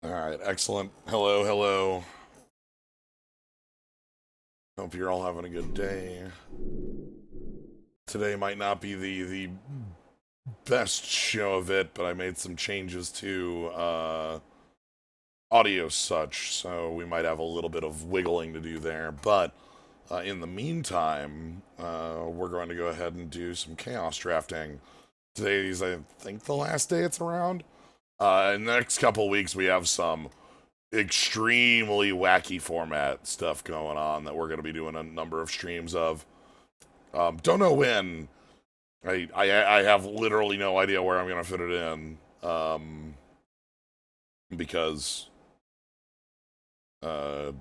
Alright, excellent. Hello, hello. Hope you're all having a good day. Today might not be the best show of it, but I made some changes to audio such, so we might have a little bit of wiggling to do there. But in the meantime, we're going to go ahead and do some chaos drafting. Today's, I think, the last day it's around. In the next couple weeks, we have some extremely wacky format stuff going on that we're going to be doing a number of streams of. Don't know when. I have literally no idea where I'm going to fit it in. Because the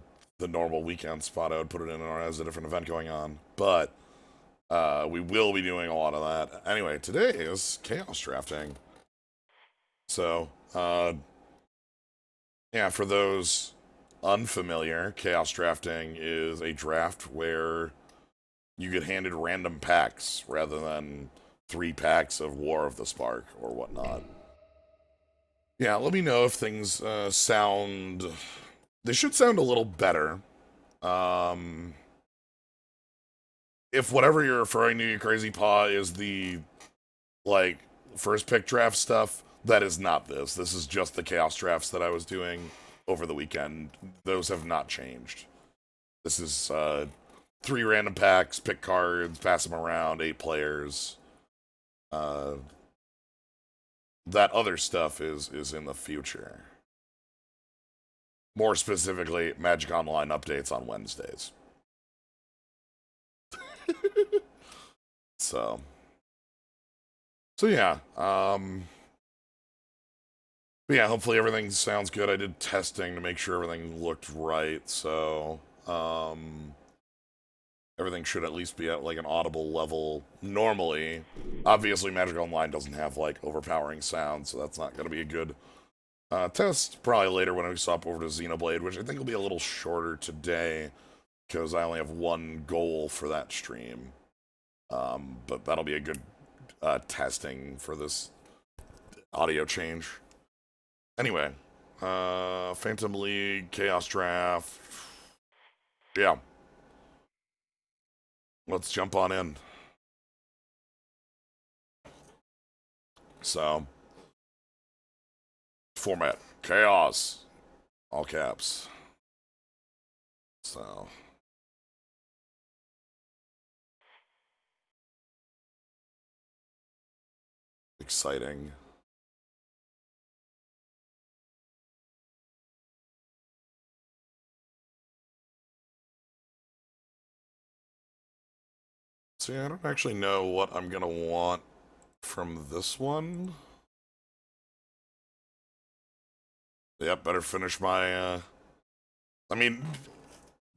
normal weekend spot I would put it in or has a different event going on. But we will be doing a lot of that. Anyway, today is chaos drafting. So, yeah, for those unfamiliar, chaos drafting is a draft where you get handed random packs rather than 3 packs of War of the Spark or whatnot. Yeah, let me know if things sound. They should sound a little better. Um, if whatever you're referring to, you crazy paw, is the like first pick draft stuff, that is not this. This is just the chaos drafts that I was doing over the weekend. Those have not changed. This is 3 random packs, pick cards, pass them around, 8 players. Uh, that other stuff is in the future. More specifically, Magic Online updates on Wednesdays. So, so yeah. But yeah, hopefully everything sounds good. I did testing to make sure everything looked right, so everything should at least be at like an audible level normally. Obviously, Magic Online doesn't have like overpowering sound, so that's not going to be a good test. Probably later when we swap over to Xenoblade, which I think will be a little shorter today because I only have one goal for that stream. But that'll be a good testing for this audio change. Anyway, Phantom League, Chaos Draft. Yeah, let's jump on in. So, format Chaos, all caps. So, exciting. See, I don't actually know what I'm gonna want from this one. Yep, better finish my, I mean,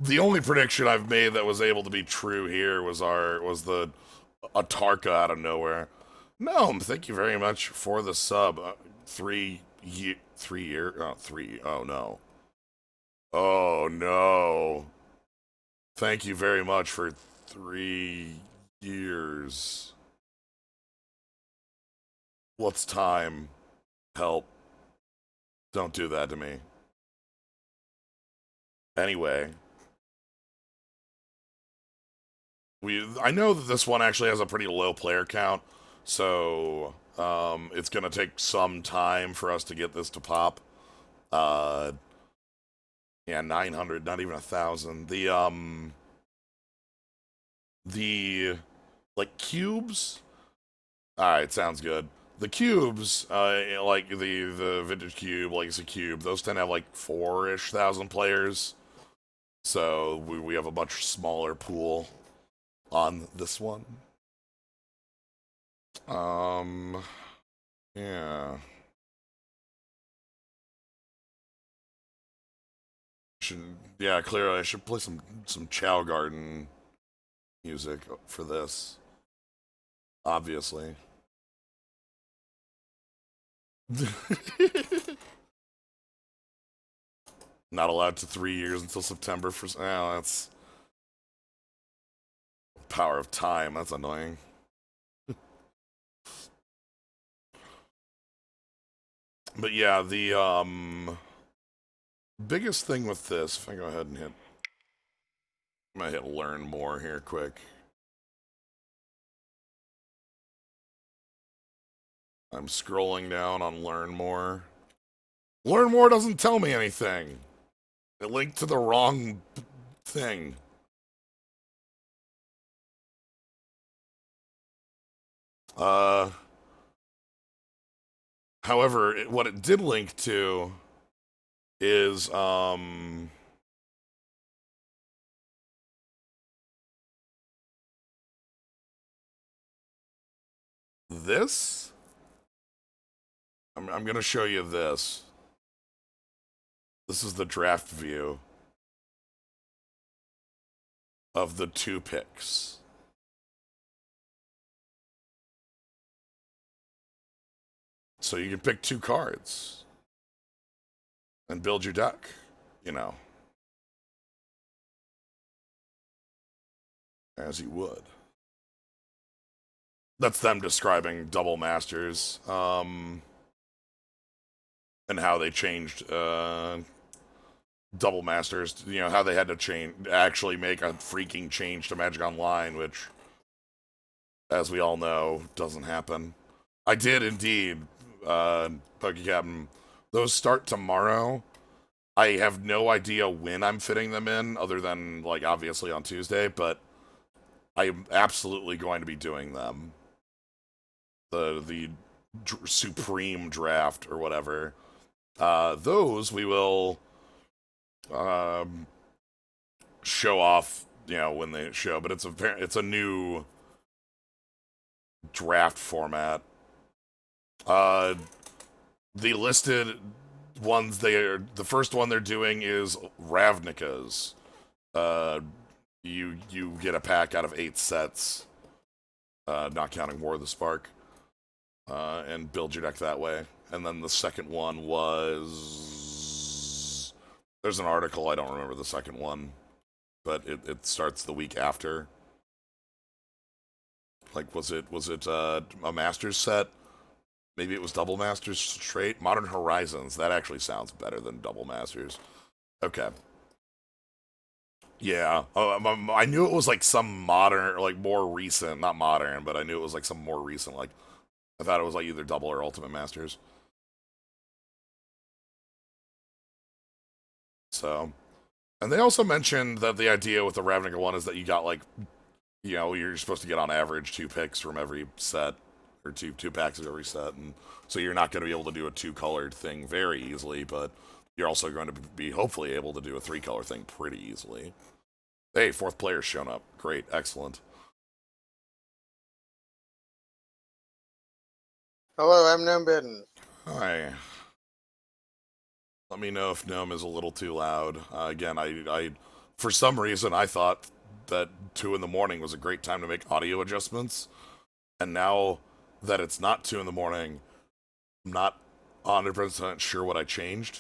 the only prediction I've made that was able to be true here was the Atarka out of nowhere. No, thank you very much for the sub. 3 year, oh, three. Oh no. Oh no. Thank you very much for 3 years. What's time? Help. Don't do that to me. Anyway, I know that this one actually has a pretty low player count, so it's gonna take some time for us to get this to pop. Uh, yeah, 900, not even 1,000. The like cubes. All right, sounds good. The cubes, like the vintage cube, legacy cube, those tend to have like 4,000 players. So we have a much smaller pool on this one. Um, yeah. Should yeah, clearly I should play some Chow Garden music for this. Obviously. Not allowed to 3 years until September for. Oh, that's power of time. That's annoying. But yeah, biggest thing with this, if I go ahead and hit, I'm gonna hit learn more here quick. I'm scrolling down on learn more. Learn more doesn't tell me anything. It linked to the wrong thing. However, what it did link to is, this? I'm gonna show you this. This is the draft view of the 2 picks. So you can pick 2 cards and build your deck, you know, as you would. That's them describing double masters, and how they changed double masters. You know, how they had to actually make a freaking change to Magic Online, which, as we all know, doesn't happen. I did indeed, Pokey Captain. Those start tomorrow. I have no idea when I'm fitting them in, other than, like, obviously on Tuesday, but I'm absolutely going to be doing them. The Supreme Draft or whatever. Those we will show off, you know, when they show, but it's a new draft format. The listed ones the first one they're doing is Ravnica's. You get a pack out of 8 sets, not counting War of the Spark, and build your deck that way. And then the second one was, there's an article, I don't remember the second one, but it starts the week after. Like, was it a Masters set? Maybe it was Double Masters straight? Modern Horizons, that actually sounds better than Double Masters. Okay. Yeah. I knew it was like some modern, like more recent, not modern, but I knew it was like some more recent, like, I thought it was like either Double or Ultimate Masters. So, and they also mentioned that the idea with the Ravnica one is that you got, like, you know, you're supposed to get on average 2 picks from every set, or two packs of every set, and so you're not going to be able to do a 2-colored thing very easily, but you're also going to be hopefully able to do a 3-color thing pretty easily. Hey, 4th player's shown up. Great, excellent. Hello, I'm Gnomebitten. Hi. Let me know if Gnome is a little too loud. Again, I for some reason I thought that 2 in the morning was a great time to make audio adjustments, and now that it's not 2 in the morning, I'm not 100% sure what I changed.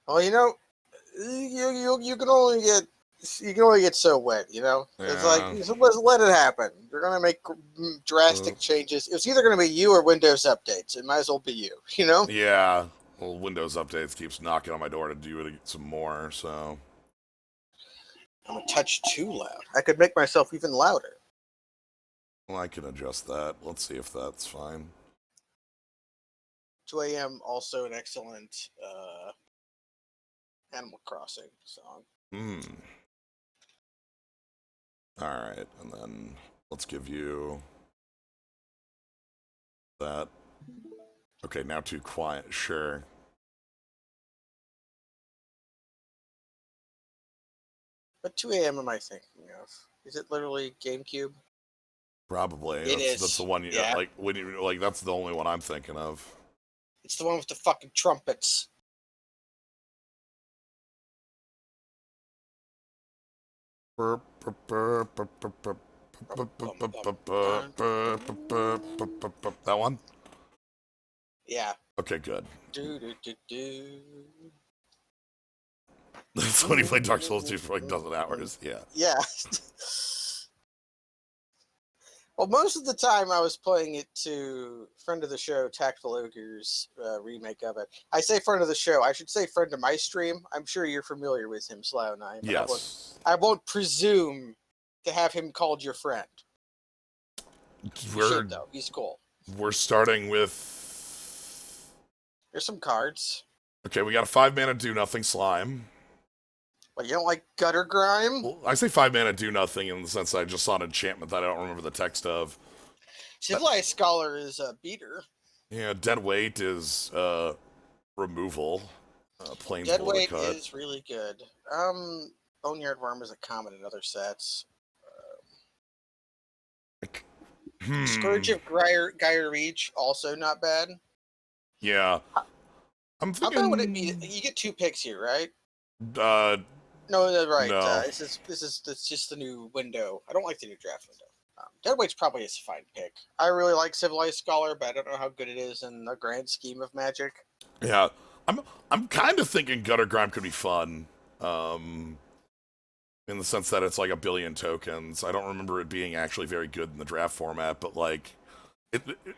Well, you can only get so wet. You know, it's like Yeah. so let it happen. You're gonna make drastic changes. It's either gonna be you or Windows updates. It might as well be you. You know. Yeah. Well, Windows updates keeps knocking on my door to do it some more, so. I'm a touch too loud. I could make myself even louder. Well, I can adjust that. Let's see if that's fine. 2 a.m. also an excellent Animal Crossing song. Hmm. Alright, and then let's give you that. Okay, now too quiet. Sure. What 2 a.m. am I thinking of? Is it literally GameCube? Probably. It That's the is. one you Yeah. like when you like that's the only one I'm thinking of. It's the one with the fucking trumpets. That one? Yeah. Okay, good. Do, do, do, do. That's when he played Dark Souls 2 for like a dozen hours. Yeah. Yeah. Well, most of the time I was playing it to friend of the show, Tactful Ogre's remake of it. I say friend of the show. I should say friend of my stream. I'm sure you're familiar with him, Slow9, but Yes. I won't presume to have him called your friend. You should, though. He's cool. We're starting with... There's some cards. Okay, we got a 5-mana do-nothing slime. But you don't like Gutter Grime? Well, I say 5-mana do-nothing in the sense that I just saw an enchantment that I don't remember the text of. Civilized Scholar is a beater. Yeah, Dead Weight is removal. Dead Planeswalker Weight cut. is really good. Boneyard Worm is a common in other sets. Scourge of Gyre Reach, also not bad. Yeah. I'm How thinking... bad would it be? You get 2 picks here, right? Uh, No, right. No. This is just the new window. I don't like the new draft window. Deadweight's probably a fine pick. I really like Civilized Scholar, but I don't know how good it is in the grand scheme of Magic. yeah. I'm kind of thinking Gutter Grime could be fun. In the sense that it's like 1 billion tokens. I don't remember it being actually very good in the draft format, but like,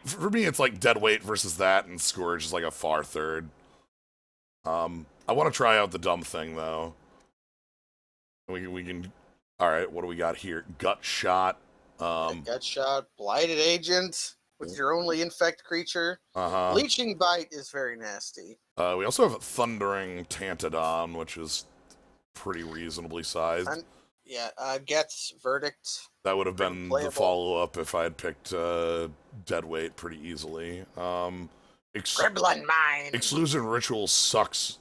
for me, it's like Dead Weight versus that, and Scourge is like a far third. I want to try out the dumb thing though. We can. All right, what do we got here? Gut Shot. Gut Shot, Blighted Agent with your only infect creature. Leeching Bite is very nasty. We also have Thundering Tantodon, which is pretty reasonably sized. Gets Verdict. That would have been the follow-up if I had picked Dead Weight pretty easily. Gremlin Mine! Exclusion Ritual sucks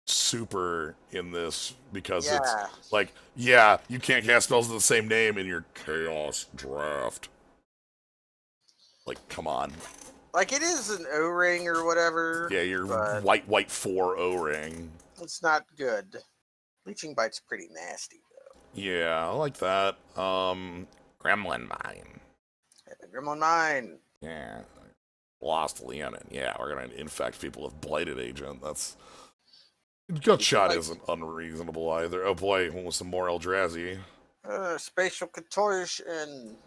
super in this because it's like, yeah, you can't cast spells of the same name in your Chaos draft. Like, come on. Like, it is an O-ring or whatever. Yeah, your white 4 O-ring. It's not good. Leeching Bite's pretty nasty, though. Yeah, I like that. Gremlin Mine. Gremlin Mine. Yeah. Lost Leonin. Yeah, we're gonna infect people with Blighted Agent. That's... Gut Shot isn't unreasonable either. Oh boy, with some more Eldrazi. Spatial Contortion.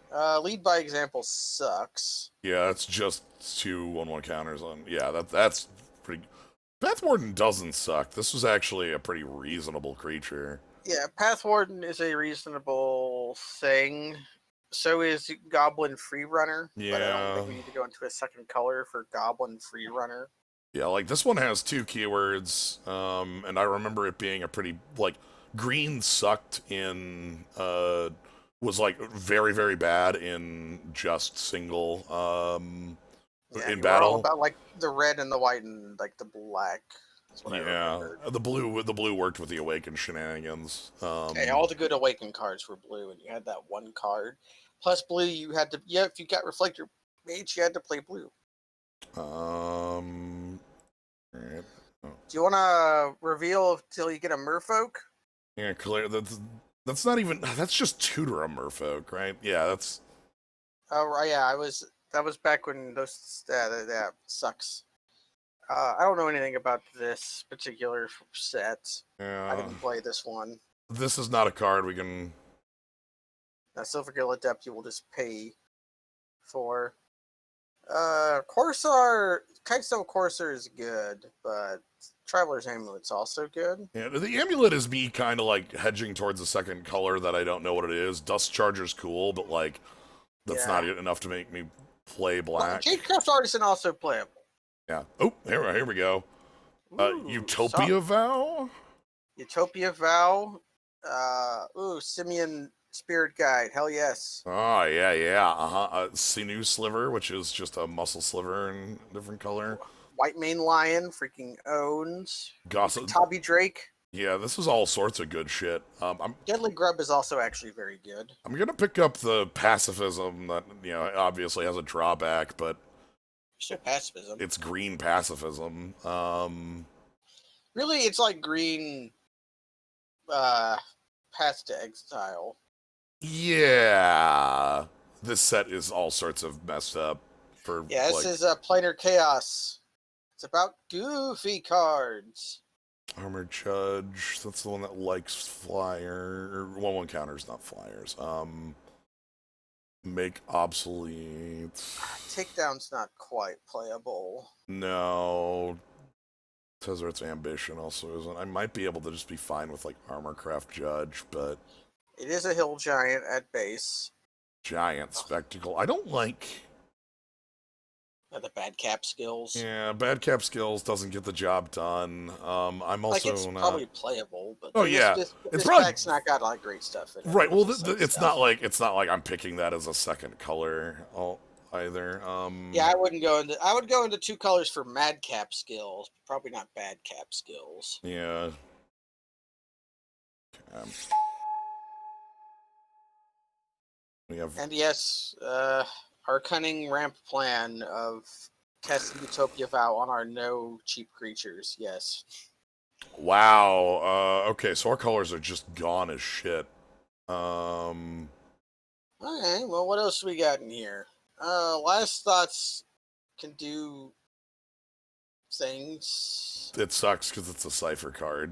Lead by Example sucks. Yeah, that's just 2 1/1 counters on... Yeah, that's pretty... Path Warden doesn't suck. This was actually a pretty reasonable creature. Yeah, Path Warden is a reasonable thing. So is Goblin Freerunner. Yeah. But I don't think we need to go into a second color for Goblin Freerunner. Yeah, like, this one has 2 keywords, and I remember it being a pretty, like, green sucked in, was, like, very, very bad in just single, in battle. All about, like, the red and the white and, like, the black. Yeah, the blue worked with the Awaken shenanigans. Hey, all the good Awaken cards were blue, and you had that one card. Plus blue, you had to, if you got Reflector Mage, you had to play blue. Right. Do you want to reveal till you get a Merfolk? Yeah, clear. That's not even. That's just tutor a Merfolk, right? Yeah, that's. Oh right, yeah. That was back when those that sucks. I don't know anything about this particular set. Yeah. I didn't play this one. This is not a card we can. Now, Silvergill Adept, you will just pay for. Corsair, Kitestone Corsair is good, but Traveler's Amulet's also good. Yeah, the amulet is me kind of like hedging towards a second color that I don't know what it is. Dust Charger's cool, but like that's not enough to make me play black. Well, Jadecraft Artisan also playable. Yeah. Oh, here we go. Utopia Vow. Utopia Vow. Simeon Spirit Guide. Hell yes. Oh yeah. Sinew Sliver, which is just a muscle sliver in a different color. White Mane Lion freaking owns. Gossip. Tabby Drake. Yeah, this is all sorts of good shit. Deadly Grub is also actually very good. I'm gonna pick up the pacifism that obviously has a drawback, but so pacifism. It's green pacifism. Really, it's like green Path to Exile. Yeah, this set is all sorts of messed up. This is Planar Chaos. It's about goofy cards. Armored Judge. That's the one that likes flyer or 1/1 counters, not flyers. Make obsolete. Takedown's not quite playable. No. Tezzert's ambition also isn't. I might be able to just be fine with like Armorcraft Judge, but It is a hill giant at base. Giant Spectacle. I don't like. The bad cap skills. Yeah, bad cap skills doesn't get the job done. I'm Like also it's not. probably playable, but Oh this, yeah, this, it's this probably pack's not got like great stuff in it. right. Well, It's just, like, it's stuff. not like I'm picking that as a second color either. Yeah, I wouldn't go into. I would go into 2 colors for madcap skills, probably not bad cap skills. Yeah. We have. And yes, our cunning ramp plan of casting Utopia Vow on our no cheap creatures. Yes. Wow. Okay, so our colors are just gone as shit. Okay. Well, what else we got in here? Last thoughts can do things. It sucks because it's a cipher card.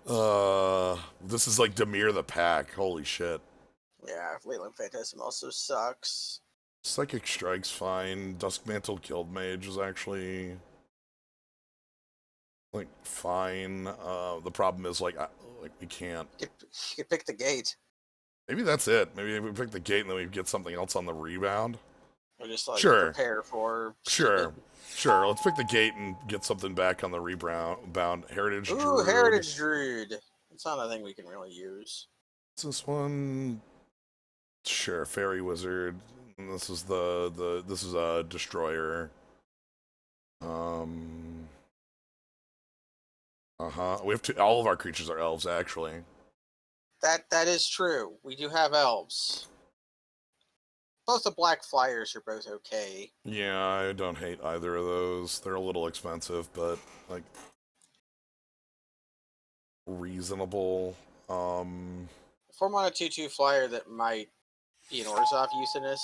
This is like Demir the Pack. Holy shit. Yeah, Leyland Phantasm also sucks. Psychic Strike's fine. Duskmantle Killed Mage is actually like fine. The problem is like we can't. You could pick the gate, Maybe that's it. Maybe we pick the gate and then we get something else on the rebound. or just like Sure. prepare for. Sure. Sure. Let's pick the gate and get something back on the rebound. Heritage Ooh, Druid. Heritage Druid. It's not a thing we can really use. What's this one? Sure, Fairy Wizard. And this is this is a Destroyer. We have all of our creatures are elves actually. That is true. We do have elves. Both the black flyers are both okay. Yeah, I don't hate either of those. They're a little expensive, but like reasonable. 4-mana 2/2 flyer that might be an Orzhov Euthanist.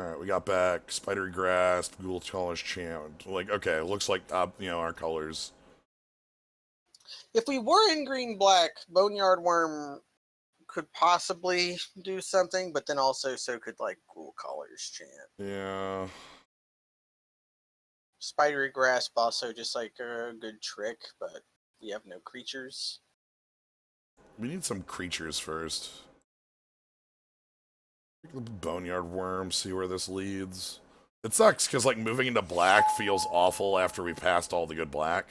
Alright, we got back Spidery Grasp, Ghoul Challenge Chant. Like, okay, it looks like our colors. If we were in green-black, Boneyard Worm could possibly do something, but then also so could like Ghoul Caller's Chant. Yeah. Spidery Grasp also just like a good trick, but we have no creatures. We need some creatures first. Boneyard Worm, see where this leads. It sucks, because, like, moving into black feels awful after we passed all the good black.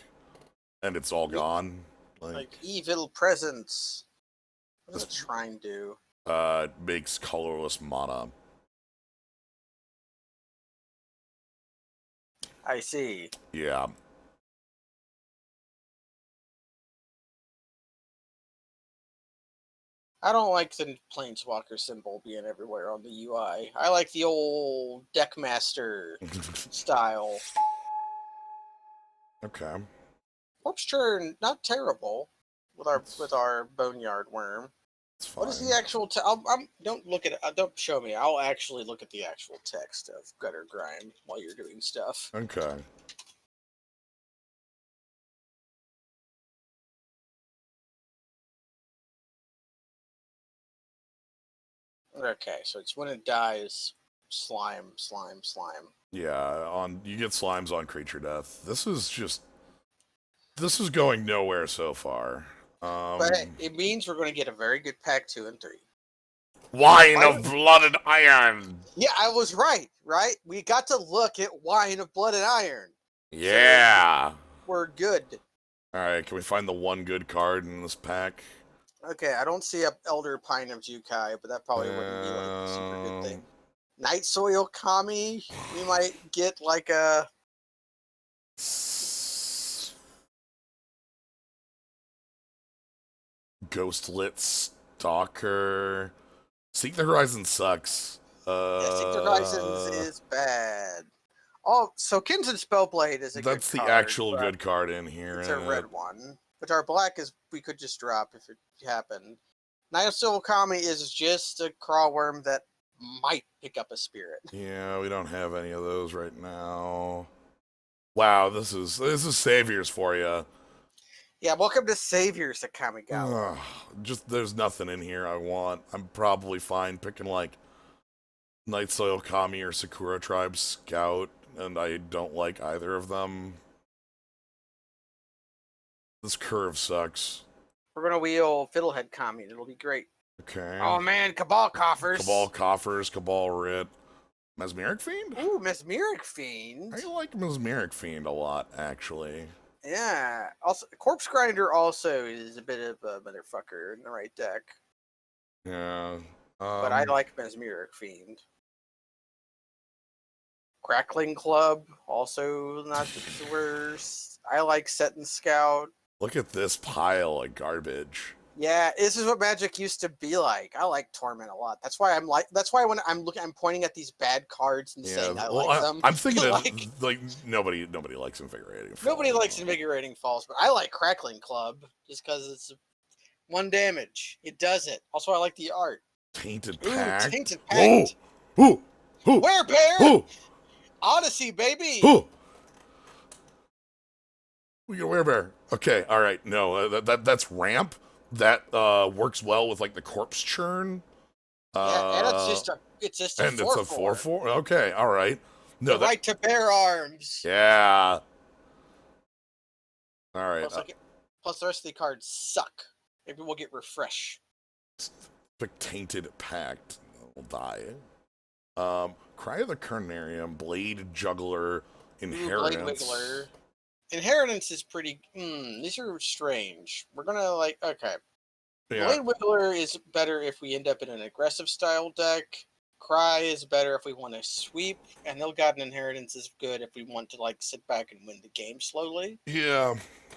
And it's all gone. Like Evil Presence. What does a Shrine do? Makes colorless mana. I see. Yeah. I don't like the Planeswalker symbol being everywhere on the UI. I like the old Deckmaster style. Okay. Corpse Churn, not terrible with our Boneyard Worm. It's fine. What is the actual? Don't look at it. Don't show me. I'll actually look at the actual text of Gutter Grime while you're doing stuff. Okay. Okay, so it's when it dies, slime, slime, slime. Yeah, you get slimes on creature death. This is going nowhere so far. But it means we're going to get a very good pack 2 and 3. Wine of Blooded Iron. Yeah, I was right. Right? We got to look at Wine of Blood and Iron. Yeah. So we're good. All right, can we find the one good card in this pack? Okay, I don't see a Elder Pine of Jukai, but that probably wouldn't be like a super good thing. Night Soil Kami, we might get like a Ghostlit Stalker. Seek the Horizon sucks. yeah, Seek the Horizons is bad. Oh, so Kinsman Spellblade is a good That's the card, actual good card in here. It's a red one. But our black is we could just drop if it happened. Night of Soul Kami is just a crawl worm that might pick up a spirit. Yeah, we don't have any of those right now. Wow, this is saviors for you. Yeah, welcome to Saviors of Kamigawa. Just there's nothing in here I want. I'm probably fine picking like Night Soil Kami or Sakura Tribe Scout, and I don't like either of them. This curve sucks. We're gonna wheel Fiddlehead Kami. It'll be great. Okay. Oh man, Cabal Coffers. Cabal Coffers, Cabal Writ. Mesmeric Fiend? Ooh, Mesmeric Fiend. I like Mesmeric Fiend a lot, actually. Yeah. Also, Corpse Grinder also is a bit of a motherfucker in the right deck. Yeah. But I like Mesmeric Fiend. Crackling Club, also not the worst. I like Set and Scout. Look at this pile of garbage. Yeah, this is what Magic used to be like. I like Torment a lot. That's why when I'm pointing at these bad cards and saying I like them. I'm thinking of like nobody likes Invigorating Falls. Nobody likes Invigorating Falls, but I like Crackling Club just because it's 1 damage. It does it. Also, I like the art. Tainted Pact. Ooh, Tainted Pact. Ooh. Werebear. Ooh. Odyssey, baby. Ooh. We get a Werebear. Okay, all right. No, that's ramp. That works well with like the corpse churn. Yeah, and it's just a 4/4. And it's a 4/4. Okay, all right. No, the right to bear arms. Yeah. All right. Plus the rest of the cards suck. Maybe we'll get refresh. Tainted Pact. We'll die. Cry of the Carnarium, Blade Juggler, Inheritance. Blade Wiggler. Inheritance is pretty. These are strange. We're gonna okay. Yeah. Blade Wiggler is better if we end up in an aggressive style deck. Cry is better if we want to sweep, and Ill-Gotten Inheritance is good if we want to like sit back and win the game slowly. Yeah.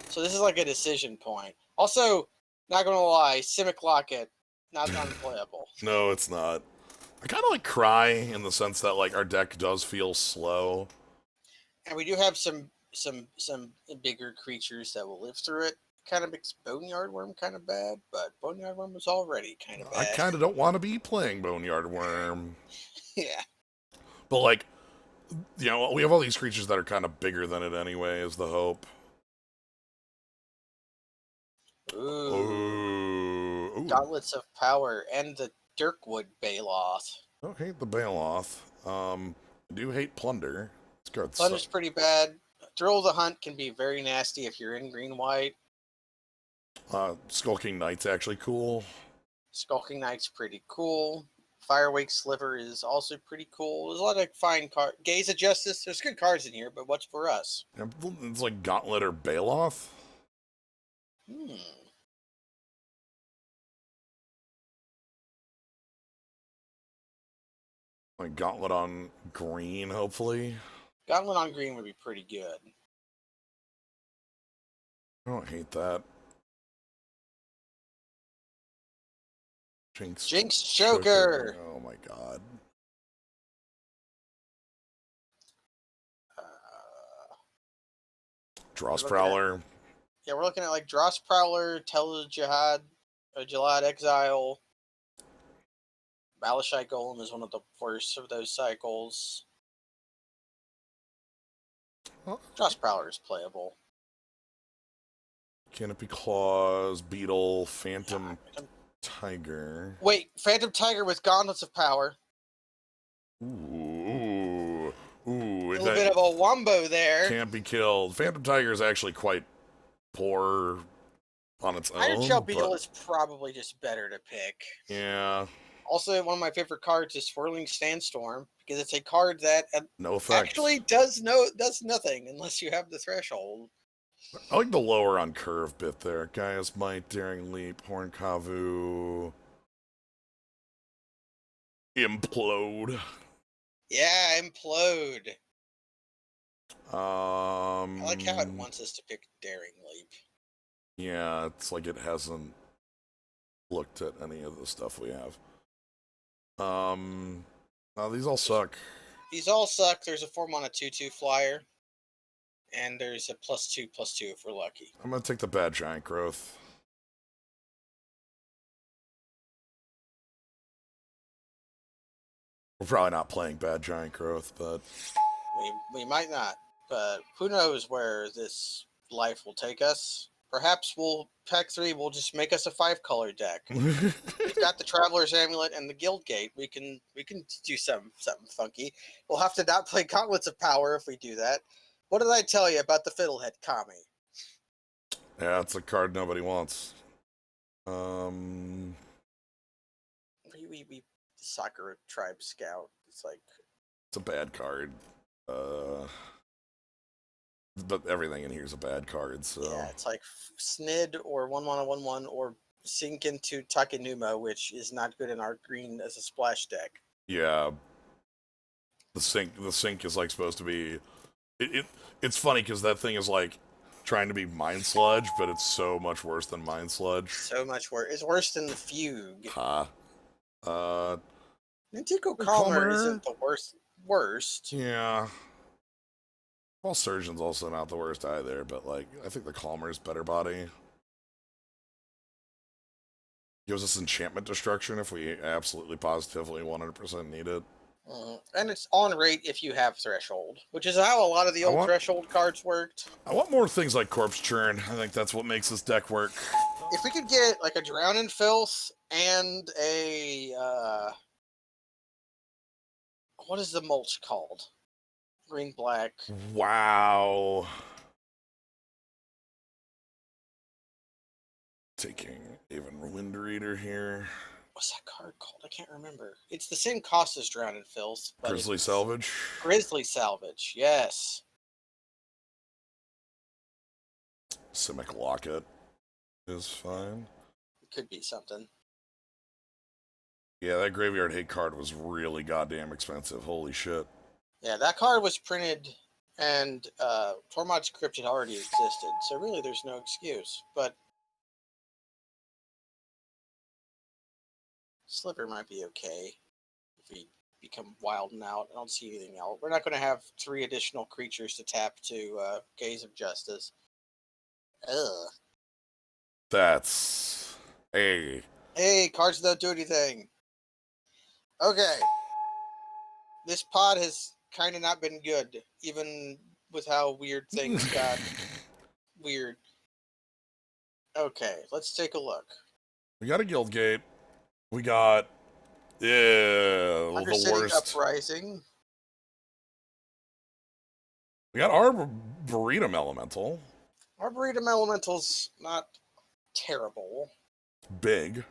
So this is like a decision point. Also, not gonna lie, Simic Locket, not unplayable. No, it's not. I kind of like Cry in the sense that like our deck does feel slow, and we do have some bigger creatures that will live through it. Kind of makes Boneyard Worm kind of bad, but Boneyard Worm was already kind of bad. I kind of don't want to be playing Boneyard Worm. Yeah. But like, you know, we have all these creatures that are kind of bigger than it anyway, is the hope. Ooh. Gauntlets of Power and the Dirkwood Baloth. I don't hate the Baloth. I do hate Plunder. Plunder's pretty bad. Thrill of the Hunt can be very nasty if you're in green-white. Skulking Knight's actually cool. Skulking Knight's pretty cool. Firewake Sliver is also pretty cool. There's a lot of fine cards. Gaze of Justice, there's good cards in here, but what's for us? It's like Gauntlet or Baloth. Like Gauntlet on green, hopefully. Gauntlet on green would be pretty good. I don't hate that. Jinx Joker. Oh my god. Dross Prowler. Yeah, we're looking at like Dross Prowler, Jalad Exile. Malashite Golem is one of the worst of those cycles. Dross Prowler is playable. Canopy Claws, Beetle, Phantom Tiger. Wait, Phantom Tiger with Gauntlets of Power. Ooh. A little bit of a wombo there. Can't be killed. Phantom Tiger is actually quite poor on its own. Iron Shell Beetle is probably just better to pick. Yeah. Also, one of my favorite cards is Swirling Sandstorm because it's a card that no effect. Actually does nothing unless you have the threshold. I like the lower on curve bit there. Gaia's Might, Daring Leap, Horn Kavu, Implode. Yeah, Implode. I like how it wants us to pick Daring Leap. Yeah, it's like it hasn't looked at any of the stuff we have. No, these all suck. These all suck. There's a 4-mana 2/2 flyer. And there's a +2/+2 if we're lucky. I'm going to take the bad Giant Growth. We're probably not playing bad Giant Growth, but... We might not. But who knows where this life will take us. Perhaps pack 3 will just make us a 5-color deck. We've got the Traveler's Amulet and the Guild Gate. We can do something funky. We'll have to not play Gauntlets of Power if we do that. What did I tell you about the Fiddlehead Kami? Yeah, it's a card nobody wants. We Sakura Tribe Scout. It's like, it's a bad card. But everything in here is a bad card, so... yeah, it's like Snid or 1/1/1/1 or sink into Takenuma, which is not good in our green as a splash deck. Yeah. The sink is like supposed to be... It's funny because that thing is like trying to be Mind Sludge, but it's so much worse than Mind Sludge. So much worse. It's worse than the Fugue. Ha. Nintiko Calmer isn't the worst. Yeah. Well, Surgeon's also not the worst either, but like I think the Calmer's better body. Gives us enchantment destruction if we absolutely positively 100% need it. And it's on rate if you have Threshold, which is how a lot of the old Threshold cards worked. I want more things like Corpse Churn. I think that's what makes this deck work. If we could get like a Drown in Filth and a... what is the mulch called? Green-black. Wow. Taking even Wind Reader here. What's that card called? I can't remember. It's the same cost as Drown in Filth. But Grizzly Salvage? Grizzly Salvage, yes. Simic Locket is fine. It could be something. Yeah, that Graveyard Hate card was really goddamn expensive. Holy shit. Yeah, that card was printed and Tormod's Crypt had already existed, so really there's no excuse. But Sliver might be okay if we become wild and out. I don't see anything else. We're not going to have 3 additional creatures to tap to Gaze of Justice. Ugh. That's... Hey, cards don't do anything. Okay. This pod has kind of not been good, even with how weird things got weird. Okay, let's take a look. we got a Guild Gate. We got... Yeah, the worst. Uprising. We got Arboretum Elemental. Arboretum Elemental's not terrible. Big.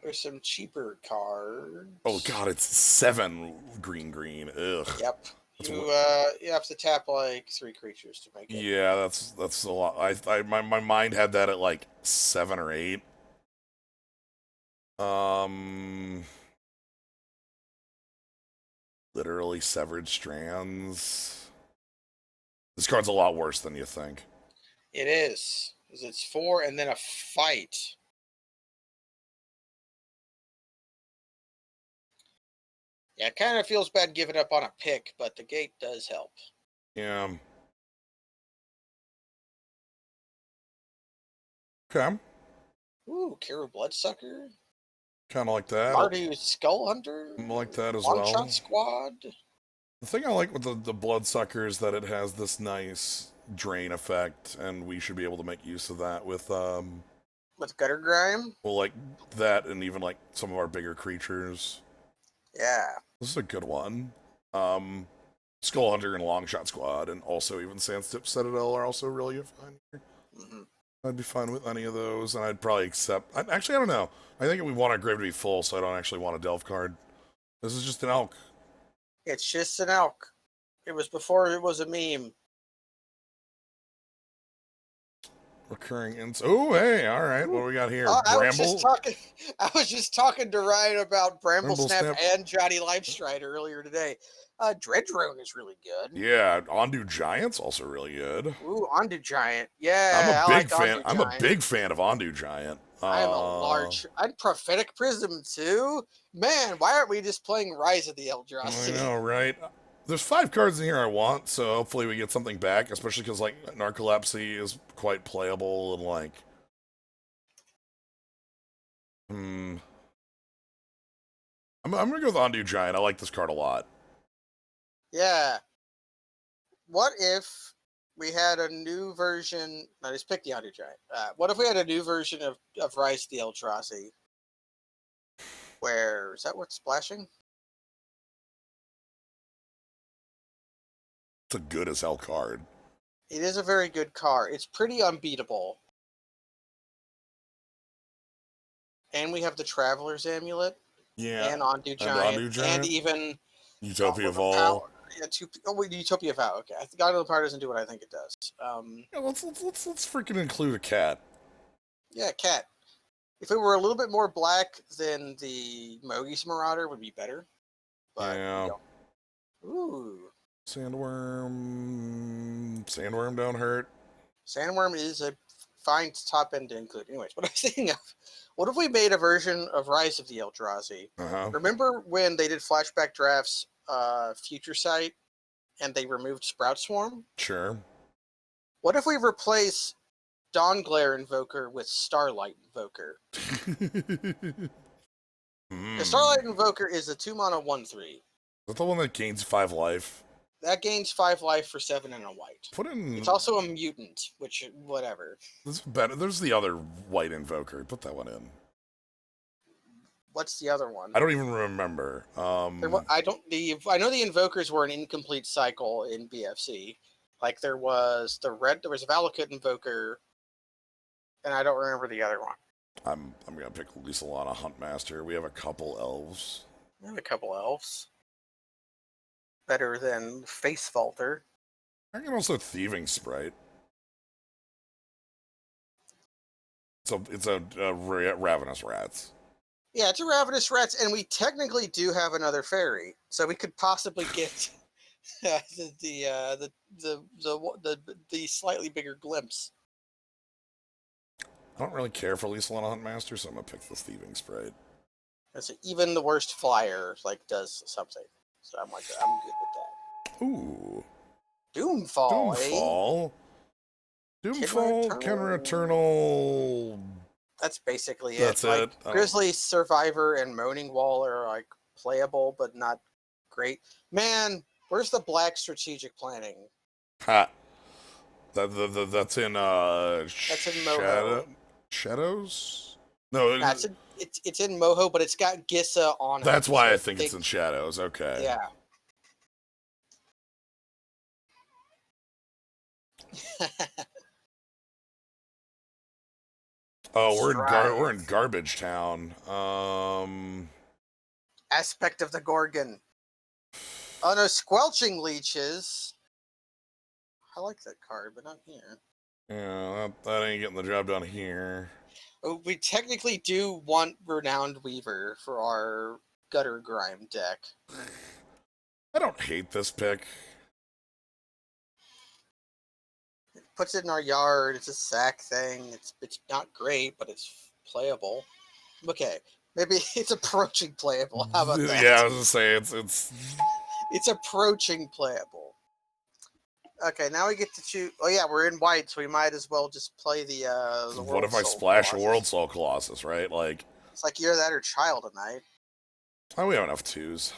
There's some cheaper cards. Oh god, it's 7 green. Ugh. Yep. You have to tap like 3 creatures to make it. Yeah, that's a lot. My mind had that at like 7 or 8. Literally Severed Strands. This card's a lot worse than you think. It is. It's 4 and then a fight. Yeah, it kind of feels bad giving up on a pick, but the gate does help. Yeah. Okay. Ooh, Kiru Bloodsucker. Kind of like that. Mardu Skull Hunter. I like that as One well. Shot Squad. The thing I like with the Bloodsucker is that it has this nice drain effect, and we should be able to make use of that with Gutter Grime? well, like that, and even like some of our bigger creatures. Yeah. This is a good one. Skull Hunter and Long Shot Squad, and also even Sandstip Citadel are also really fine here. Mm-hmm. I'd be fine with any of those, and I'd probably accept... Actually, I don't know. I think we want our grave to be full, so I don't actually want a Delve card. This is just an Elk. It's just an Elk. It was before it was a meme. Recurring ins... Oh, hey, all right. What do we got here? I Bramble? was just talking to Ryan about Bramble Snap Snap. and Johnny Lifestride earlier today. Dredrone is really good. Yeah, Ondu Giant's also really good. Ooh, Ondu Giant. Yeah, I'm a big fan. I'm a big fan of Ondu Giant. I'm Prophetic Prism too. Man, why aren't we just playing Rise of the Eldrazi? I know, right? There's 5 cards in here I want, so hopefully we get something back, especially because, like, Narcolepsy is quite playable, and, like... I'm gonna go with Ondu Giant. I like this card a lot. Yeah. what if we had a new version? No, just pick the Audio Giant. What if we had a new version of Rise the Eldrazi? Where is that? What's splashing? It's a good as hell card. It is a very good card. It's pretty unbeatable. And we have the Traveler's Amulet, Yeah. and Undo And the Giant, Undo and Giant. even Utopia Gauntlet of Vol. Power. Yeah, wait, Utopia Vow. Okay, I think Gauntlet of Power doesn't do what I think it does. Yeah, let's freaking include a cat. Yeah, Cat. If it were a little bit more black, then the Mogi's Marauder would be better. But we Yeah. don't. Ooh. Sandworm. Sandworm don't hurt. Sandworm is a fine top end to include. Anyways, what I was thinking of, what if we made a version of Rise of the Eldrazi? Uh-huh. Remember when they did flashback drafts, Future Sight, and they removed Sprout Swarm? Sure. What if we replace Dawnglare Invoker with Starlight Invoker? The Starlight Invoker is a 2-mana 1/3. Is that the one that gains 5 life? That gains 5 life for 7 and a white. Put in. It's also a mutant, which, whatever. This is better. There's the other white invoker. Put that one in. What's the other one? I don't even remember. I know the invokers were an incomplete cycle in BFC. Like there was a Valakut invoker, and I don't remember the other one. I'm gonna pick Lisa Lana Huntmaster. We have a couple elves. I have a couple elves. Better than Face Vaulter. I can also Thieving Sprite. It's a Ravenous Rats. Yeah, it's a Ravenous Rats, and we technically do have another fairy, so we could possibly get the slightly bigger glimpse. I don't really care for Lisa Lana Huntmaster, so I'm gonna pick the Thieving Sprite. That's even the worst flyer does something, so I'm good with that. Ooh. Doomfall. Doomfall. Doomfall, Kenra Eternal. That's basically it. That's it. Grizzly Survivor and Moaning Wall are playable, but not great. Man, where's the black strategic planning? Ha. That's in That's in Moho. Shadows? No, it's in Moho, but it's got Gissa on it. That's why I think it's in Shadows. Okay. Yeah. Oh, we're in Garbage Town. Aspect of the Gorgon. Oh no, Squelching Leeches. I like that card, but not here. Yeah, that ain't getting the job done here. We technically do want Renowned Weaver for our Gutter Grime deck. I don't hate this pick. It puts it in our yard. It's a sack thing. It's not great, but it's playable. Okay, maybe it's approaching playable. How about that? Yeah, I was gonna say it's It's approaching playable. Okay, now we get to choose. Oh yeah, we're in white, so we might as well just play the what if I splash a World Soul Colossus, right? Like it's like you're that or Child tonight. Oh, we have enough twos.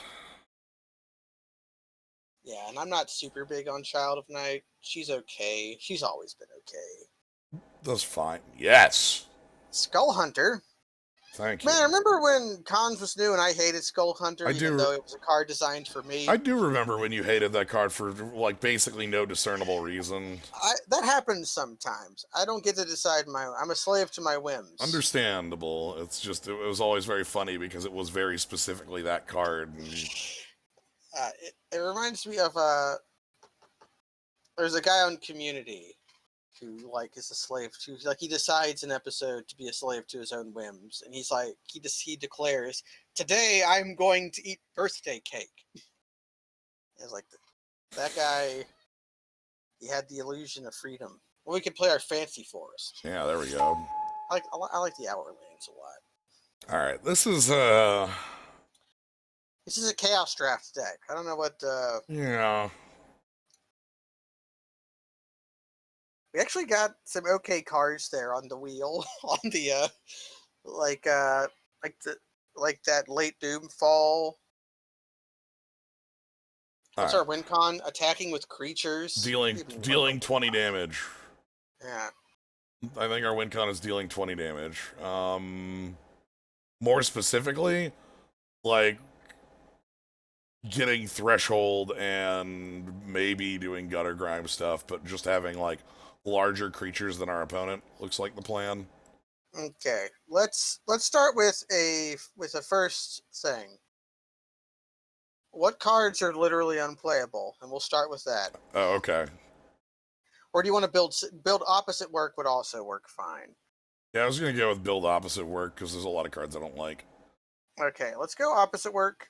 Yeah, and I'm not super big on Child of Night. She's okay. She's always been okay. That's fine. Yes. Skull Hunter. Thank you. Man, I remember when Cons was new and I hated Skull Hunter, even though it was a card designed for me. I do remember when you hated that card for basically no discernible reason. That happens sometimes. I don't get to decide I'm a slave to my whims. Understandable. It's just it was always very funny because it was very specifically that card. It reminds me of there's a guy on Community who is a slave to he decides an episode to be a slave to his own whims, and he's like he declares, "Today I'm going to eat birthday cake." It's like that guy. He had the illusion of freedom. Well, we could play our Fancy Forest. Yeah, there we go. I like the Hourlands a lot. All right, this is a Chaos Draft deck. I don't know what. Yeah. We actually got some okay cards there on the wheel on the that late Doomfall. What's Alright. our win con? Attacking with creatures. Dealing 20 damage. Yeah. I think our win con is dealing 20 damage. More specifically, like getting threshold and maybe doing gutter grime stuff, but just having like larger creatures than our opponent looks like the plan. Okay. Let's start with a first thing. What cards are literally unplayable? And we'll start with that. Oh, okay. Or do you want to build opposite work would also work fine. Yeah, I was gonna go with build opposite work because there's a lot of cards I don't like. Okay, let's go opposite work.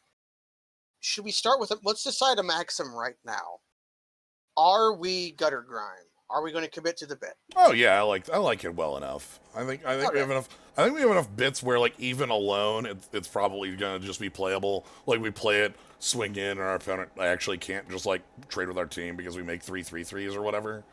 Should we start with let's decide a maxim right now. Are we gutter grime? Are we going to commit to the bit? Oh yeah, I like it well enough. I think we Okay. have enough. I think we have enough bits where like even alone, it's probably gonna just be playable. Like we play it, swing in, and our opponent actually can't just like trade with our team because we make 3/3/3s or whatever.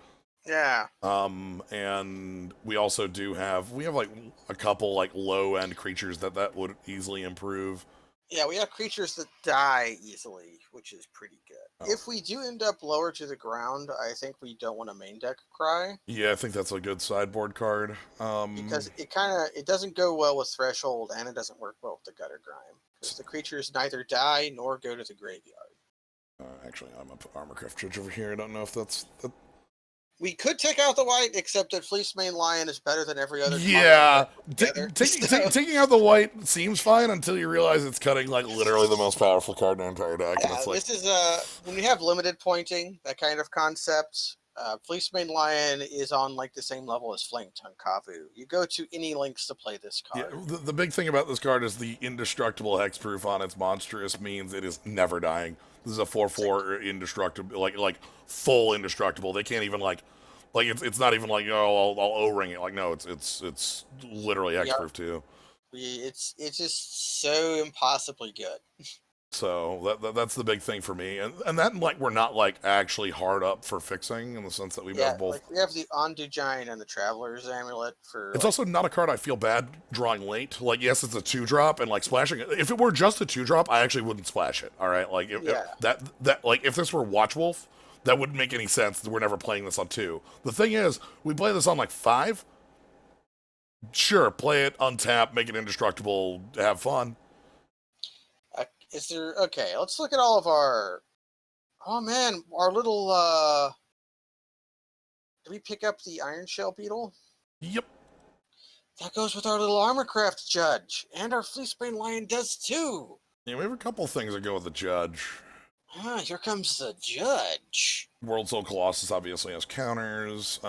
Yeah. And we also we have like a couple like low end creatures that would easily improve. Yeah, we have creatures that die easily, which is pretty good. Oh. If we do end up lower to the ground, I think we don't want to main deck Cry. Yeah, I think that's a good sideboard card. Because it doesn't go well with Threshold and it doesn't work well with the Gutter Grime. Because the creatures neither die nor go to the graveyard. Actually, I'm up Armorcraft Judge over here. I don't know if that's We could take out the white, except that Fleece Main Lion is better than every other. Yeah, together. taking out the white seems fine until you realize it's cutting like literally the most powerful card in the entire deck. Yeah, And it's like, this is when you have limited pointing, that kind of concept. Fleece Main Lion is on like the same level as Flame Tongue Kavu. You go to any lengths to play this card. yeah, the big thing about this card is the indestructible hexproof on its monstrous means it is never dying. This is a 4/4 indestructible, like full indestructible. They can't even like it's not even like I'll O-ring it. Like no, it's literally hexproof too. It's just so impossibly good. So that's the big thing for me, and that like we're not like actually hard up for fixing in the sense that we have both. Like we have the Ondu Giant and the Traveler's Amulet for. It's also not a card I feel bad drawing late. Like yes, it's a 2-drop and like splashing it. If it were just a 2-drop, I actually wouldn't splash it. All right, like if that like if this were Watch Wolf, that wouldn't make any sense. We're never playing this on 2. The thing is, we play this on like 5. Sure, play it, untap, make it indestructible, have fun. Is there okay? Let's look at all of our. Oh man, our little. Did we pick up the Iron Shell Beetle? Yep. That goes with our little Armorcraft Judge, and our Fleecebane Lion does too. Yeah, we have a couple things that go with the Judge. Ah, here comes the Judge. World Soul Colossus obviously has counters.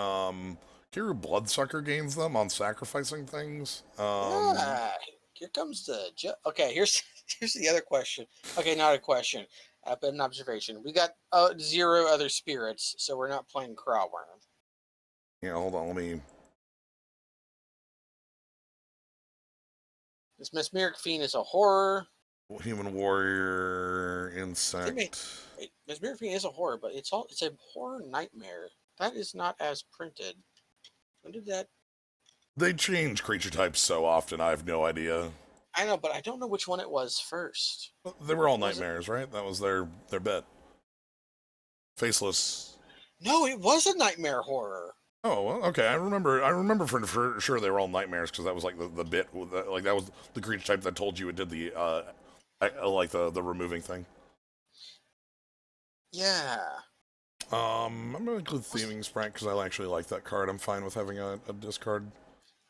Kiru Bloodsucker gains them on sacrificing things. Here comes the Judge. Okay, here's the other question. Okay, not a question, but an observation. We got 0 other spirits, so we're not playing Crawworm. Yeah, hold on, let me. This Mesmeric Fiend is a horror. Human Warrior, Insect. Wait, Mesmeric Fiend is a horror, but it's a horror nightmare. That is not as printed. When did that? They change creature types so often, I have no idea. I know, but I don't know which one it was first. They were all nightmares, right? That was their bet. Faceless. No, it was a nightmare horror. Oh, well, okay. I remember for sure they were all nightmares because that was like the bit, like that was the creature type that told you it did the like the removing thing. Yeah. I'm gonna include Theming Sprite because I actually like that card. I'm fine with having a discard.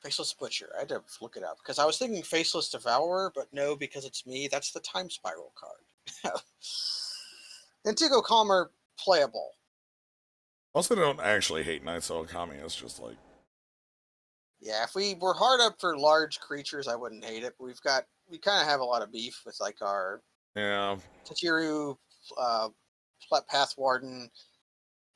Faceless Butcher. I had to look it up because I was thinking Faceless Devourer, but no, because it's me. That's the Time Spiral card. Antigo Calmer playable. Also, don't actually hate Knights of Okami. It's just like, yeah, if we were hard up for large creatures, I wouldn't hate it. But we kind of have a lot of beef with like our Tatiru, Path Warden,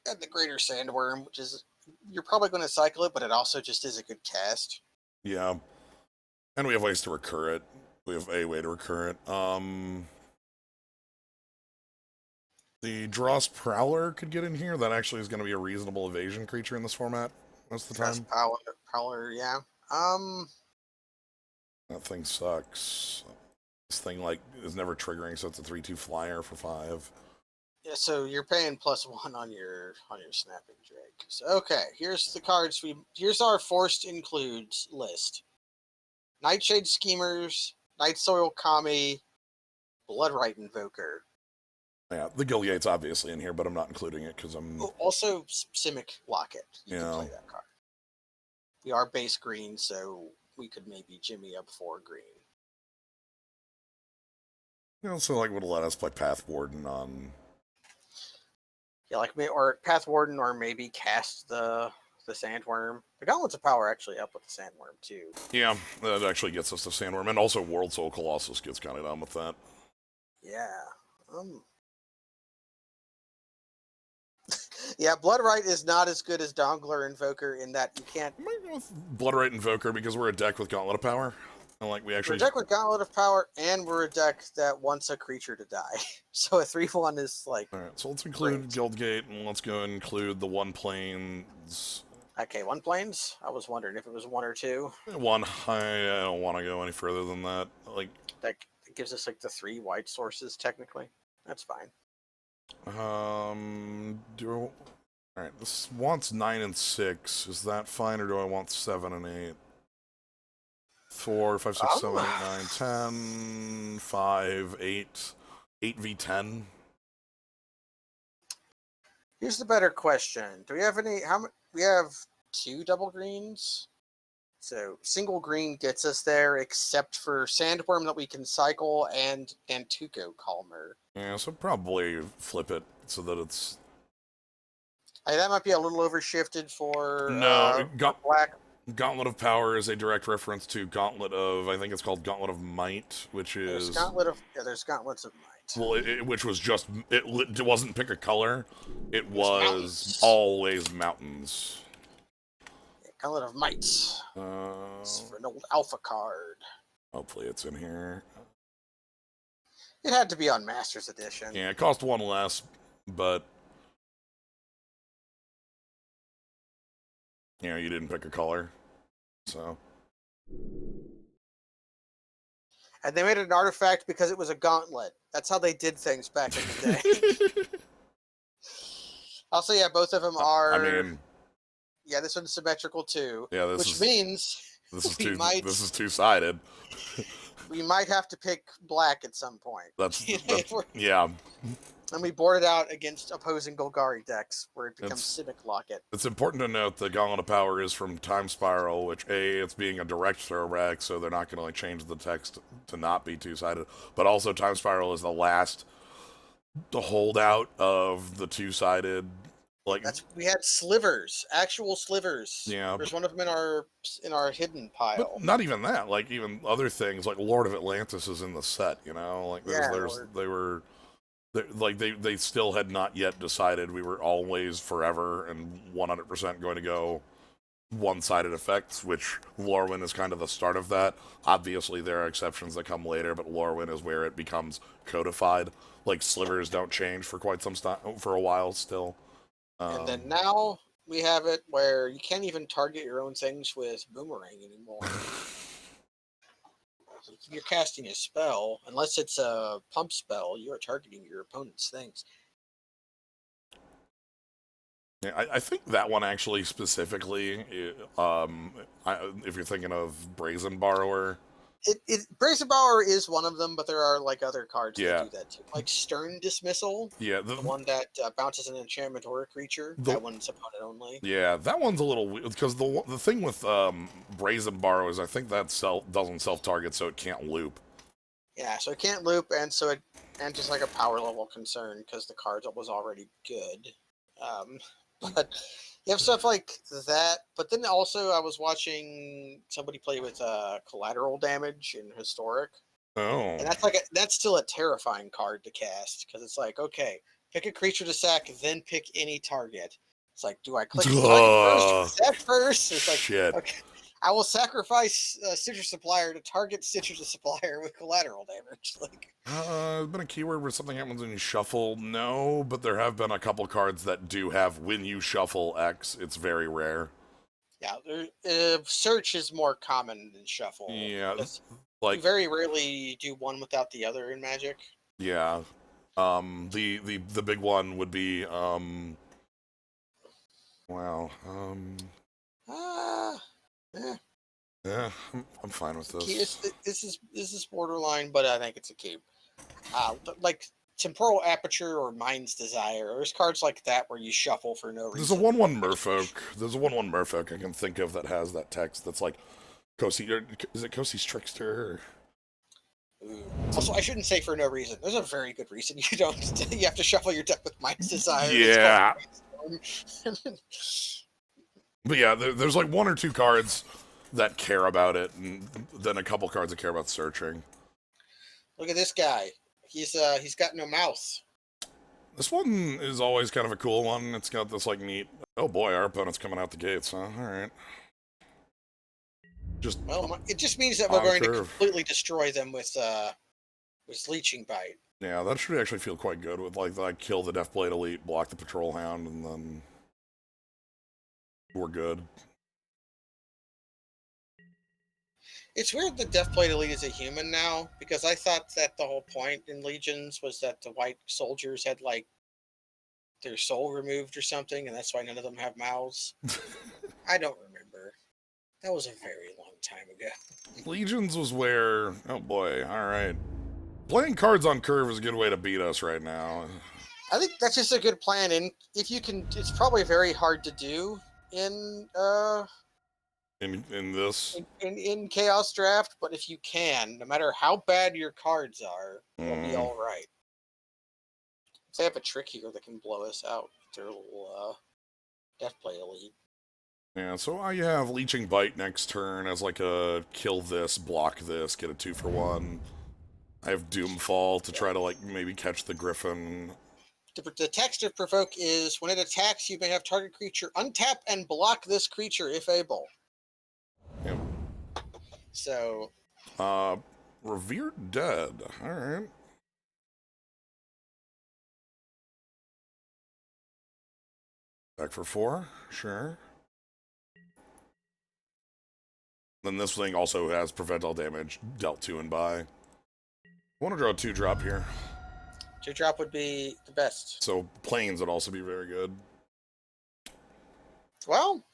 and the Greater Sandworm, which is you're probably going to cycle it, but it also just is a good cast. Yeah, and we have ways to recur it. We have a way to recur it. The Dross Prowler could get in here. That actually is going to be a reasonable evasion creature in this format most of the time. Prowler, yeah. That thing sucks. This thing like is never triggering, so it's a 3/2 flyer for 5. Yeah, so you're paying +1 on your snapping drake. So, okay, here's the cards here's our forced includes list. Nightshade Schemers, Night Soil Kami, Bloodright Invoker. Yeah, the Gilgate's obviously in here, but I'm not including it because I'm... Oh, also Simic Locket. You can Yeah. play that card. We are base green, so we could maybe jimmy up 4 green. So like would let us play Path Warden on... Yeah, like or Path Warden, or maybe cast the Sandworm. The Gauntlets of Power actually help with the Sandworm too. Yeah, that actually gets us to Sandworm, and also World Soul Colossus gets kind of done with that. Yeah. Yeah, Bloodright is not as good as Dongler Invoker in that you can't... I might go with Bloodright Invoker because we're a deck with Gauntlet of Power. And like we We're actually... a deck with Gauntlet of Power, and we're a deck that wants a creature to die. So a 3/1 is like... Alright, so let's include great. Guildgate, and let's go include the 1 planes. Okay, 1 planes? I was wondering if it was 1 or 2. 1, I don't want to go any further than that. Like... That gives us like the 3 white sources, technically. That's fine. Alright, this wants 9 and 6. Is that fine, or do I want 7 and 8? 4, 5, 6, 7, 8, 9, 10, 5, 8, 8v10. Here's the better question. Do we have any... We have 2 double greens? So single green gets us there, except for Sandworm that we can cycle and Nantuko Calmer. Yeah, so probably flip it so that it's... That might be a little overshifted for Black. Gauntlet of Power is a direct reference to Gauntlet of... I think it's called Gauntlet of Might, which is... There's Gauntlets of Might. Well, which was just... It wasn't pick a color. It was always mountains. Gauntlet of Might. It's for an old alpha card. Hopefully it's in here. It had to be on Masters Edition. Yeah, it cost 1 less, but... You didn't pick a color, so... And they made it an artifact because it was a gauntlet. That's how they did things back in the day. Also, yeah, both of them are... I mean... Yeah, this one's symmetrical too. Yeah, which means this is two-sided. We might have to pick black at some point. That's yeah. And we board it out against opposing Golgari decks where it becomes Simic Locket. It's important to note that Gauntlet of Power is from Time Spiral, which it's being a direct throwback, so they're not going to like change the text to not be two-sided. But also, Time Spiral is the holdout of the two-sided. Like we had slivers, actual slivers. Yeah, there's one of them in our hidden pile. But not even that. Like even other things, like Lord of Atlantis is in the set. Like they still had not yet decided we were always forever and 100% going to go one-sided effects, which Lorwyn is kind of the start of that. Obviously, there are exceptions that come later, but Lorwyn is where it becomes codified. Like slivers don't change for for a while still. And then now we have it where you can't even target your own things with Boomerang anymore. You're casting a spell, unless it's a pump spell, you are targeting your opponent's things. Yeah, I think that one actually specifically, if you're thinking of Brazen Borrower... Brazen Borrower is one of them, but there are like other cards that do that too. Like Stern Dismissal. Yeah. The one that bounces an enchantment or a creature. That one's opponent only. Yeah, that one's a little weird, because the thing with Brazen Borrower is I think that doesn't self-target, so it can't loop. Yeah, so it can't loop, and just like a power level concern, because the card was already good. But you have stuff like that, but then also I was watching somebody play with collateral damage in Historic. Oh. And that's still a terrifying card to cast, because it's like, okay, pick a creature to sack, then pick any target. It's like, do I click the target first? Sack first? It's like, shit. Okay, I will sacrifice Citrus Supplier to target Citrus Supplier with collateral damage. Like, there's been a keyword where something happens when you shuffle. No, but there have been a couple cards that do have when you shuffle X. It's very rare. Yeah, search is more common than shuffle. Yeah, you very rarely do one without the other in Magic. Yeah, The big one would be wow. Ah, eh, Yeah, I'm fine with this. this is borderline, but I think it's a keep. Like Temporal Aperture or Mind's Desire. There's cards like that where you shuffle for no There's a reason. 1/1 Merfolk. There's a 1/1 Merfolk I can think of that has that text that's like Kosi. Is it Kosi's Trickster? Also, I shouldn't say for no reason. There's a very good reason you don't. You have to shuffle your deck with Mind's Desire. It's called Yeah, Brainstorm. but yeah, there's like one or two cards that care about it, and then a couple cards that care about searching. Look at this guy. He's got no mouth. This one is always kind of a cool one. It's got this like neat. Oh boy, our opponent's coming out the gates, huh? All right. Just Well, it just means that we're on going to curve. completely destroy them with Leeching Bite. Yeah, that should actually feel quite good with like kill the Deathblade Elite, block the Patrol Hound, and then we're good. It's weird that Deathblade Elite is a human now, because I thought that the whole point in Legions was that the white soldiers had like their soul removed or something, and that's why none of them have mouths. I don't remember. That was a very long time ago. Legions was where. Oh boy, all right. Playing cards on curve is a good way to beat us right now. I think that's just a good plan, and if you can, it's probably very hard to do in In this, in Chaos Draft, but if you can, no matter how bad your cards are, it'll be all right. They have a trick here that can blow us out. Their little Deathblade Elite. yeah. So I have Leeching Bite next turn as like a kill this, block this, get a 2-for-1. I have Doomfall to try to like maybe catch the Griffin. The text of Provoke is when it attacks, you may have target creature untap and block this creature if able. Yep. So. Revered Dead. All right. Back for 4, sure. Then this thing also has prevent all damage, dealt to and by. I want to draw a 2-drop here. 2-drop would be the best. So planes would also be very good. Well,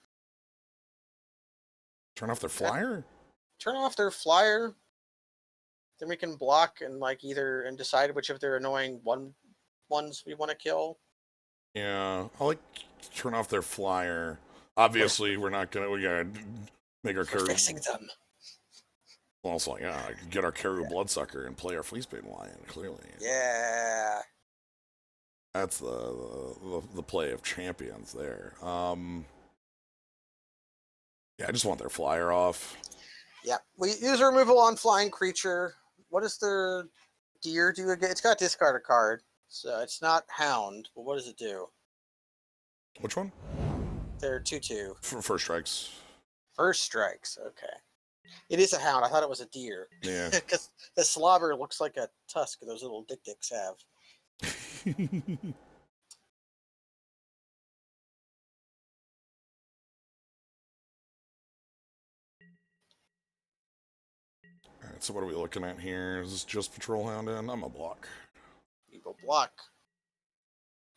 turn off their flyer? Turn off their flyer. Then we can block and like either and decide which of their annoying ones we want to kill. Yeah, I like turn off their flyer. Obviously, we gotta make our Karu. Fixing them. Well, also, yeah, get our Karu Bloodsucker and play our Fleecebane Lion. Clearly, yeah, that's the play of champions there. Yeah, I just want their flyer off. Yeah, we use removal on flying creature. What does their deer do again? It's got discard a card, so it's not hound. But what does it do? Which one? They're 2/2. For first strikes. First strikes. Okay. It is a hound. I thought it was a deer. Yeah. Because the slobber looks like a tusk those little dicks have. Alright, so what are we looking at here? Is this just Patrol Hound in? I'm a block. We will block.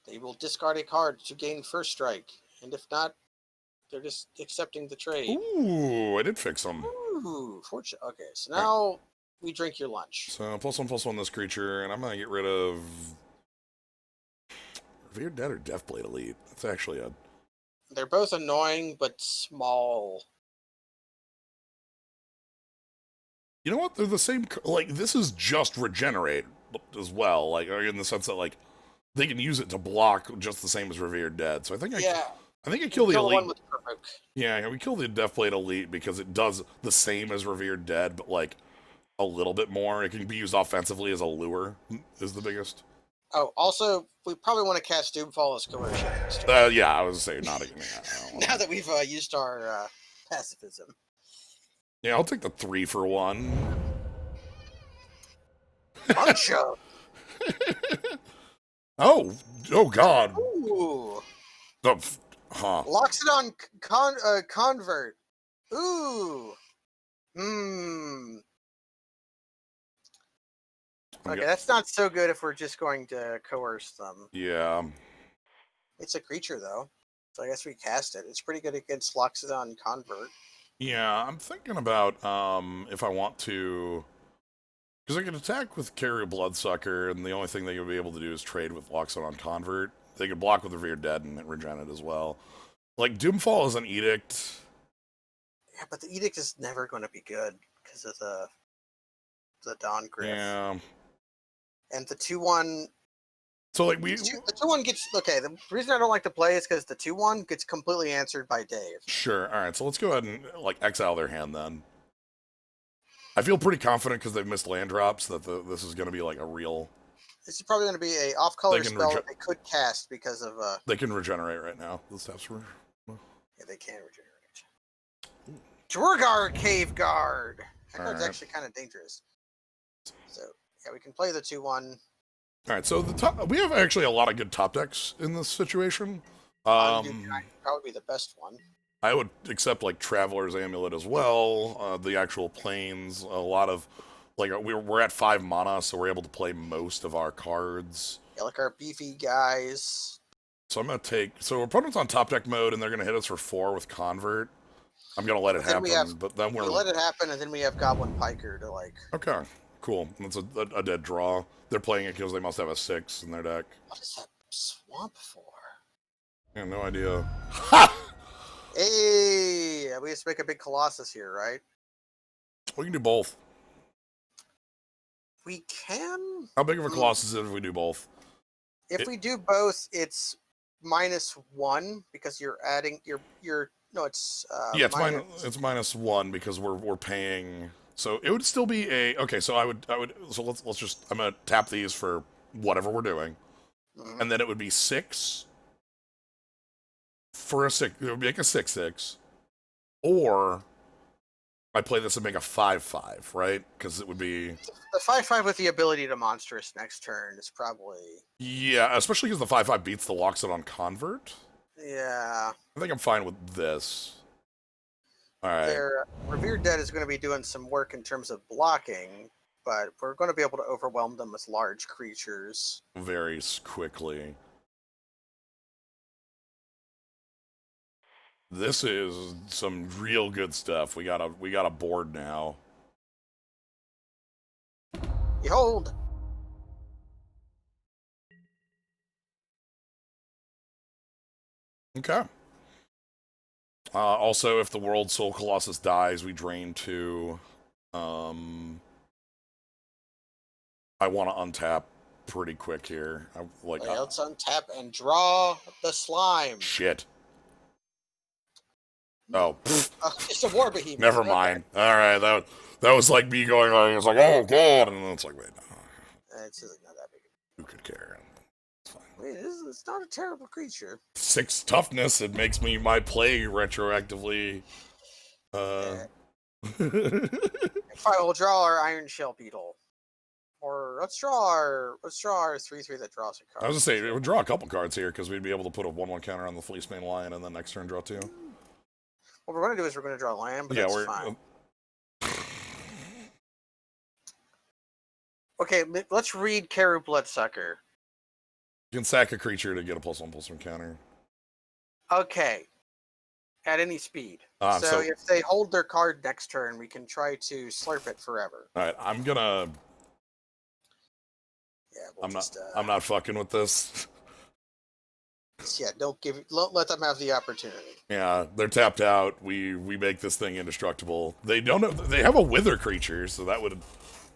They will discard a card to gain first strike. And if not, they're just accepting the trade. Ooh, I did fix them. Ooh, fortunate. Okay, so now we drink your lunch. So +1/+1 this creature, and I'm gonna get rid of Revered Dead or Deathblade Elite. That's actually a. They're both annoying but small. You know what? They're the same. Like this is just regenerate as well. Like in the sense that like they can use it to block just the same as Revered Dead. So I think I kill the Elite. One with yeah, we kill the Deathblade Elite because it does the same as Revered Dead, but like a little bit more. It can be used offensively as a lure. Is the biggest. Oh, also, we probably want to cast Doomfall as coercion. Yeah, I was saying not again. Now that we've used our pacifism. Yeah, I'll take the 3-for-1. Mancha. oh God. Ooh. Huh. Locks it on convert. Ooh. Hmm. Okay, that's not so good if we're just going to coerce them. Yeah. It's a creature, though. So I guess we cast it. It's pretty good against Loxodon Convert. Yeah, I'm thinking about if I want to, because I can attack with Carrier Bloodsucker, and the only thing they would be able to do is trade with Loxodon Convert. They could block with Revered Dead and regen it as well. Like Doomfall is an edict. Yeah, but the Edict is never going to be good because of the Dawn Griff. Yeah. And the 2/1. So like The 2/1 gets okay. The reason I don't like to play is because the 2/1 gets completely answered by Dave. Sure. All right. So let's go ahead and like exile their hand then. I feel pretty confident because they've missed land drops that this is going to be like a real. This is probably going to be a off-color spell that they could cast because of. They can regenerate right now. The steps were. Yeah, they can regenerate. Dwargar Cave Guard. That card's actually kind of dangerous. So yeah, we can play the 2/1. All right, so we have actually a lot of good top decks in this situation. Probably be the best one. I would accept like Traveler's Amulet as well. The actual planes, a lot of like we're at 5 mana, so we're able to play most of our cards. Yeah, like our beefy guys. So I'm gonna take. So opponent's on top deck mode, and they're gonna hit us for 4 with Convert. I'm gonna let it happen, but then we're let it happen, and then we have Goblin Piker to like. Okay, cool. That's a dead draw. They're playing it because they must have a 6 in their deck. What is that swamp for? I have no idea. Ha! Hey, we just make a big Colossus here, right? We can do both. We can. How big of a Colossus is it if we do both? If we do both, it's -1 because you're adding your no, it's yeah, it's -1 because we're paying. So it would still be a okay. So I would so let's just I'm gonna tap these for whatever we're doing, and then it would be 6 for a 6. It would make a 6/6, or I play this and make a 5/5, right? Because it would be the 5/5 with the ability to monstrous next turn is probably especially because the 5/5 beats the Loxodon Convert. Yeah, I think I'm fine with this. All right. Their Revered Dead is going to be doing some work in terms of blocking, but we're going to be able to overwhelm them with large creatures very quickly. This is some real good stuff. We got a board now. Behold. Okay. Also, if the World Soul Colossus dies, we drain 2. I want to untap pretty quick here. Let's untap and draw the slime. Shit. Oh, it's a war behemoth. Never mind. Okay. All right, that was like me going on. It's like, oh god, and then it's like, wait, no. It's not that big. Who could care? It's fine. Wait, it's not a terrible creature. 6 toughness. It makes me my play retroactively. If I will draw our Iron Shell Beetle, or let's draw our 3/3 that draws a card. I was gonna say it would draw a couple cards here because we'd be able to put a 1/1 counter on the Fleecemane Lion, and then next turn draw 2. What we're going to do is we're going to draw land, but that's fine. Okay, let's read Karu Bloodsucker. You can sack a creature to get a +1/+1 counter. Okay. At any speed. So if they hold their card next turn, we can try to slurp it forever. Alright, I'm gonna... Yeah, I'm not fucking with this. Yeah, don't let them have the opportunity. Yeah, they're tapped out. We make this thing indestructible. They don't have, they have a wither creature, so that would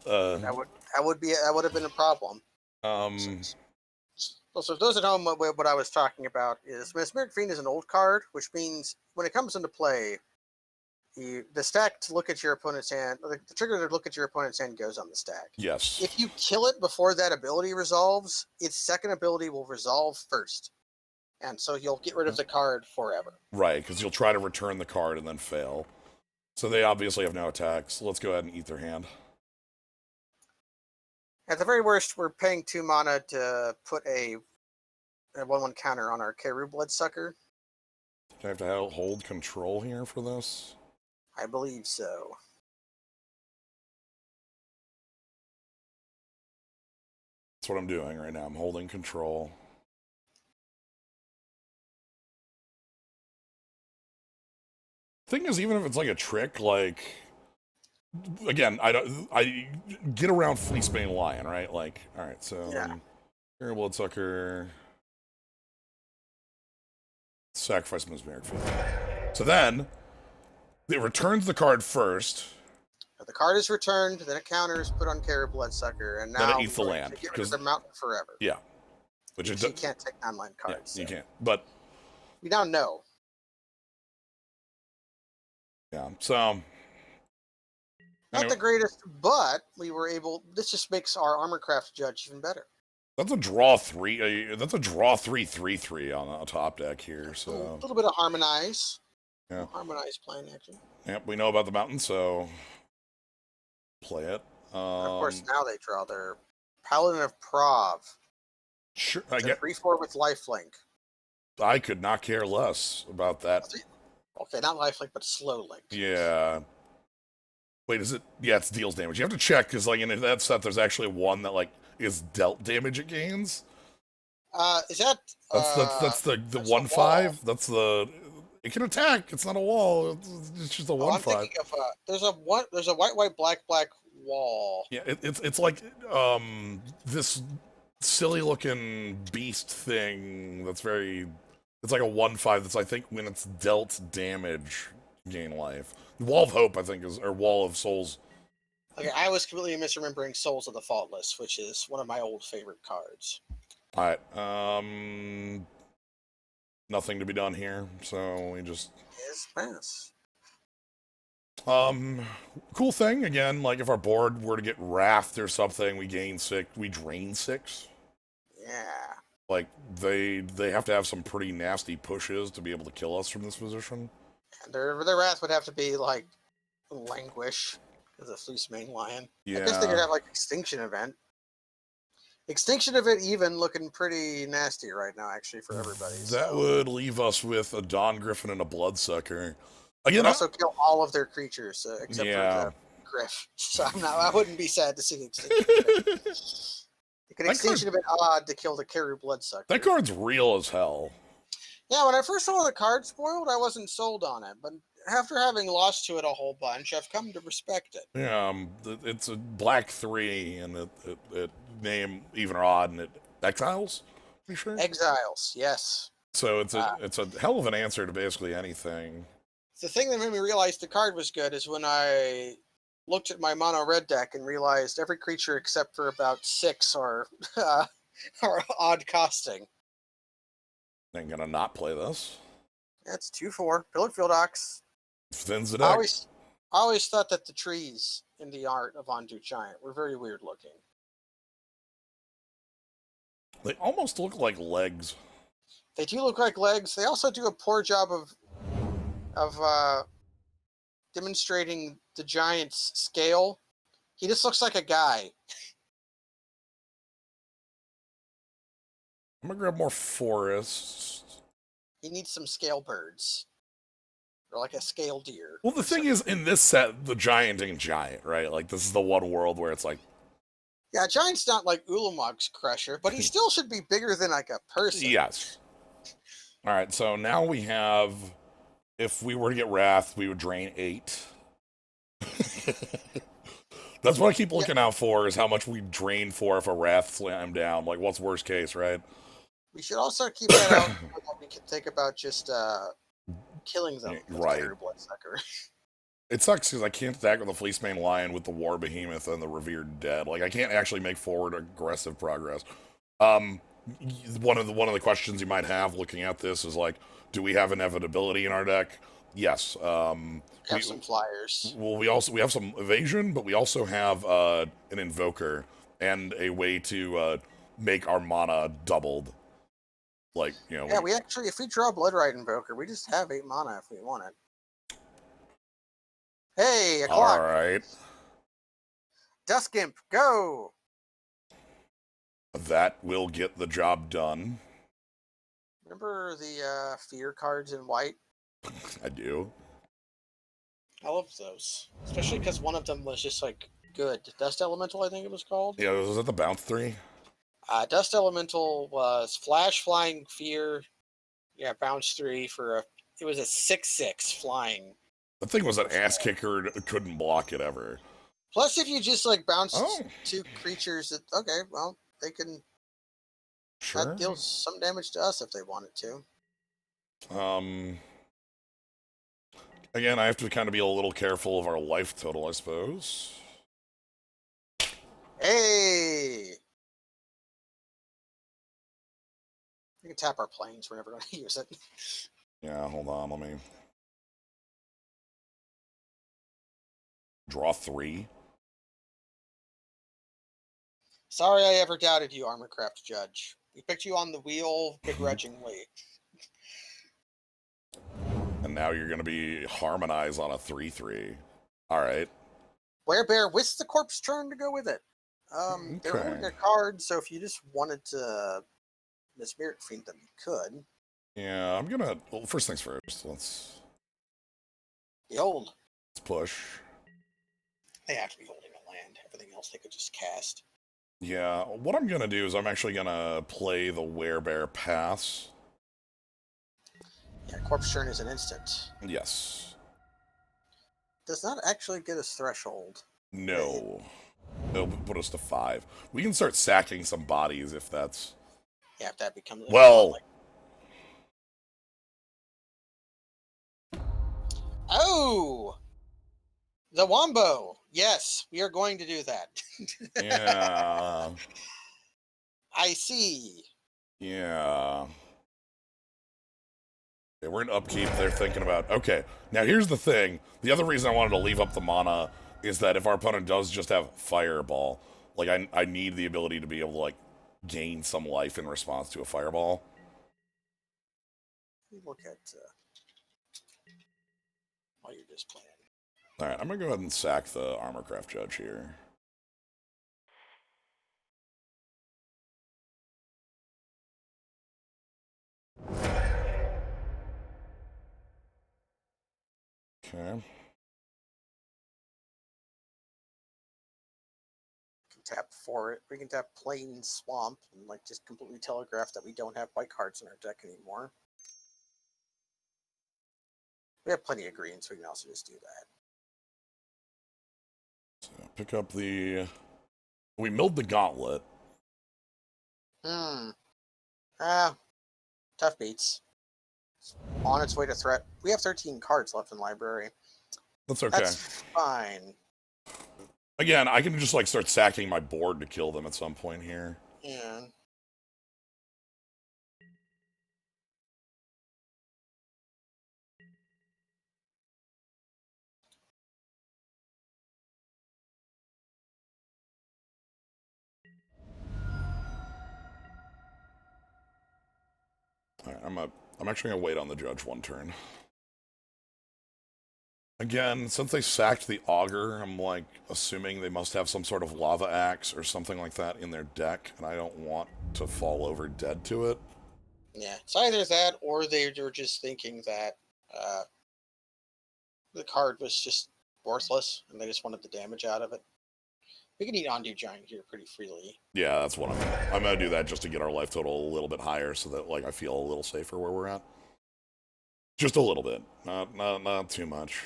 that would have been a problem. So for those at home, what I was talking about is Mesmeric Fiend is an old card, which means when it comes into play, the stack to look at your opponent's hand, the trigger to look at your opponent's hand goes on the stack. Yes. If you kill it before that ability resolves, its second ability will resolve first. And so you'll get rid of the card forever. Right, because you'll try to return the card and then fail. So they obviously have no attacks. Let's go ahead and eat their hand. At the very worst, we're paying 2 mana to put a 1/1 counter on our Karu Bloodsucker. Do I have to hold control here for this? I believe so. That's what I'm doing right now. I'm holding control. Thing is, even if it's like a trick, like again, I get around Fleecebane Lion, right? Like, all right, so Yeah. here, Bloodsucker, sacrifice Mesmeric Field. So then it returns the card first. The card is returned, then a counter is put on Carry Bloodsucker, and Then it now eats the we're land, to get rid of 'cause- the mountain forever. Yeah, which Because you can't take online cards. Yeah, you so. can't. But We now know. yeah, so Not anyway, the greatest, but we were able. This just makes our Armorcraft judge even better. that's a draw 3. That's a draw 3/3/3 on a top deck here. A So little bit of Harmonize. yeah, Harmonize playing action. yep, we know about the mountain, so play it. And of course, now they draw their Paladin of Prov. Sure, It's a 3/4 with lifelink. I could not care less about that. Okay, not lifelink, but slow link. Yeah. Wait, is it? Yeah, it's deals damage. You have to check because, like, in that set, there's actually one that like is dealt damage it gains. Is that? That's the 1/5. That's the. It can attack. It's not a wall. It's just a 1/5. I'm thinking of there's a white black wall. Yeah, it's like this silly looking beast thing that's very. It's like a 1/5. That's, I think, when it's dealt damage, gain life. Wall of Hope, I think, is, or Wall of Souls. Okay, I was completely misremembering Souls of the Faultless, which is one of my old favorite cards. All right. Nothing to be done here, so we just. Yes, pass. Cool thing again. Like if our board were to get Wrath or something, we gain 6. We drain 6. Yeah. Like they have to have some pretty nasty pushes to be able to kill us from this position. Their wrath would have to be like Languish as a Fleecebane Lion. Yeah. I guess they could have like Extinction Event. Extinction Event even looking pretty nasty right now, actually, for everybody. That would leave us with a Dawn Griffin and a Bloodsucker. Again, also kill all of their creatures except for the Griff. So I wouldn't be sad to see Extinction Event. It could Extinction Event odd to kill the Carry Bloodsucker. That card's real as hell. Yeah, when I first saw the card spoiled, I wasn't sold on it, but after having lost to it a whole bunch, I've come to respect it. Yeah, it's a black 3, and it name even or odd, and it exiles. Pretty sure. Exiles, yes. So it's a hell of an answer to basically anything. The thing that made me realize the card was good is when I looked at my mono red deck and realized every creature except for about 6 are odd costing. Ain't gonna not play this. That's 2/4. Pillared Field Ox. Thins the deck. I always thought that the trees in the art of Ondu Giant were very weird looking. They almost look like legs. They do look like legs. They also do a poor job of demonstrating the giant's scale. He just looks like a guy. I'm gonna grab more forests. He needs some scale birds. Or like a scale deer. Well, the thing is, in this set, the giant ain't giant, right? Like, this is the one world where it's like... Yeah, giant's not like Ulamog's Crusher, but he still should be bigger than like a person. Yes. All right, so now we have... If we were to get Wrath, we would drain 8. That's what I keep looking out for, is how much we drain for if a Wrath slammed down. Like, what's worst case, right? We should also keep that out so that we can think about just killing them with right. Bloodsucker. It sucks because I can't attack with the Fleecebane Lion with the War Behemoth and the Revered Dead. Like, I can't actually make forward aggressive progress. One of the questions you might have looking at this is like, do we have inevitability in our deck? Yes. We have some flyers. Well, we have some evasion, but we also have an invoker and a way to make our mana doubled. Like, you know. Yeah, we actually, if we draw Bloodrite Invoker, we just have 8 mana if we want it. Hey, a clock. All right. Dusk Imp, go. That will get the job done. Remember the fear cards in white? I do. I love those, especially because one of them was just like good. Dust Elemental, I think it was called. Yeah, was that the bounce 3? Dust Elemental was Flash, Flying, Fear. Yeah, bounce 3 for a. It was a 6/6 flying. The thing was an ass kicker, couldn't block it ever. Plus, if you just like bounce Oh. 2 creatures, okay, well, they can Sure. deal some damage to us if they wanted to. Again, I have to kind of be a little careful of our life total, I suppose. Hey! We can tap our planes. We're never going to use it. Yeah, hold on, let me... Draw 3. Sorry I ever doubted you, Armorcraft Judge. We picked you on the wheel begrudgingly. And now you're going to be Harmonize on a 3/3. Alright. Werebear with the corpse turn to go with it. They're Okay. holding a card, so if you just wanted to Spirit Fiend them, you could. Yeah, I'm gonna... Well, first things first. Let's push. They have to be holding a land. Everything else they could just cast. Yeah, what I'm gonna do is I'm actually gonna play the Werebear pass. Yeah, corpse turn is an instant. Yes. Does not actually get us threshold. No. It'll put us to 5. We can start sacking some bodies if that's... Yeah, if that becomes... Well... Oh! The Wombo! Yes, we are going to do that. Yeah. I see. Yeah. Okay, we're in upkeep. They're thinking about... Okay, now here's the thing. The other reason I wanted to leave up the mana is that if our opponent does just have Fireball, like, I need the ability to be able to, like, gain some life in response to a Fireball. Look at... while you're just playing. Alright, I'm gonna go ahead and sack the Armorcraft Judge here. Okay. Tap for it. We can tap Plain Swamp and like just completely telegraph that we don't have white cards in our deck anymore. We have plenty of green, so we can also just do that. So pick up the... We milled the Gauntlet. Tough beats. It's on its way to threat. We have 13 cards left in library. That's okay. That's fine. Again, I can just like start sacking my board to kill them at some point here. Yeah. Alright, I'm actually gonna wait on the judge one turn. Again, since they sacked the Augur, I'm like assuming they must have some sort of lava axe or something like that in their deck, and I don't want to fall over dead to it. Yeah, it's either that or they're just thinking that the card was just worthless and they just wanted the damage out of it. We can eat Ondu Giant here pretty freely. Yeah, that's what I'm gonna do that just to get our life total a little bit higher so that like I feel a little safer where we're at. Just a little bit. Not too much.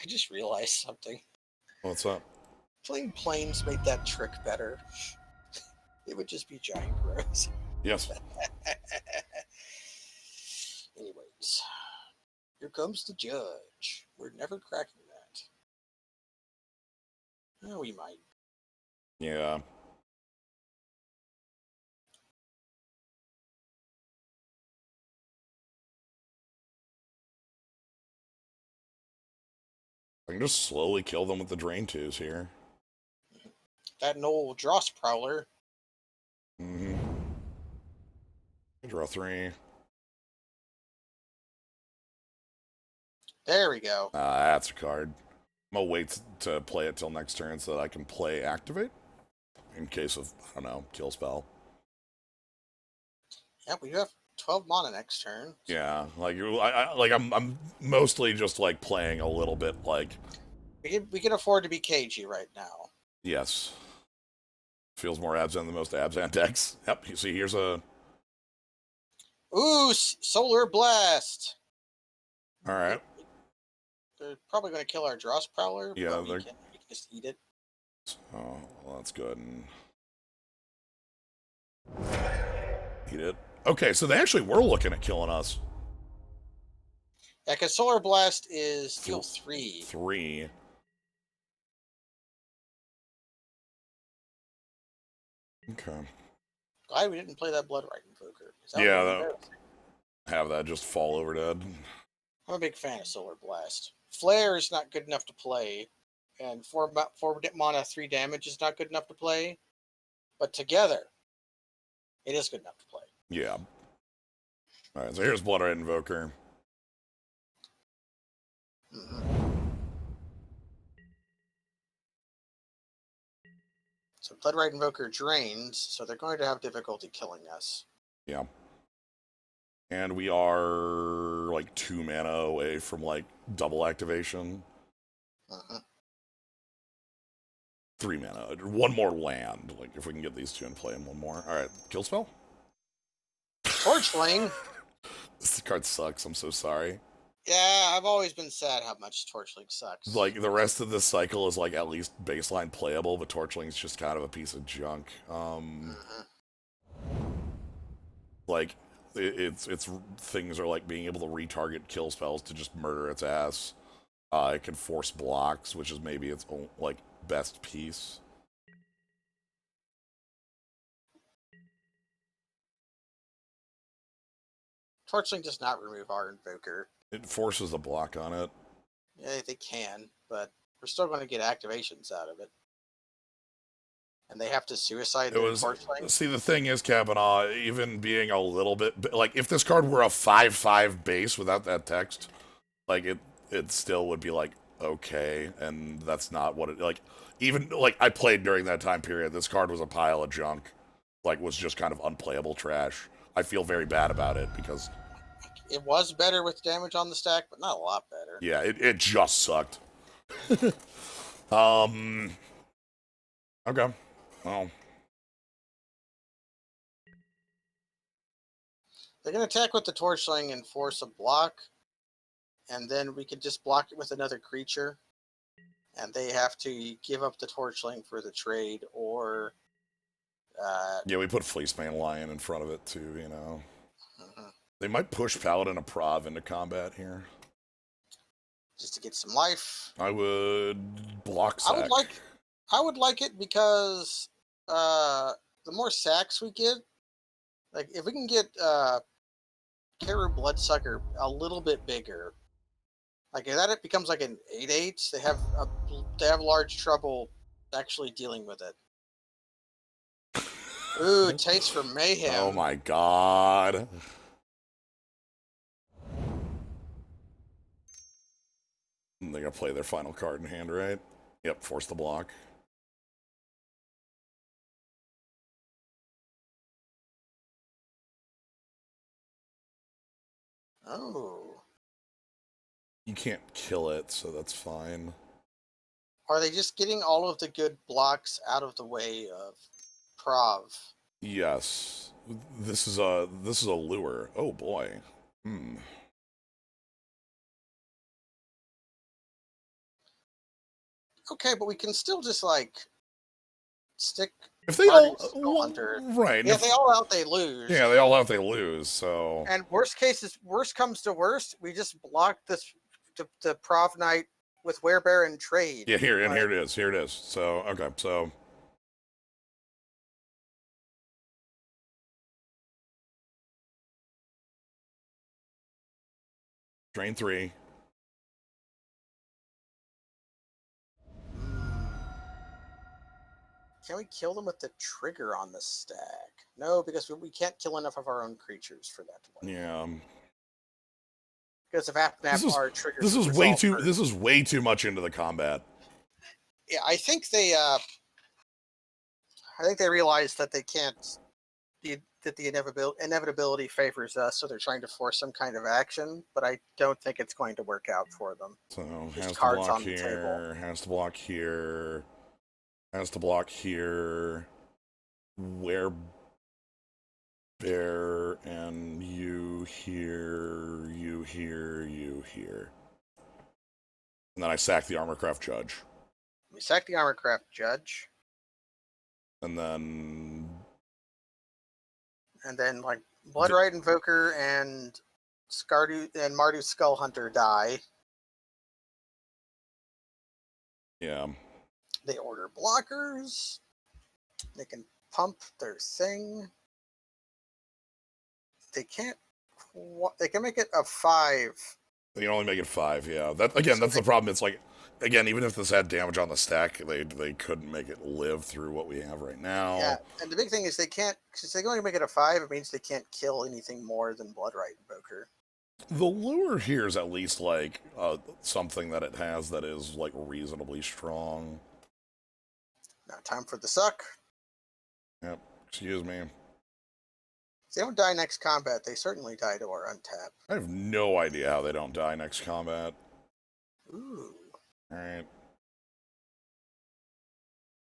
I just realized something. What's up? Playing Plains made that trick better. It would just be Giant Grows. Yes. Anyways, here comes the judge. We're never cracking that. Oh, we might. Yeah. I can just slowly kill them with the Drain 2s here. That old Dross Prowler. Mm-hmm. Draw 3. There we go. That's a card. I'm gonna wait to play it till next turn so that I can play Activate. In case of, I don't know, kill spell. Yeah, we have 12 mana next turn. Yeah, like I'm mostly just like playing a little bit like. We can afford to be cagey right now. Yes. Feels more Abzan than most Abzan decks. Yep, you see, here's a... Ooh, Solar Blast! Alright. They're probably going to kill our Dross Prowler, Yeah, but we can just eat it. Oh, well, that's good. Eat it. Okay, so they actually were looking at killing us. Yeah, because Solar Blast is deal 3. 3. Okay. Glad we didn't play that Blood Right Invoker. Yeah, have that just fall over dead. I'm a big fan of Solar Blast. Flare is not good enough to play, and 4 mana 3 damage is not good enough to play, but together, it is good enough to play. Yeah. Alright, so here's Blood Right Invoker. So Blood Right Invoker drains, so they're going to have difficulty killing us. Yeah. And we are like 2 mana away from like double activation. 3 mana. 1 more land. Like if we can get these 2 in play and 1 more. Alright, kill spell? Torchling? This card sucks, I'm so sorry. Yeah, I've always been sad how much Torchling sucks. Like, the rest of this cycle is, like, at least baseline playable, but Torchling's just kind of a piece of junk. Like, it's things are like being able to retarget kill spells to just murder its ass. It can force blocks, which is maybe its own, like, best piece. Torchling does not remove our Invoker. It forces a block on it. Yeah, they can, but we're still going to get activations out of it. And they have to suicide their Torchling. See, the thing is, Kavanaugh, even being a little bit... Like, if this card were a 5/5 base without that text, like, it still would be, like, okay, and that's not what it... Like, even, like, I played during that time period, this card was a pile of junk. Like, was just kind of unplayable trash. I feel very bad about it, because... It was better with damage on the stack, but not a lot better. Yeah, it just sucked. Okay. Well... They're going to attack with the Torchling and force a block, and then we could just block it with another creature, and they have to give up the Torchling for the trade, or... yeah, we put Fleeceman Lion in front of it, too, you know. They might push Paladin of Prov into combat here. Just to get some life. I would block sack. I would like it because the more sacks we get, like if we can get Karu Bloodsucker a little bit bigger, like if that it becomes like an 8/8, they have large trouble actually dealing with it. Ooh, Taste for Mayhem. Oh my god. They're gonna play their final card in hand, right? Yep, force the block. Oh. You can't kill it, so that's fine. Are they just getting all of the good blocks out of the way of Prov? Yes. This is a lure. Oh boy. Okay, but we can still just like stick. If they all right, yeah, if they all out, they lose. Yeah, they all out, they lose. So. And worst comes to worst, we just block this the Prov Knight with Werebear and trade. Yeah, here it is. Here it is. So okay, so. Drain 3. Can we kill them with the trigger on the stack? No, because we can't kill enough of our own creatures for that to work. Yeah. Because if our triggers. This is way too much into the combat. Yeah, I think they realize that they can't. That the inevitability favors us, so they're trying to force some kind of action, but I don't think it's going to work out for them. So has to block here, has to block here, has to block here. where bear and you here, you here, you here. And then I sack the Armorcraft Judge. We sack the Armorcraft Judge. And then like Bloodright Invoker and Scardu and Mardu Skull Hunter die. Yeah. They order blockers. They can pump their thing. They can't. They can make it a 5. They can only make it 5, yeah. That again, that's the problem. It's like, again, even if this had damage on the stack, they couldn't make it live through what we have right now. Yeah, and the big thing is they can't, since they can only make it a 5, it means they can't kill anything more than Bloodright Invoker. The lure here is at least, like, something that it has that is, like, reasonably strong. Now, time for the suck. Yep, excuse me. If they don't die next combat, they certainly die to our untap. I have no idea how they don't die next combat. Ooh. Alright.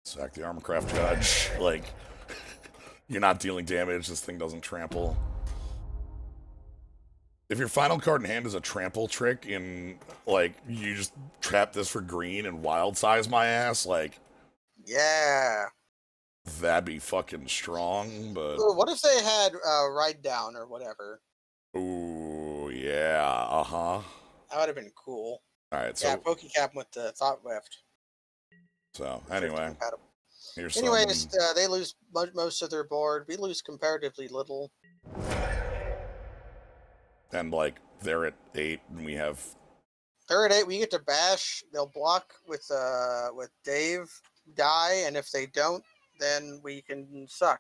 Sack the Armorcraft Judge. Like, you're not dealing damage, this thing doesn't trample. If your final card in hand is a trample trick and, like, you just trap this for green and wild size my ass, like... Yeah. That'd be fucking strong, but... Ooh, what if they had Ride Down or whatever? Ooh, yeah, uh-huh. That would have been cool. Alright, so... Yeah, Pokecap with the Thought Weft. So, anyway. Anyways, they lose most of their board. We lose comparatively little. And, like, they're at 8, and we have... They're at 8, we get to bash. They'll block with Dave, die, and if they don't, then we can suck.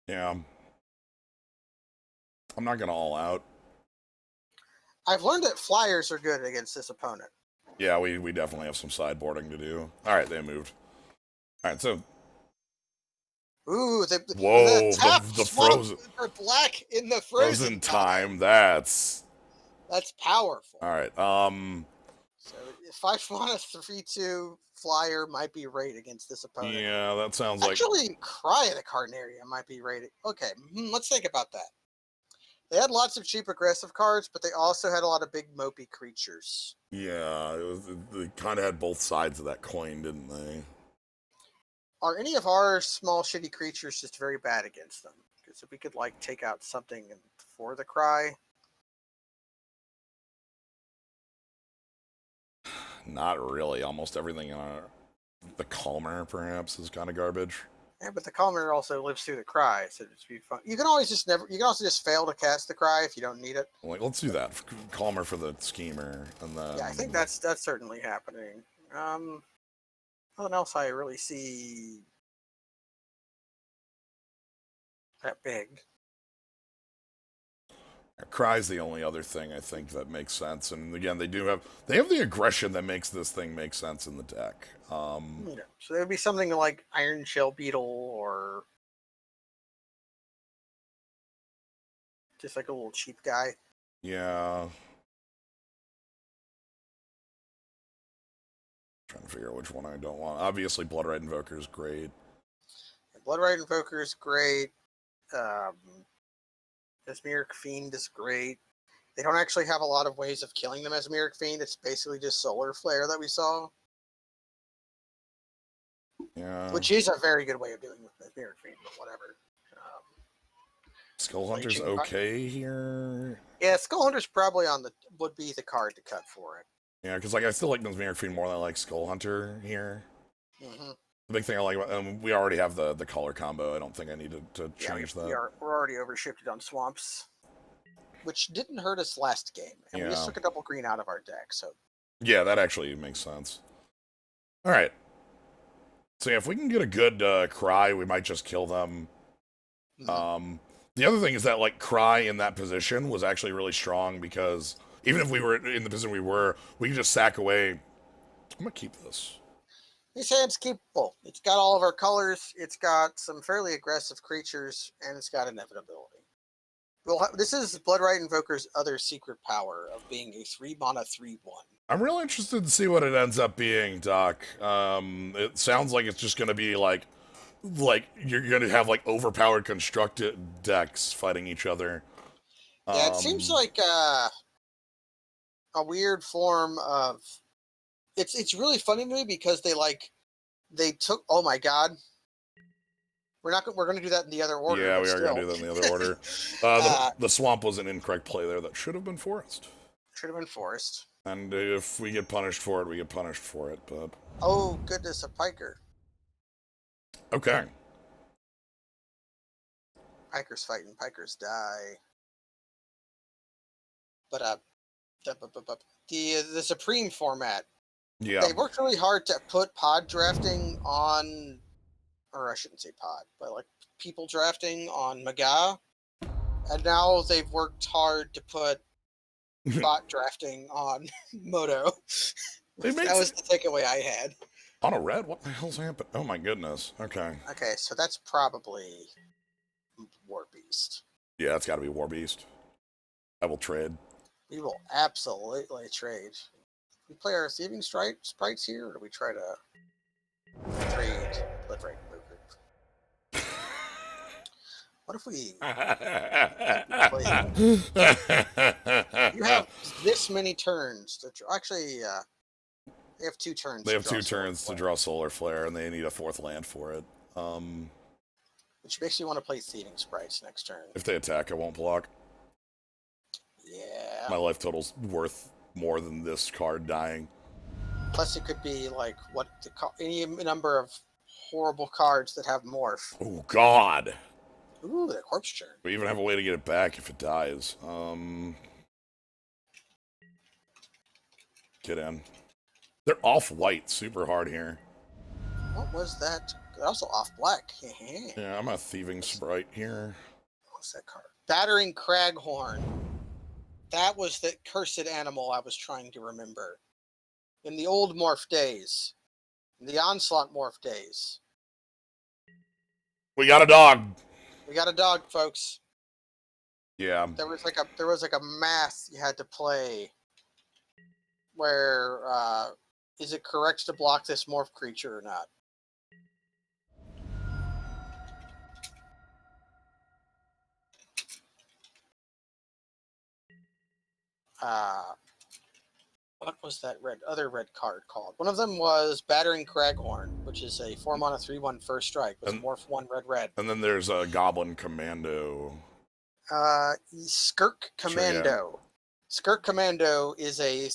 Yeah. I'm not gonna all out. I've learned that flyers are good against this opponent. Yeah, we definitely have some sideboarding to do. Alright, they moved. Alright, so... Ooh, Whoa, the frozen... For black in the frozen time, that's powerful. Alright, So if I want a 3/2 flyer might be right against this opponent. Yeah, that sounds like... Actually, Cry of the Carnaria might be rated. Okay, let's think about that. They had lots of cheap aggressive cards, but they also had a lot of big mopey creatures. Yeah, they kind of had both sides of that coin, didn't they? Are any of our small shitty creatures just very bad against them? Because if we could like take out something for the Cry. Not really. Almost everything the Calmer, perhaps, is kind of garbage. Yeah, but the Calmer also lives through the Cry, so it'd be fun. You can always just you can also just fail to cast the Cry if you don't need it. Like, let's do that. Calmer for the Schemer, and then... Yeah, I think that's certainly happening. Nothing else I really see that big. Cry's the only other thing I think that makes sense, and again, they have the aggression that makes this thing make sense in the deck. Yeah. So there would be something like Iron Shell Beetle, or just like a little cheap guy. Yeah. Trying to figure out which one I don't want. Obviously, Bloodright Invoker is great. Bloodright Invoker is great. Mesmeric Fiend is great. They don't actually have a lot of ways of killing the Mesmeric Fiend. It's basically just Solar Flare that we saw. Yeah. Which is a very good way of doing with Mesmeric Fiend, but whatever. Skull Hunter's okay here. Yeah, Skull Hunter's probably would be the card to cut for it. Yeah, because like I still like Mesmeric Fiend more than I like Skull Hunter here. Mm-hmm. The big thing I like about we already have the color combo. I don't think I need to change that. We're already overshifted on Swamps, which didn't hurt us last game, and we just took a double green out of our deck. So yeah, that actually makes sense. All right. So yeah, if we can get a good Cry, we might just kill them. Mm-hmm. The other thing is that like Cry in that position was actually really strong because even if we were in the position we could just sack away. I'm gonna keep this. This hand's keepable. It's got all of our colors. It's got some fairly aggressive creatures, and it's got inevitability. This is Bloodright Invoker's other secret power of being a 3-mana 3/1. I'm real interested to see what it ends up being, Doc. It sounds like it's just going to be like like you're gonna have like overpowered constructed decks fighting each other. Yeah, it seems like a weird form of. It's really funny to me because they took. Oh my god, we're gonna do that in the other order, Yeah, but we are gonna still. do that in the other order. The swamp was an incorrect play there. That should have been forest. Should have been forest. And if we get punished for it, we get punished for it. But Oh goodness, a piker. okay, Pikers fighting. Pikers die. But the Supreme format. yeah, They worked really hard to put pod drafting on, or I shouldn't say pod, but like people drafting on Maga, and now they've worked hard to put bot drafting on Moto. they made That was the takeaway I had. on a red. What the hell's happened? Oh my goodness. Okay, Okay, so that's probably War Beast. yeah, that's got to be War Beast. I will trade. We will absolutely trade. We play our thieving sprites here, or do we try to trade blood right move? What if we you have this many turns to actually they have 2 turns. They have 2 turns to draw Solar Flare, and they need a 4th land for it. Which makes you want to play thieving sprites next turn. If they attack, I won't block. Yeah. My life total's worth more than this card dying. Plus, it could be like any number of horrible cards that have morph. Oh God! Ooh, the corpse churn. We even have a way to get it back if it dies. Get in. They're off white, super hard here. What was that? They're also off black. Yeah, I'm a thieving sprite here. What's that card? Battering Craghorn. That was the cursed animal I was trying to remember. In the old morph days. In the onslaught morph days. We got a dog! We got a dog, folks. Yeah. There was like a math you had to play where is it correct to block this morph creature or not? What was that other red card called? One of them was Battering Craghorn, which is a 4-mana 3/1 first strike with morph 1 red. And then there's a Goblin Commando. Skirk Commando. Sure, yeah. Skirk Commando is a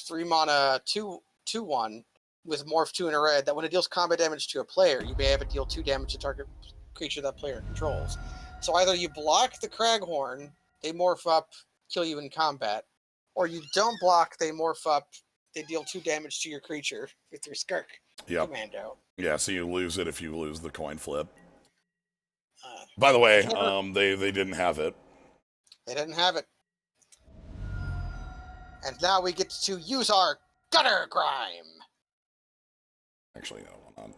3-mana 2/1 with morph 2 and a red that when it deals combat damage to a player, you may have it deal 2 damage to target creature that player controls. So either you block the Craghorn, they morph up, kill you in combat, or you don't block, they morph up, they deal 2 damage to your creature with your Skirk Commando. Yeah, so you lose it if you lose the coin flip. By the way, they didn't have it. They didn't have it. And now we get to use our Gutter Grime. Actually, no, hold on.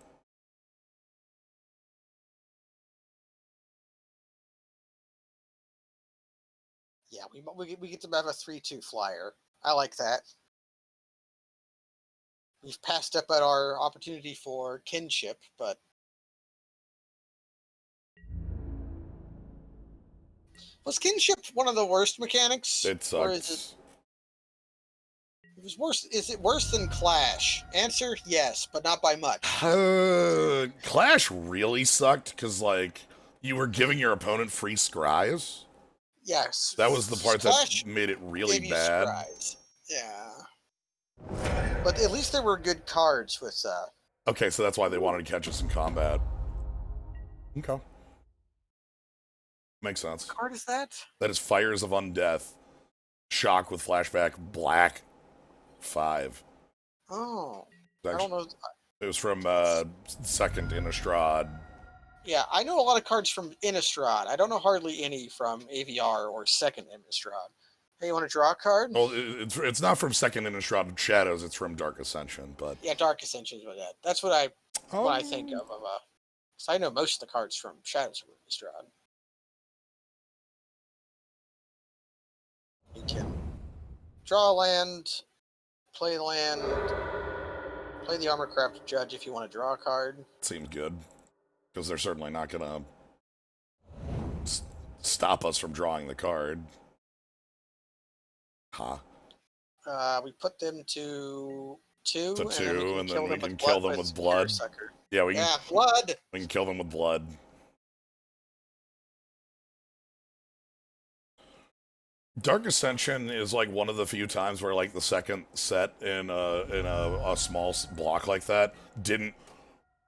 Yeah, we get to have a 3/2 flyer. I like that. We've passed up at our opportunity for kinship, but was kinship one of the worst mechanics? It sucks. Or it was worse. Is it worse than Clash? Answer: yes, but not by much. Clash really sucked because like you were giving your opponent free scries. Yes, that was the part Clash that made it really gave you bad. Scries. Yeah, but at least there were good cards with. Okay, so that's why they wanted to catch us in combat. Okay, makes sense. What card is that? That is Fires of Undeath. Shock with flashback. Black. 5. Oh, Actually, I don't know. It was from second Innistrad. Yeah, I know a lot of cards from Innistrad. I don't know hardly any from AVR or second Innistrad. Hey, you want to draw a card? Well, it's not from second Innistrad Shadows. It's from Dark Ascension, but yeah, Dark Ascension is what that. That's what I think of. Because I know most of the cards from Shadows from Innistrad. You can draw a land, play the Armorcraft Judge if you want to draw a card. seems good. because they're certainly not gonna stop us from drawing the card. Huh. We put them to 2, To and then we 2, can and kill then we them can with kill blood them with Mirror blood. Sucker. Yeah, Yeah, blood. we can kill them with blood. Dark Ascension is like one of the few times where like the second set in a small block like that didn't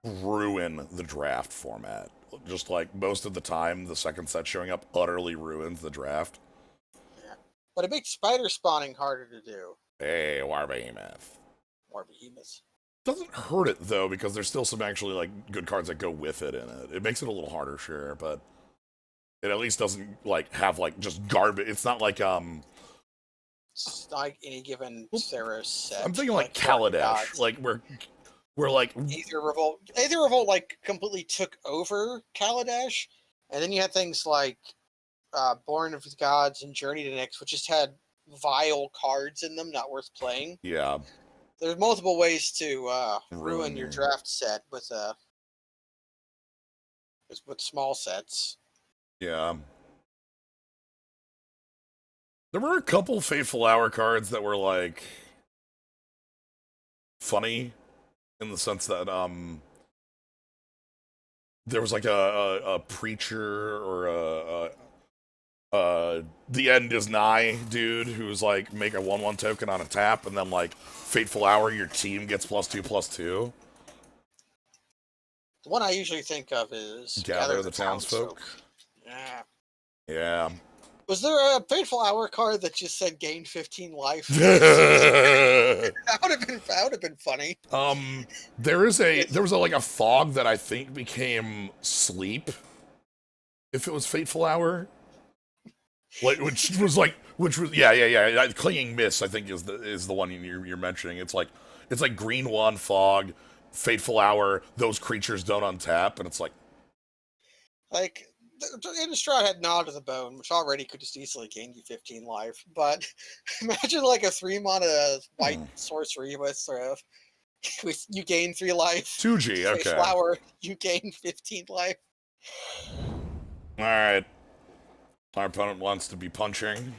ruin the draft format. Just like most of the time, the second set showing up utterly ruins the draft. Yeah. But it makes spider spawning harder to do. Hey, War Behemoth. More behemoths. Doesn't hurt it though, because there's still some actually like good cards that go with it in it. It makes it a little harder, sure, but it at least doesn't like have like just garbage. It's not like It's like any given Theros set. I'm thinking like Kaladesh, like we're like Aether Revolt like completely took over Kaladesh, and then you had things like Born of the Gods and Journey to Nyx, which just had vile cards in them, not worth playing. yeah. There's multiple ways to ruin your draft set with small sets. Yeah. There were a couple Fateful Hour cards that were like funny in the sense that there was like a preacher or the end is nigh dude who's like make a 1/1 token on a tap, and then like Fateful Hour, your team gets +2/+2. The one I usually think of is Gather the Townsfolk. Yeah. Yeah. Was there a Fateful Hour card that just said gain 15 life? that would have been funny. There was like a fog that I think became sleep. If it was Fateful Hour, like which was yeah. Clinging Mist, I think is the one you're mentioning. It's like green 1 fog, Fateful Hour. Those creatures don't untap, and it's like Innistrad had Nod to the Bone, which already could just easily gain you 15 life. But imagine like a 3-mana white sorcery with you gain 3 life. 2G, okay. Flower, you gain 15 life. Alright. Our opponent wants to be punching.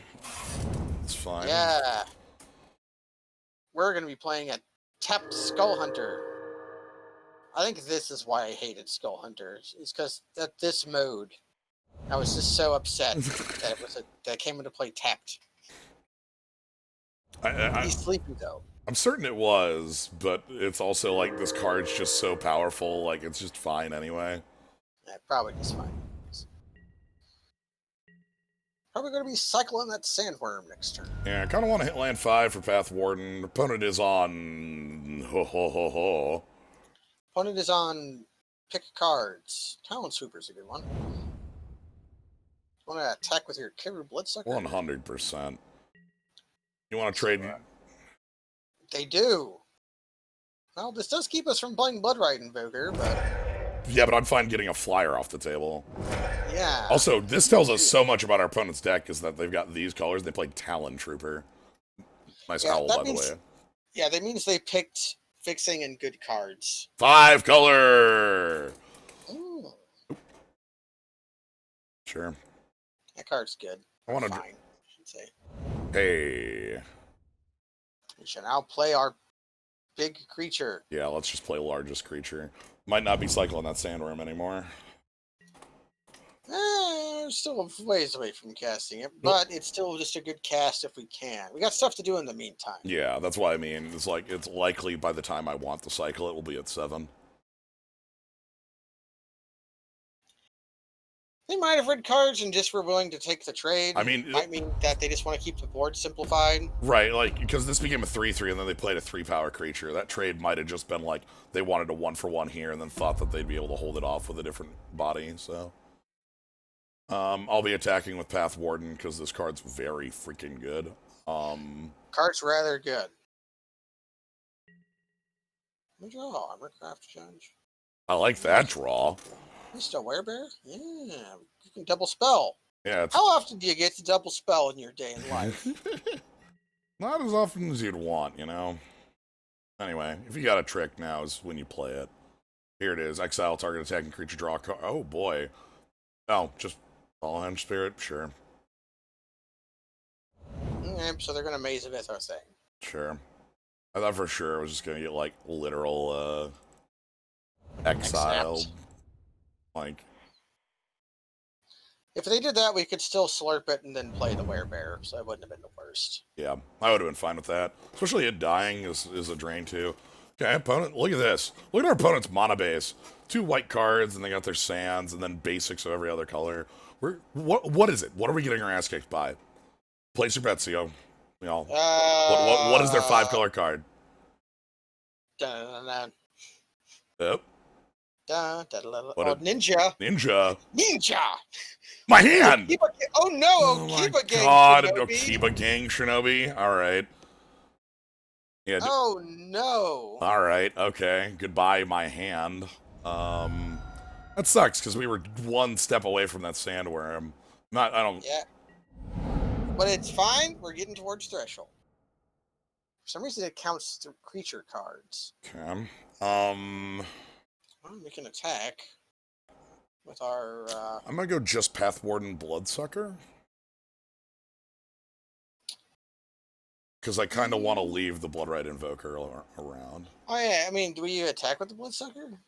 It's fine. Yeah. We're going to be playing a Tep Skull Hunter. I think this is why I hated Skull Hunter. Is because at this mode, I was just so upset that that came into play tapped. He's sleepy though. I'm certain it was, but it's also like this card's just so powerful, like it's just fine anyway. Yeah, probably just fine. Probably going to be cycling that Sandworm next turn. Yeah, I kind of want to hit land 5 for Path Warden. Opponent is on Opponent is on pick cards. Talon Sweeper's a good one. Want to attack with your Kiru Bloodsucker? 100%. You want to trade? They do. Well, this does keep us from playing Bloodrite Invoker, but... Yeah, but I'm fine getting a flyer off the table. Yeah. Also, this tells us so much about our opponent's deck, is that they've got these colors. They played Talon Trooper. Nice owl, by the way. Yeah, that means they picked fixing and good cards. 5 color! Ooh. Sure. That card's good. I want to. Fine, I should say. Hey. We shall now play our big creature. Yeah, let's just play largest creature. Might not be cycling that Sandworm anymore. We're still a ways away from casting it, but it's still just a good cast if we can. We got stuff to do in the meantime. Yeah, that's what I mean. It's like, it's likely by the time I want to cycle it will be at 7. They might have read cards and just were willing to take the trade. I mean, it might mean that they just want to keep the board simplified. Right, like, because this became a 3/3 and then they played a 3-power creature. That trade might have just been like, they wanted a 1-for-1 here and then thought that they'd be able to hold it off with a different body, so. I'll be attacking with Path Warden because this card's very freaking good. Card's rather good. We draw Armorcraft Judge. I like that draw. Just a werebear? Yeah, you can double spell. Yeah. How often do you get to double spell in your day in life? Not as often as you'd want, you know? Anyway, if you got a trick, now is when you play it. Here it is. Exile target attacking creature, draw a card. Oh, boy. Oh, just Fallen Spirit? Sure. Okay, so they're gonna Maze of Ithos thing. Sure. I thought for sure I was just gonna get, like, literal, exiled. Like... If they did that, we could still slurp it and then play the Werebear, so it wouldn't have been the worst. Yeah, I would have been fine with that. Especially it dying is a drain, too. Okay, opponent, look at this. Look at our opponent's mana base. 2 white cards, and they got their sands, and then basics of every other color. What is it? What are we getting our ass kicked by? Place your bets, yo. You know, what is their 5-color card? Dun, dun, Yep. dun, dun, dun, dun. What Oh, Ninja! Ninja! Ninja! My hand! Oh no! Oh my god, an Okiba Gang Shinobi? Alright. Yeah. Oh no! Alright, okay. Goodbye, my hand. That sucks, because we were 1 step away from that sandworm. I don't... Yeah. But it's fine, we're getting towards threshold. For some reason it counts through creature cards. Okay. Well, we can attack with our I'm gonna go just Pathwarden Bloodsucker. Because I kind of want to leave the Bloodrite Invoker around. Oh yeah, I mean, do we attack with the Bloodsucker?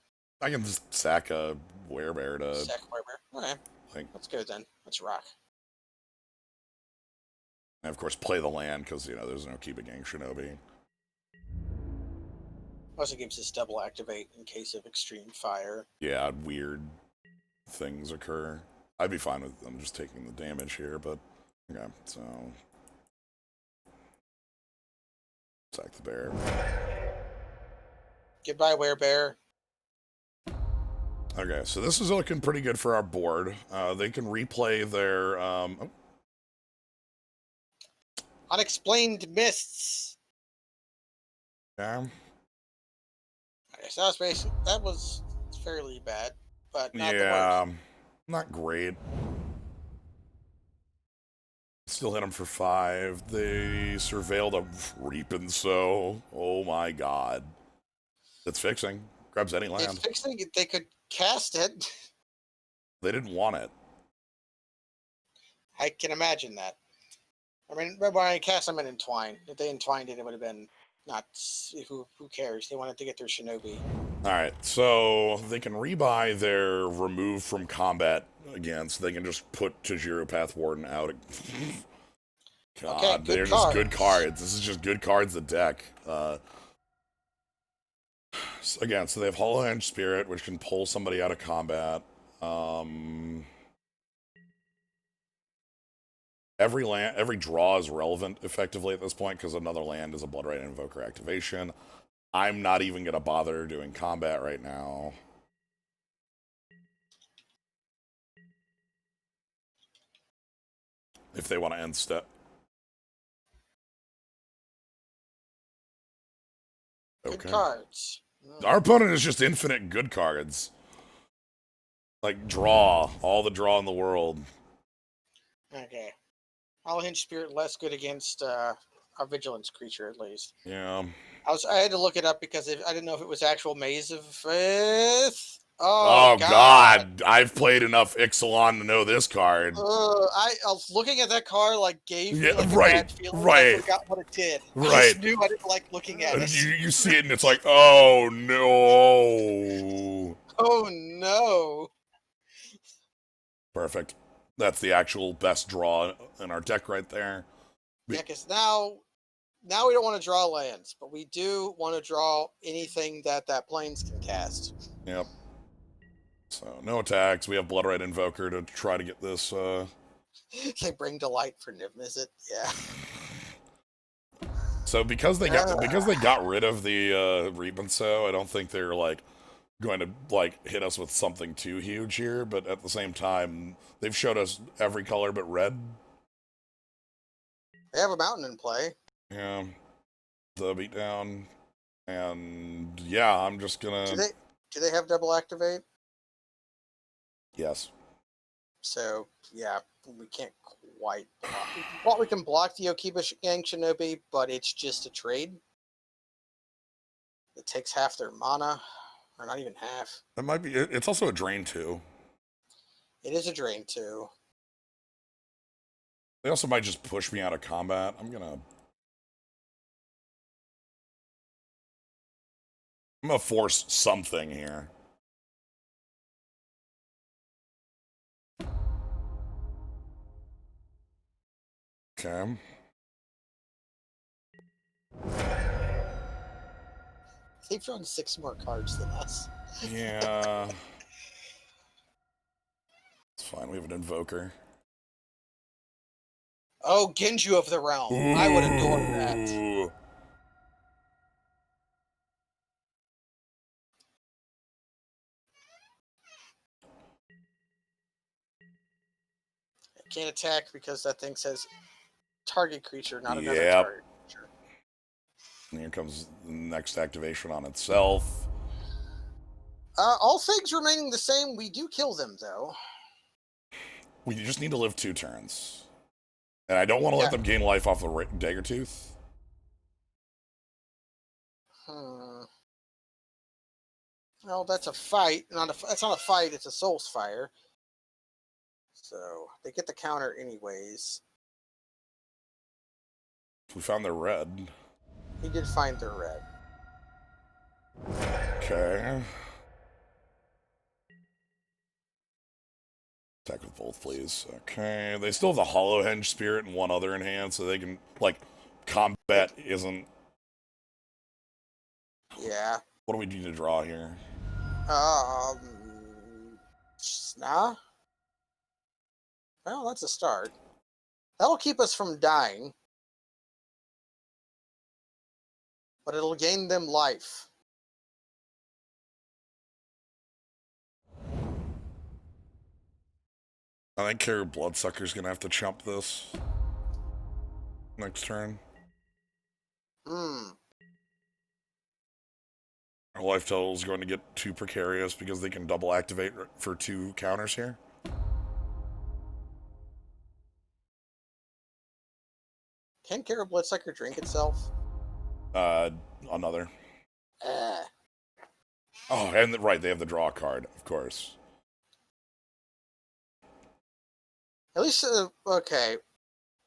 I can just sack a Werebear to... Sack Werebear. Okay, like, let's go then. Let's rock. and of course play the land, because, you know, there's no Okiba Gang Shinobi. Also gives us double activate in case of extreme fire. Yeah, weird things occur. I'd be fine with them just taking the damage here, but... Okay, so... Sack the bear. Goodbye, Werebear. Okay, so this is looking pretty good for our board. They can replay their... Unexplained Mists. Yeah. Okay, so that was fairly bad, but not the Yeah, worst. not great. Still hit them for 5. They surveilled a Reapin' So. Oh my god. It's fixing. Grabs any land. It's fixing it. They could cast it. They didn't want it. I can imagine that. I mean, when I cast them in Entwine, if they entwined it, it would have been not. Who cares? They wanted to get their Shinobi. Alright, so they can rebuy their remove from combat again, so they can just put Tajiro Pathwarden out. God, Okay, they're just good cards. This is just good cards to deck. Again, so they have Hollow Hand Spirit, which can pull somebody out of combat. Every draw is relevant effectively at this point because another land is a Bloodrite Invoker activation. I'm not even gonna bother doing combat right now. If they want to end step. Good cards. Our opponent is just infinite good cards. Like, draw. All the draw in the world. Okay. I'll hinge Spirit less good against a Vigilance creature, at least. Yeah. I had to look it up because I didn't know if it was actual Maze of Ith. Oh god. I've played enough Ixalan to know this card. I was looking at that card, like, gave me like a bad feeling. Right. I forgot what it did. Right. I just knew I didn't like looking at it. You see it and it's like, oh no. Oh no. Perfect. That's the actual best draw in our deck right there. Yeah, because now we don't want to draw lands, but we do want to draw anything that Plains can cast. Yep. So, no attacks. We have Bloodrite Invoker to try to get this, They bring delight for Niv Mizzet. Yeah. So, because they got rid of the, Reapin' So, I don't think they're, like, going to, like, hit us with something too huge here, but at the same time, they've showed us every color but red. They have a mountain in play. Yeah. The beatdown. And, yeah, I'm just gonna... Do they have double activate? Yes. So, yeah, we can't quite block. Well, we can block the Okiba Gang Shinobi, but it's just a trade. It takes half their mana. Or not even half. That might be. It's also a drain too. It is a drain too. They also might just push me out of combat. I'm gonna force something here. Okay. They've drawn 6 more cards than us. Yeah. It's fine. We have an invoker. Oh, Genju of the Realm. I would adore that. Ooh. I can't attack because that thing says target creature, not another Yep. target creature. And here comes the next activation on itself. All things remaining the same, we do kill them, though. We just need to live 2 turns. And I don't want to let them gain life off the dagger tooth. Well, that's a fight. That's not a fight, it's a Soul's Fire. So, they get the counter anyways. We found their red. He did find their red. Okay. Attack with both, please. Okay. They still have the Hollow Henge Spirit and one other in hand, so they can, like, combat isn't... Yeah. What do we need to draw here? Nah. Well, that's a start. That'll keep us from dying. But it'll gain them life. I think Carrier Bloodsucker's gonna have to chump this next turn. Our life total is going to get too precarious because they can double activate for 2 counters here. Can Carrier Bloodsucker drink itself? Another. Oh, and right, they have the draw card, of course. At least, okay.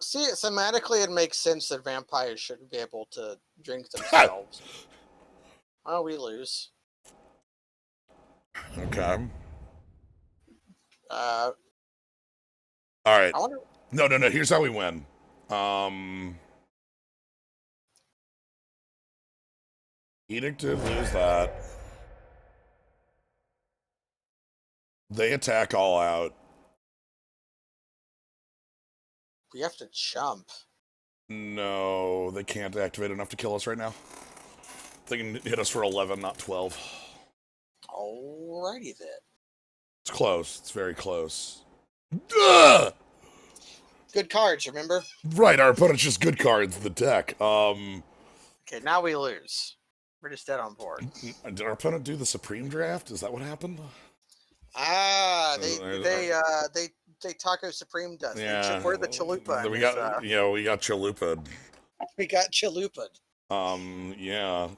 See, thematically, it makes sense that vampires shouldn't be able to drink themselves. Oh, we lose. Okay. All right. I wonder. No. Here's how we win. Edict did lose that. They attack all out. We have to jump. No, they can't activate enough to kill us right now. They can hit us for 11, not 12. Alrighty then. It's close. It's very close. Ugh! Good cards, remember? Right, our opponent's just good cards in the deck. Okay, now we lose. We're just dead on board. Did our opponent do the Supreme Draft? Is that what happened? They Taco Supreme does. Yeah. We're the Chalupa. We got we got Chalupa. We got Chalupa. Yeah.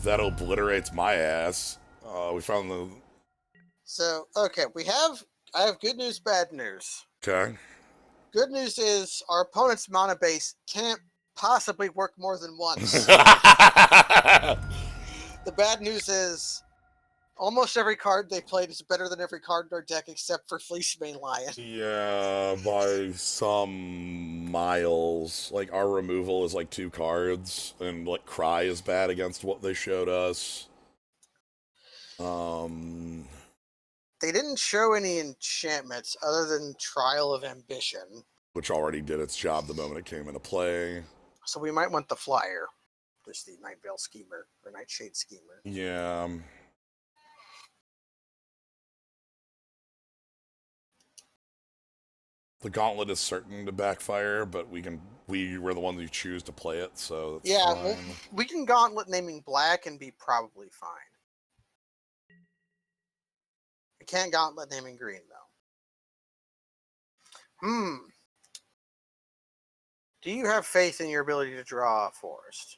That obliterates my ass. We found the. So okay, I have good news, bad news. Okay. Good news is our opponent's mana base can't possibly work more than once. The bad news is almost every card they played is better than every card in our deck except for Fleecebane Lion. Yeah, by some miles. Like, our removal is like 2 cards, and like Cry is bad against what they showed us. They didn't show any enchantments other than Trial of Ambition, which already did its job the moment it came into play. So we might want the flyer. Just the Night Veil Schemer, or Nightshade Schemer. Yeah. The Gauntlet is certain to backfire, but we were the ones who choose to play it, so that's fine. Well, we can Gauntlet naming black and be probably fine. We can't Gauntlet naming green, though. Do you have faith in your ability to draw a forest?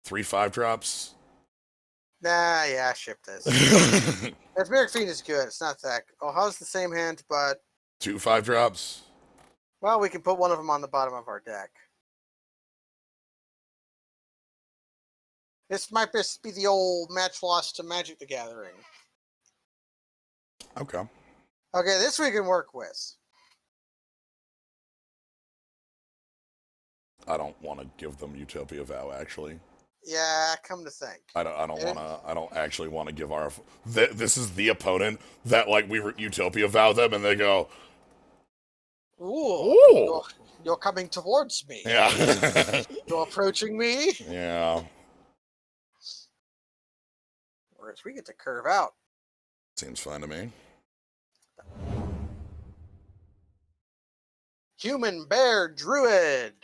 3/5 drops? Nah, yeah, ship this. Mesmeric Fiend is good. It's not that. Oh, how's the same hand, but 2 5-drops. well, we can put one of them on the bottom of our deck. This might just be the old match lost to Magic the Gathering. Okay. Okay, this we can work with. I don't want to give them Utopia Vow, actually. Yeah, come to think. I don't actually want to give our... This is the opponent that, like, we Utopia Vow them, and they go... Ooh, Ooh! you're coming towards me. Yeah. You're approaching me. Yeah. Whereas we get to curve out. Seems fine to me. Human Bear Druid.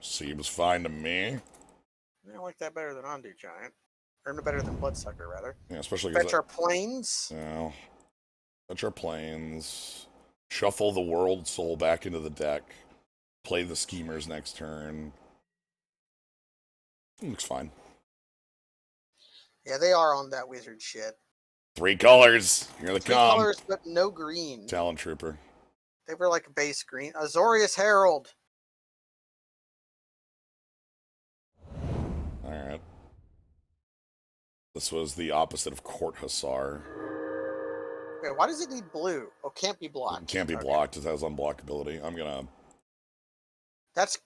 Seems fine to me. I like that better than Undo Giant. Or better than Bloodsucker, rather. Yeah, especially Fetch because... our planes. Yeah. Fetch our planes. Shuffle the World Soul back into the deck. Play the Schemers next turn. Looks fine. Yeah, they are on that wizard shit. 3 colors. Here they 3 come. colors, but no green. Talon Trooper. They were like a base green. Azorius Herald. Alright. This was the opposite of Court Hussar. Wait, why does it need blue? Oh, can't be blocked. It can't be blocked. It has unblockability. I'm gonna... That's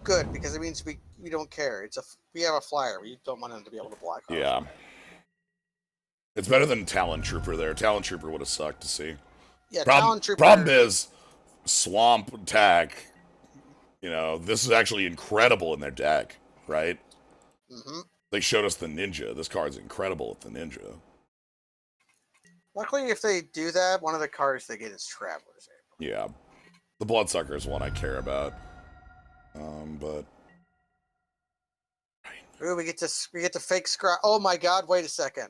good because it means we don't care. We have a flyer. We don't want him to be able to block. Yeah. It's better than Talon Trooper there. Talon Trooper would have sucked to see. Yeah, Talon Trooper. Problem is, Swamp attack. You know, this is actually incredible in their deck, right? Mm-hmm. They showed us the Ninja. This card's incredible with the Ninja. Luckily, if they do that, one of the cards they get is Traveler's Able. Yeah. The Bloodsucker is one I care about. But... Ooh, we get to fake scry. Oh my god, wait a second.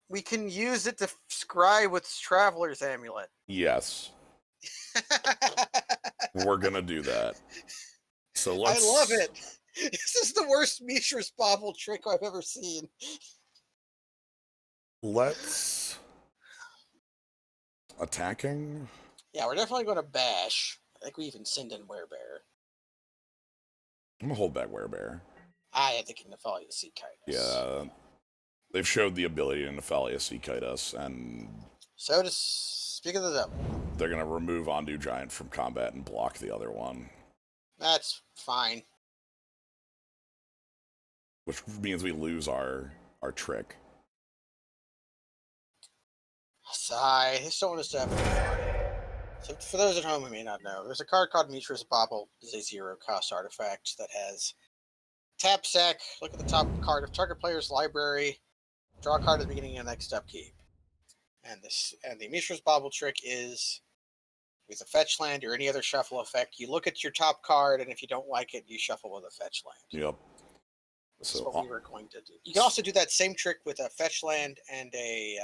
We can use it to scry with Traveler's Amulet. Yes. We're gonna do that. So let's... I love it. This is the worst Mishra's Bobble trick I've ever seen. Let's... Attacking? Yeah, we're definitely going to bash. I think we even send in Werebear. I'm gonna hold back Werebear. I have the Nefalious Sea Kite. Yeah. They've showed the ability to Nefalious Sea Kite us, and... So to speak of the devil. They're gonna remove Undo Giant from combat and block the other one. That's fine. Which means we lose our trick. Sigh. I just don't want us to have any fun. So for those at home who may not know, there's a card called Mishra's Bobble. It's a 0-cost artifact that has tap sack, look at the top card of target player's library, draw a card at the beginning of the next upkeep. And the Mishra's Bobble trick is with a fetch land or any other shuffle effect, you look at your top card, and if you don't like it, you shuffle with a fetch land. Yep. This is what we were going to do. You can also do that same trick with a fetch land and a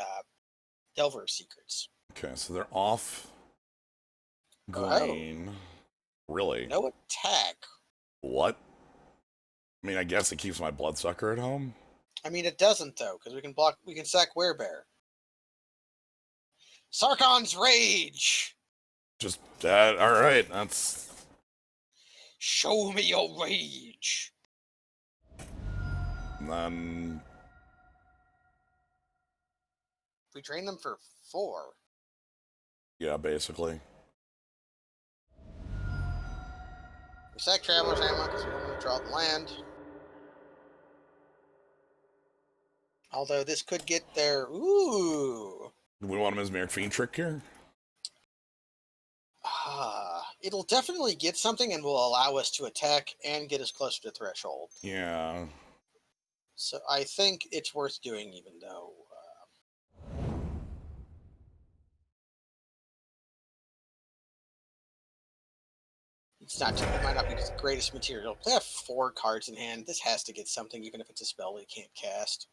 Delver of Secrets. Okay, so they're off green. Oh. Really? No attack. What? I mean, I guess it keeps my Bloodsucker at home. I mean, it doesn't though, because we can sack Werebear. Sarkon's Rage. Just that. All right, that's. Show me your rage. And then we drain them for 4. Yeah, basically. We sack Traveler's Ammo because we don't want to draw the land. Although this could get there. Ooh. Do we want a Mesmeric Fiend trick here? It'll definitely get something and will allow us to attack and get us closer to threshold. Yeah. So I think it's worth doing, even though. It might not be the greatest material. They have 4 cards in hand. This has to get something, even if it's a spell they can't cast.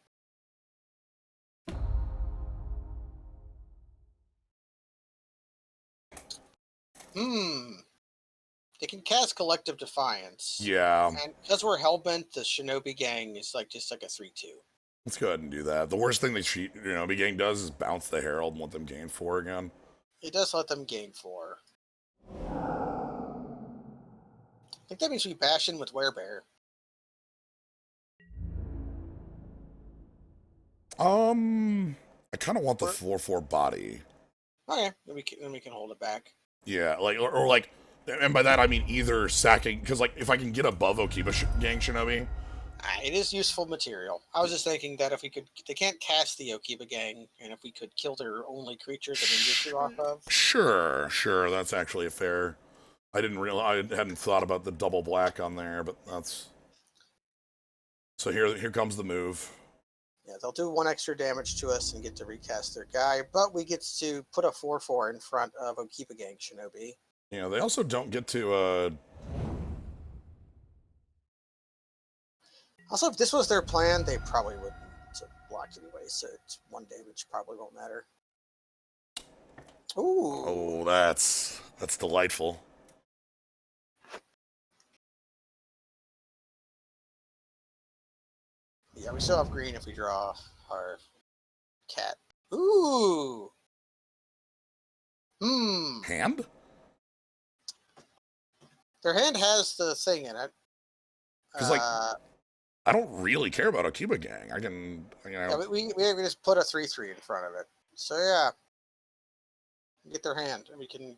They can cast Collective Defiance. Yeah. And because we're Hellbent, the Shinobi gang is like just like a 3/2. Let's go ahead and do that. The worst thing the Shinobi gang does is bounce the Herald and let them gain 4 again. It does let them gain 4. I think that means we bash in with Werebear. I kind of want the 4/4 body. Okay, then we can hold it back. Yeah, like or like, and by that I mean either sacking, because like if I can get above Okiba gang Shinobi. It is useful material. I was just thinking that if we could, they can't cast the Okiba gang, and if we could kill their only creature that ninjutsu off of. Sure, that's actually a fair. I didn't realize, I hadn't thought about the double black on there, but that's. So here comes the move. Yeah, they'll do 1 extra damage to us and get to recast their guy, but we get to put a 4/4 in front of Okiba gang Shinobi. You know, they also don't get to. Also, if this was their plan, they probably wouldn't block anyway, so it's 1 damage probably won't matter. Ooh. Oh, that's delightful. Yeah, we still have green if we draw our cat. Ooh. Hand? Their hand has the thing in it. Because like, I don't really care about Akiba gang. I can, Yeah, we just put a 3/3 in front of it. So yeah, get their hand, and we can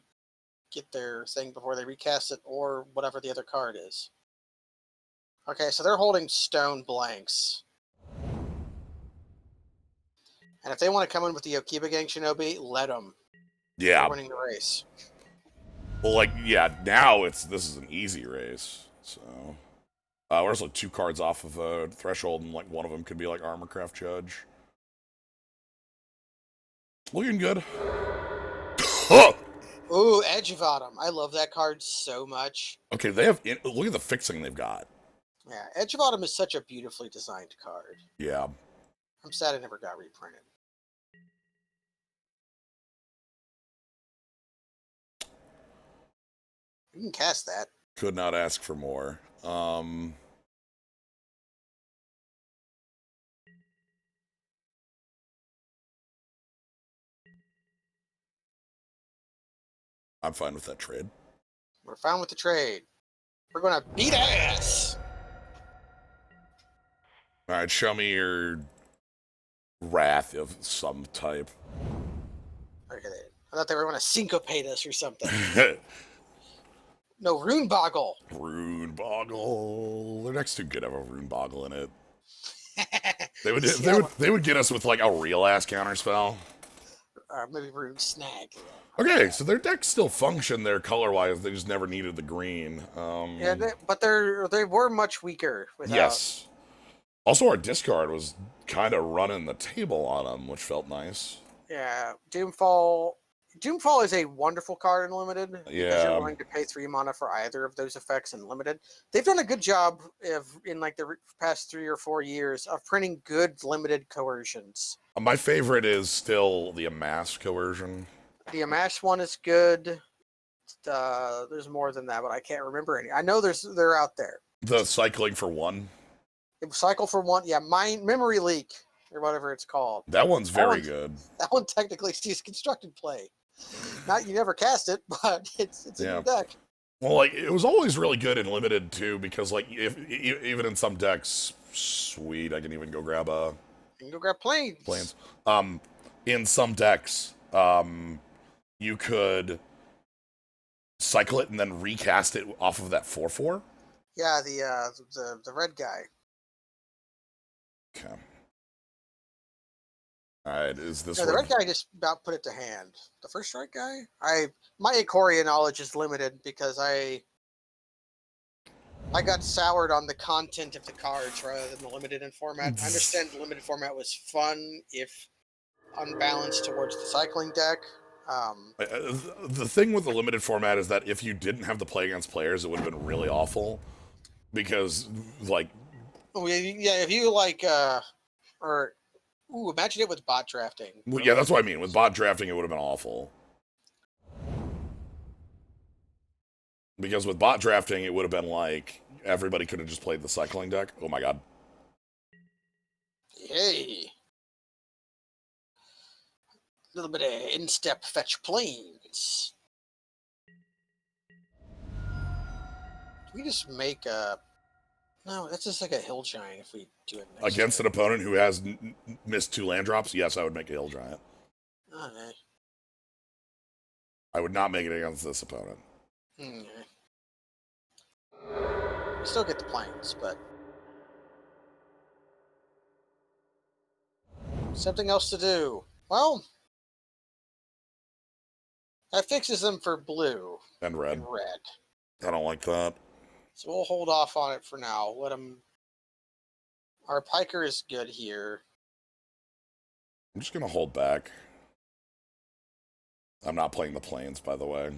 get their thing before they recast it, or whatever the other card is. Okay, so they're holding stone blanks. And if they want to come in with the Okiba gang Shinobi, let them. Yeah. They're winning the race. Well, like, yeah, now this is an easy race. So, we're also 2 cards off of a threshold, and like one of them could be like Armorcraft Judge. Looking good. Ooh, Edge of Autumn. I love that card so much. Okay, they have. Look at the fixing they've got. Yeah, Edge of Autumn is such a beautifully designed card. Yeah. I'm sad it never got reprinted. You can cast that. Could not ask for more. I'm fine with that trade. We're fine with the trade. We're gonna beat ass. All right, show me your wrath of some type. Okay, I thought they were gonna syncopate us or something. No, Rune Boggle. Rune Boggle. Their next 2 could have a Rune Boggle in it. They would get us with like a real ass counterspell. Maybe Rune Snag. Okay, so their decks still function there color wise. They just never needed the green. Yeah, but they were much weaker without. Yes. Also, our discard was kind of running the table on them, which felt nice. Yeah, Doomfall. Doomfall is a wonderful card in Limited. Yeah. Because you're willing to pay 3 mana for either of those effects in Limited. They've done a good job in like the past 3 or 4 years of printing good Limited coercions. My favorite is still the Amass coercion. The Amash one is good. There's more than that, but I can't remember any. I know they're out there. The cycling for 1. Cycle for 1. Yeah, memory leak or whatever it's called. That one's very good. That one technically sees constructed play. Not you never cast it, but it's in your deck. Well, like it was always really good in Limited too, because like even in some decks, sweet, I can even go grab You can go grab planes. In some decks, you could cycle it and then recast it off of that 4/4. Yeah, the red guy. Okay. All right, is this the red guy just about put it to hand. The first strike guy? My Ikoria knowledge is limited because I got soured on the content of the cards rather than the limited in format. I understand the limited format was fun if unbalanced towards the cycling deck. The thing with the limited format is that if you didn't have to play against players, it would have been really awful. Because, like... Yeah, if you, like, imagine it with bot drafting. Well, yeah, that's what I mean. With bot drafting, it would have been awful. Because with bot drafting, it would have been like everybody could have just played the cycling deck. Oh my god. Hey. A little bit of in-step fetch planes. We just make a... No, that's just like a hill giant if we do it next Against an turn. opponent who has missed 2 land drops, yes, I would make a hill giant. Okay. I would not make it against this opponent. Okay. We still get the planes, but... Something else to do. Well, that fixes them for blue And red. and red. I don't like that. So we'll hold off on it for now. Let them... Our piker is good here. I'm just going to hold back. I'm not playing the planes, by the way.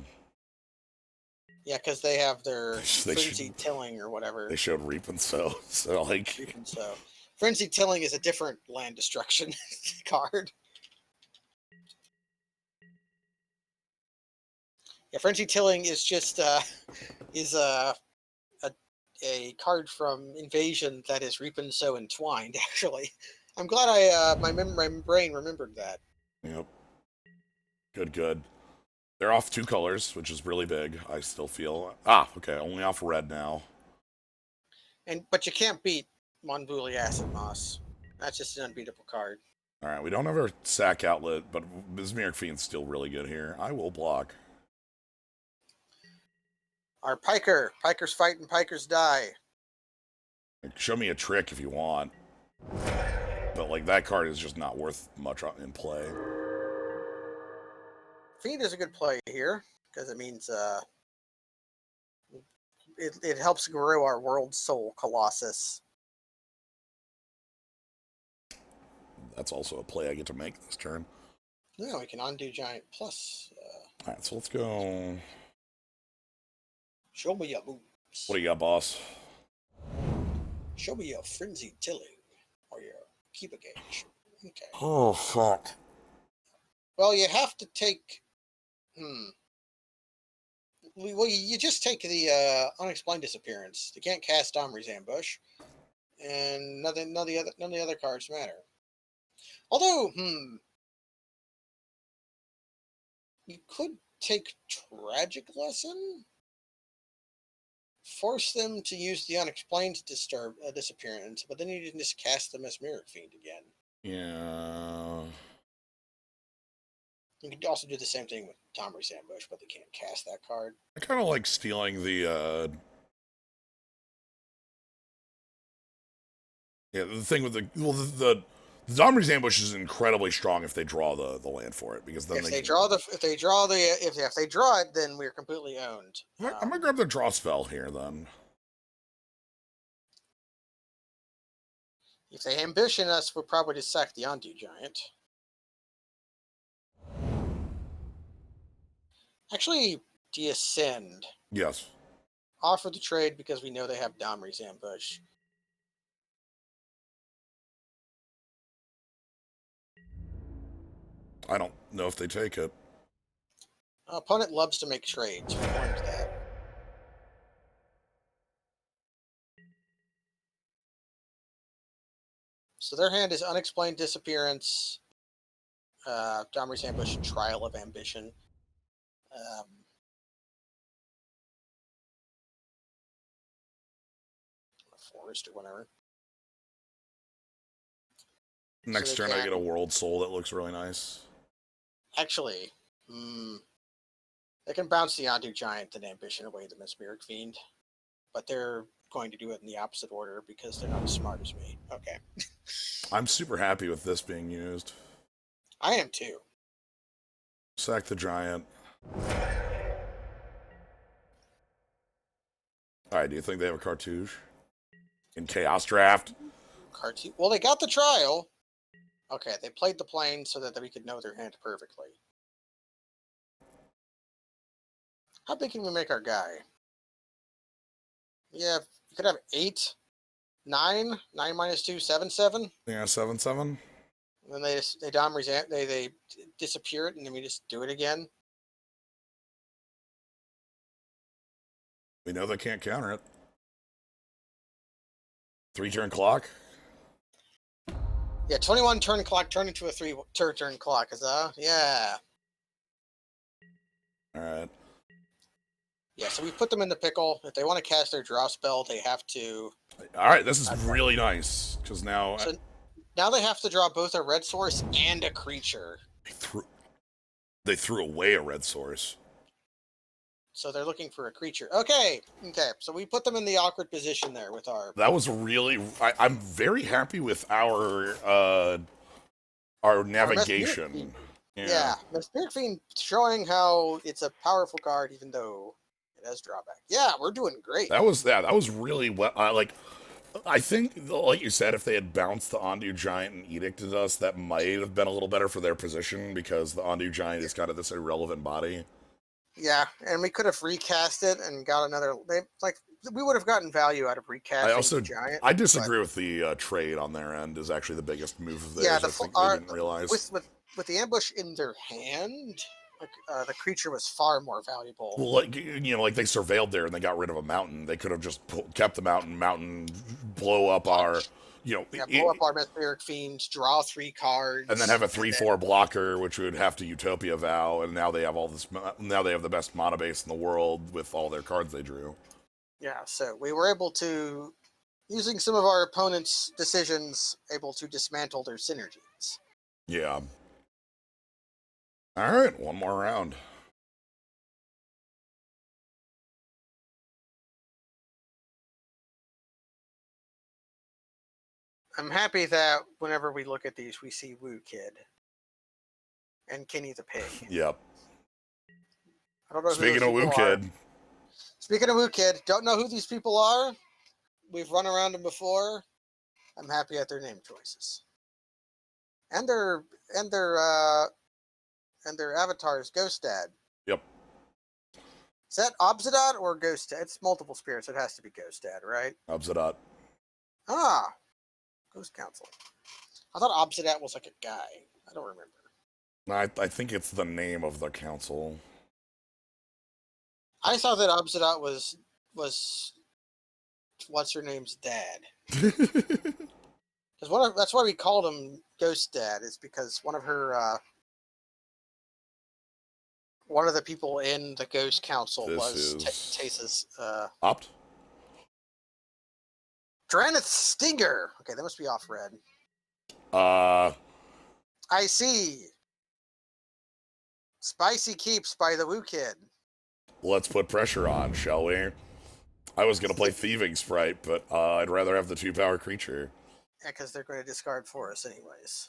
Yeah, because they have their They frenzied tilling or whatever. They showed Reap and so like... And so, frenzied tilling is a different land destruction card. Yeah, frenzied tilling is just is a card from Invasion that is Reap and Sow entwined. Actually, I'm glad my brain remembered that. Yep. Good. They're off 2 colors, which is really big, I still feel. Ah, okay, only off red now. But you can't beat Monbuli Acid Moss. That's just an unbeatable card. Alright, we don't have our sack outlet, but Mesmeric Fiend's still really good here. I will block. Our Pikers fight and Pikers die. Show me a trick if you want. But, like, that card is just not worth much in play. Fiend is a good play here, because it means it helps grow our World Soul Colossus. That's also a play I get to make this turn. Yeah, we can undo Giant plus. Alright, so let's go... Show me your moves. What do you got, boss? Show me your frenzied tilling or your keeper gauge. Okay. Oh, fuck. Well, you have to take. Well, you just take the unexplained disappearance. You can't cast Omri's ambush, and none of the other cards matter. Although, you could take Tragic Lesson. Force them to use the unexplained disappearance, but then you can just cast the Mesmeric Fiend again. Yeah. You could also do the same thing with Tomri's Ambush, but they can't cast that card. I kind of like stealing the, Yeah, the thing with the Domri's Ambush is incredibly strong if they draw the land for it, because then if they draw it, then we're completely owned. I'm gonna grab the draw spell here then. If they ambition us, we'll probably just sack the Undo Giant. Actually, Deascend. Yes. Offer the trade because we know they have Domri's Ambush. I don't know if they take it. Opponent loves to make trades. We learned that. So their hand is Unexplained Disappearance, Domri's Ambush, and Trial of Ambition. Forest or whatever. Next turn I get a World Soul that looks really nice. Actually, they can bounce the Undo Giant and Ambition away the Mesmeric Fiend, but they're going to do it in the opposite order because they're not as smart as me. Okay. I'm super happy with this being used. I am too. Sack the Giant. Alright, do you think they have a Cartouche? In Chaos Draft? Well, they got the Trial. Okay, they played the plane so that we could know their hand perfectly. How big can we make our guy? Yeah, you could have 8, 9, 9 minus 2, 7, 7. Yeah, 7/7. And then they disappear it, and then we just do it again. We know they can't counter it. 3-turn clock. Yeah, 21 turn clock turned into a 3-turn clock. Yeah. All right. Yeah, so we put them in the pickle. If they want to cast their draw spell, they have to. All right, this is really nice because now So now they have to draw both a red source and a creature. they threw away a red source. So they're looking for a creature. Okay. So we put them in the awkward position there with our. That was really. I'm very happy with our navigation. Yeah, the Spirit Fiend showing how it's a powerful card, even though it has drawback. Yeah, we're doing great. That was really well. Like, I think, like you said, if they had bounced the Ondu Giant and edicted us, that might have been a little better for their position because the Ondu Giant is kind of this irrelevant body. Yeah, and we could have recast it and got another. We would have gotten value out of recasting the Giant. I disagree with the trade on their end. Is actually the biggest move of theirs. I think they didn't realize with the ambush in their hand. The creature was far more valuable. Well, like they surveilled there and they got rid of a mountain. They could have just kept the mountain, blow up our, blow up our Mesmeric Fiends, draw 3 cards, and then have a 3/4 blocker, which would have to Utopia Vow, and now they have all this. Now they have the best mana base in the world with all their cards they drew. Yeah, so we were able to, using some of our opponents' decisions, able to dismantle their synergies. Yeah. All right, one more round. I'm happy that whenever we look at these, we see Woo Kid and Kenny the Pig. Yep. I don't know. Speaking of Woo Kid. Speaking of Woo Kid, don't know who these people are. We've run around them before. I'm happy at their name choices. And their avatars, Ghost Dad. Yep. Is that Obsidat or Ghost Dad? It's multiple spirits. It has to be Ghost Dad, right? Obsidat. Ah, Ghost Council. I thought Obsidat was like a guy. I don't remember. I think it's the name of the council. I thought that Obsidat was what's her name's dad. Because that's why we called him Ghost Dad. Is because one of the people in the Ghost Council was Tasa's Opt. Dranith Stinger. Okay, that must be off red. I see. Spicy Keeps by the Woo Kid. Let's put pressure on, shall we? I was going to play Thieving Sprite, but I'd rather have the 2-power creature. Yeah, because they're going to discard for us anyways.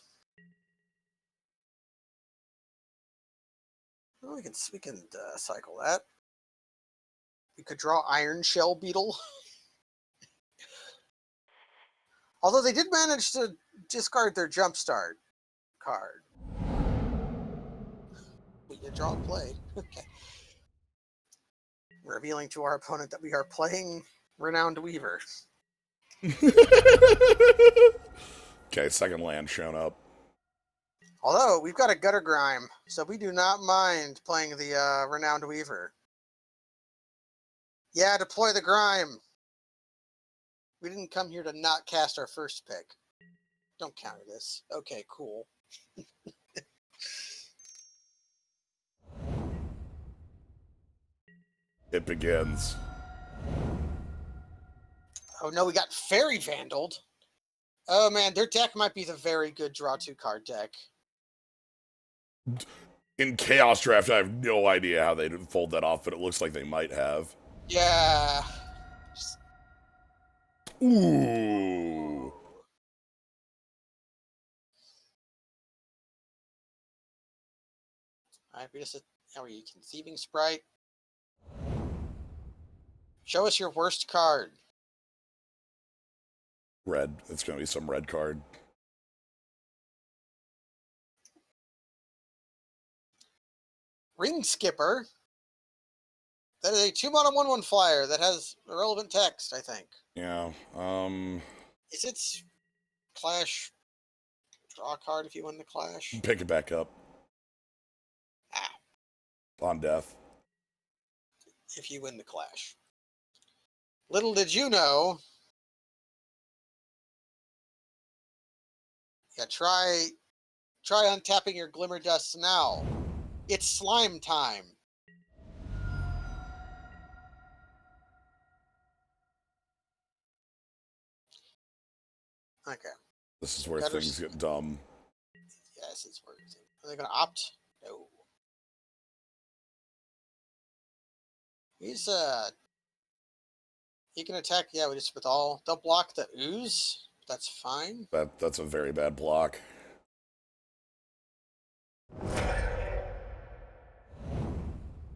Well, we can cycle that. We could draw Iron Shell Beetle. Although they did manage to discard their Jumpstart card. We did draw and play. Okay. Revealing to our opponent that we are playing Renowned Weaver. Okay, second land shown up. Although, we've got a Gutter Grime, so we do not mind playing the Renowned Weaver. Yeah, deploy the Grime. We didn't come here to not cast our first pick. Don't counter this. Okay, cool. It begins. Oh no, we got Fairy Vandaled. Oh man, their deck might be the very good draw 2 card deck. In Chaos Draft, I have no idea how they'd fold that off, but it looks like they might have. Yeah. Ooh. Alright, how are you? Conceiving Sprite? Show us your worst card. Red. It's going to be some red card. Ring Skipper. That is a 2-mana 1/1 flyer that has irrelevant text, I think. Yeah. Is it Clash? Draw a card if you win the Clash. Pick it back up. Ah. On death. If you win the Clash. Little did you know. Yeah, try untapping your Glimmer Dust now. It's slime time. Okay. This is where Gutter things get dumb. Yes, it's working. Are they going to opt? No. He's he can attack. Yeah, just with all. They'll block the ooze. That's fine. That's a very bad block.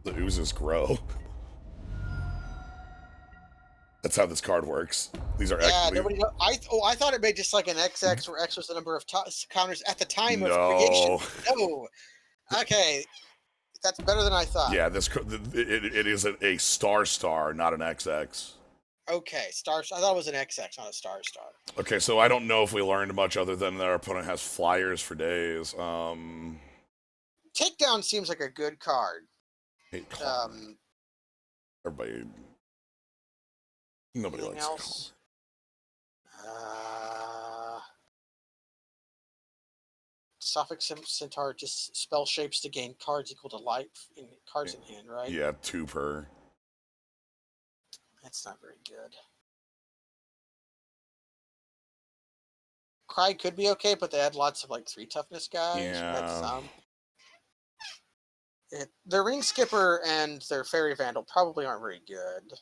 The oozes grow. That's how this card works. These are Yeah, actually nobody. I thought it made just like an XX, where X was the number of counters at the time of creation. no. No. Okay, that's better than I thought. Yeah, it is a star, not an XX. Okay, star. I thought it was an XX, not a star. Okay, so I don't know if we learned much other than that our opponent has flyers for days. Takedown seems like a good card. Everybody, nobody Anything likes else? Sophic Centaur just spell shapes to gain cards equal to life in cards in hand, right? Yeah, 2 per. That's not very good. Cry could be okay, but they had lots of like 3 toughness guys. Yeah. That's their Ring Skipper and their Fairy Vandal probably aren't very good.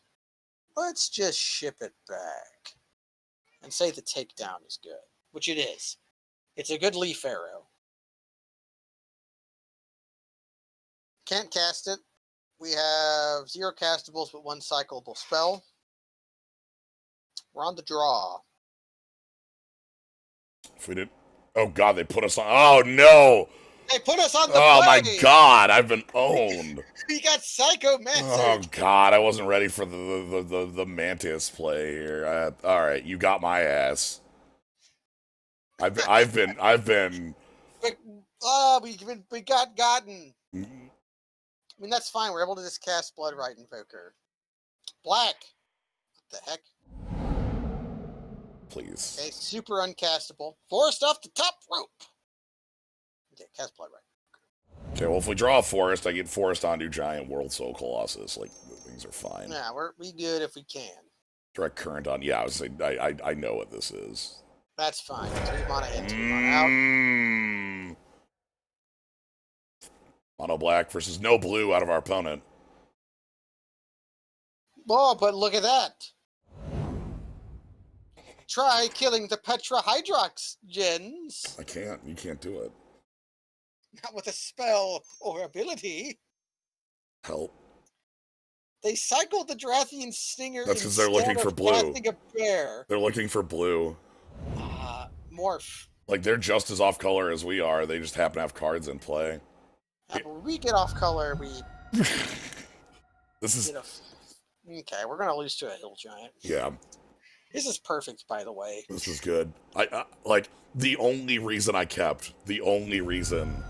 Let's just ship it back and say the takedown is good, which it is. It's a good Leaf Arrow. Can't cast it. We have 0 castables but 1 cyclable spell. We're on the draw. If we did, oh god, they put us on. Oh no! They put us on the Oh play! my god, I've been owned. We got Psychomancer. Oh god, I wasn't ready for the Mantis play here. All right, you got my ass. I've been. We got gotten. I mean, that's fine. We're able to just cast Bloodrite Invoker. Black. What the heck? Please. Okay, super uncastable. Forest off the top rope. Okay, cast Bloodrite. Okay, well, if we draw a forest, I get forest onto giant World Soul Colossus. Like, things are fine. Yeah, we good if we can. Direct current on. Yeah, I know what this is. That's fine. 3 mana in, 3 mana out. Mono black versus no blue out of our opponent. Oh, but look at that. Try killing the Petra Hydrox gens. I can't. You can't do it. Not with a spell or ability. Help. They cycled the Drathian Stinger. That's because they're looking for blue. A bear. They're looking for blue. Morph. Like, they're just as off color as we are. They just happen to have cards in play. Yeah, but when we get off color, we. This is. Okay, we're gonna lose to a hill giant. Yeah. This is perfect, by the way. This is good. I like the only reason I kept. The only reason.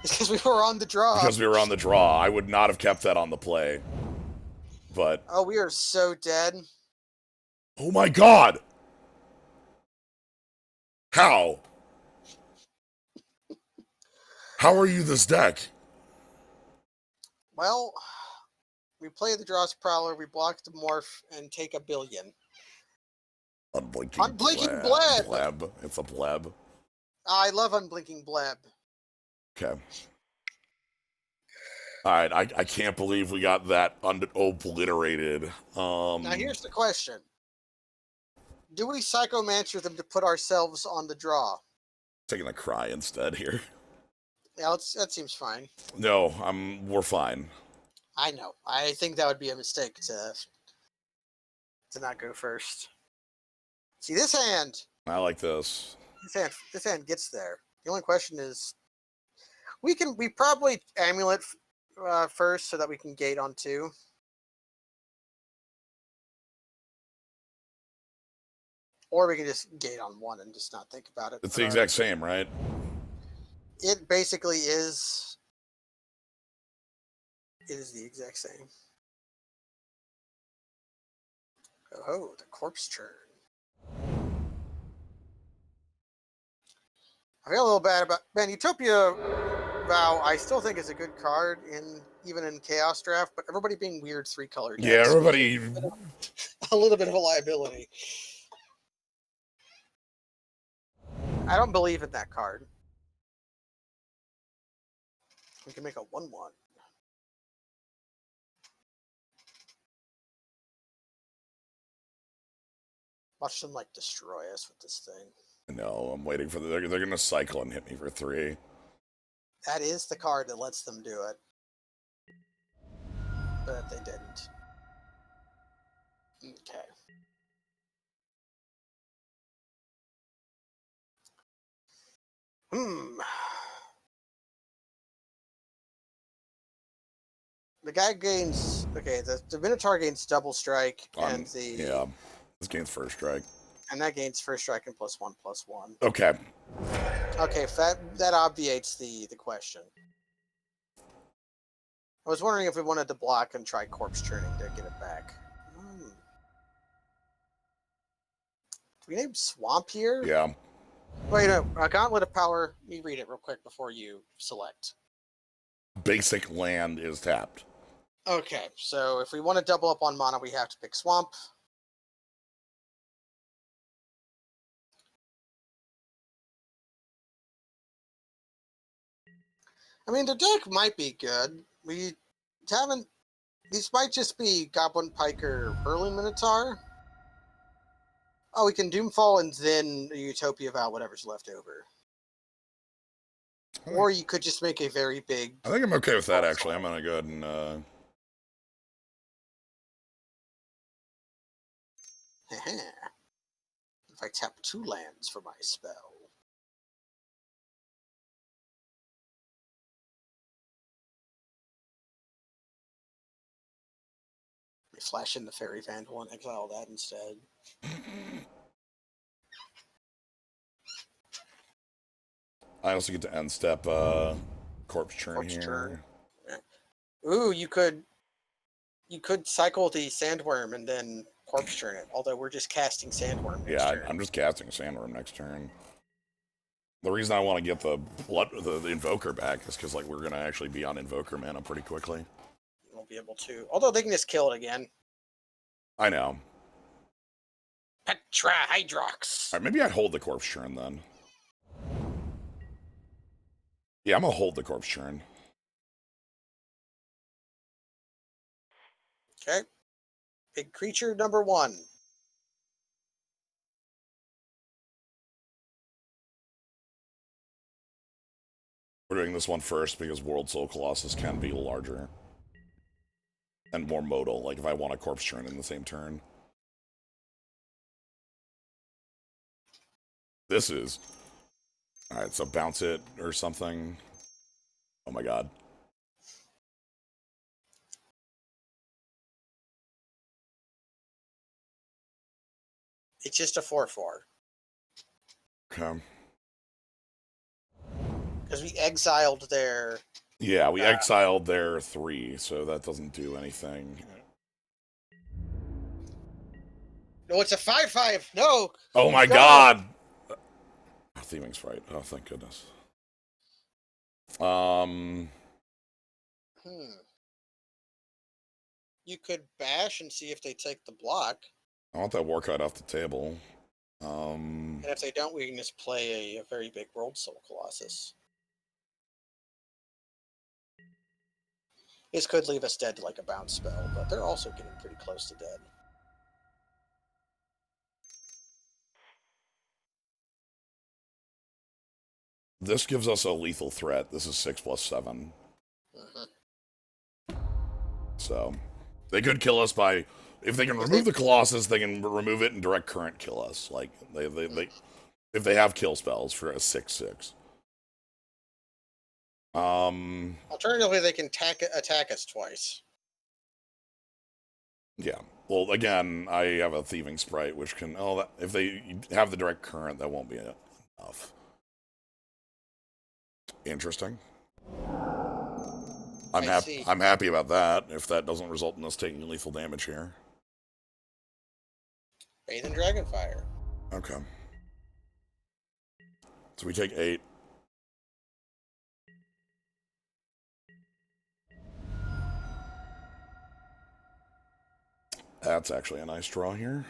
Because we were on the draw. Because we were on the draw. I would not have kept that on the play. But. Oh, we are so dead. Oh my god! How? How are you this deck? Well, we play the Dross Prowler, we block the Morph, and take a billion. Unblinking Bleb. Bleb. It's a Bleb. I love Unblinking Bleb. Okay. Alright, I can't believe we got that obliterated. Now here's the question. Do we Psychomancer them to put ourselves on the draw? Taking a cry instead here. Yeah, that seems fine. No, we're fine. I know. I think that would be a mistake to not go first. See this hand. I like this. This hand gets there. The only question is, we probably amulet first so that we can gate on 2. Or we can just gate on 1 and just not think about it. It's the exact same, right? It basically is. It is the exact same. Oh, the corpse churn. I feel a little bad about man. Utopia Vow. I still think is a good card even in Chaos Draft, but everybody being weird 3-color decks. Yeah, everybody. A little bit of a liability. I don't believe in that card. We can make a 1/1. Watch them like destroy us with this thing. No, I'm waiting for they're gonna cycle and hit me for 3. That is the card that lets them do it. But they didn't. Okay. The guy gains the Minotaur gains double strike and yeah, this gains first strike. And that gains first strike and +1/+1. Okay. Okay, that obviates the question. I was wondering if we wanted to block and try corpse churning to get it back. Do we name Swamp here? Yeah. Wait, no. Gauntlet of Power. Let me read it real quick before you select. Basic land is tapped. Okay, so if we want to double up on mana, we have to pick Swamp. I mean, the deck might be good. We haven't. These might just be Goblin Piker, Hurling Minotaur. Oh, we can Doomfall and then Utopia Vow, whatever's left over. Or you could just make a very big... I think I'm okay with that, actually. I'm going to go ahead and... If I tap 2 lands for my spell. We flash in the Fairy Vandal and exile that instead. I also get to end step corpse churn here. Churn. Ooh, you could cycle the Sandworm and then corpse churn it. Although we're just casting Sandworm next turn. I'm just casting Sandworm next turn. The reason I want to get the Invoker back is because like we're gonna actually be on Invoker mana pretty quickly. You won't be able to. Although they can just kill it again. I know. Petra Hydrox. All right, maybe I hold the corpse churn then. Yeah, I'm gonna hold the corpse churn. Okay. Big creature number 1. We're doing this one first because World Soul Colossus can be larger. And more modal, like if I want a corpse churn in the same turn. This is... Alright, so bounce it or something. Oh my god. It's just a 4/4. Okay. Because we exiled their... Yeah, we exiled their 3, so that doesn't do anything. No, it's a 5/5. No. Oh my god. Thieving Sprite. Oh, thank goodness. You could bash and see if they take the block. I want that War Kite off the table. And if they don't, we can just play a very big World Soul Colossus. This could leave us dead to like a bounce spell, but they're also getting pretty close to dead. This gives us a lethal threat. This is 6+7. So, they could kill us by... If they can remove the Colossus, they can remove it and direct current kill us. Like, if they have kill spells for a 6/6. Alternatively, they can attack us twice. Yeah. Well, again, I have a Thieving Sprite, which can... Oh, if they have the direct current, that won't be enough. Interesting. I'm happy about that, if that doesn't result in us taking lethal damage here. Faith and Dragonfire. Okay. So we take 8. That's actually a nice draw here.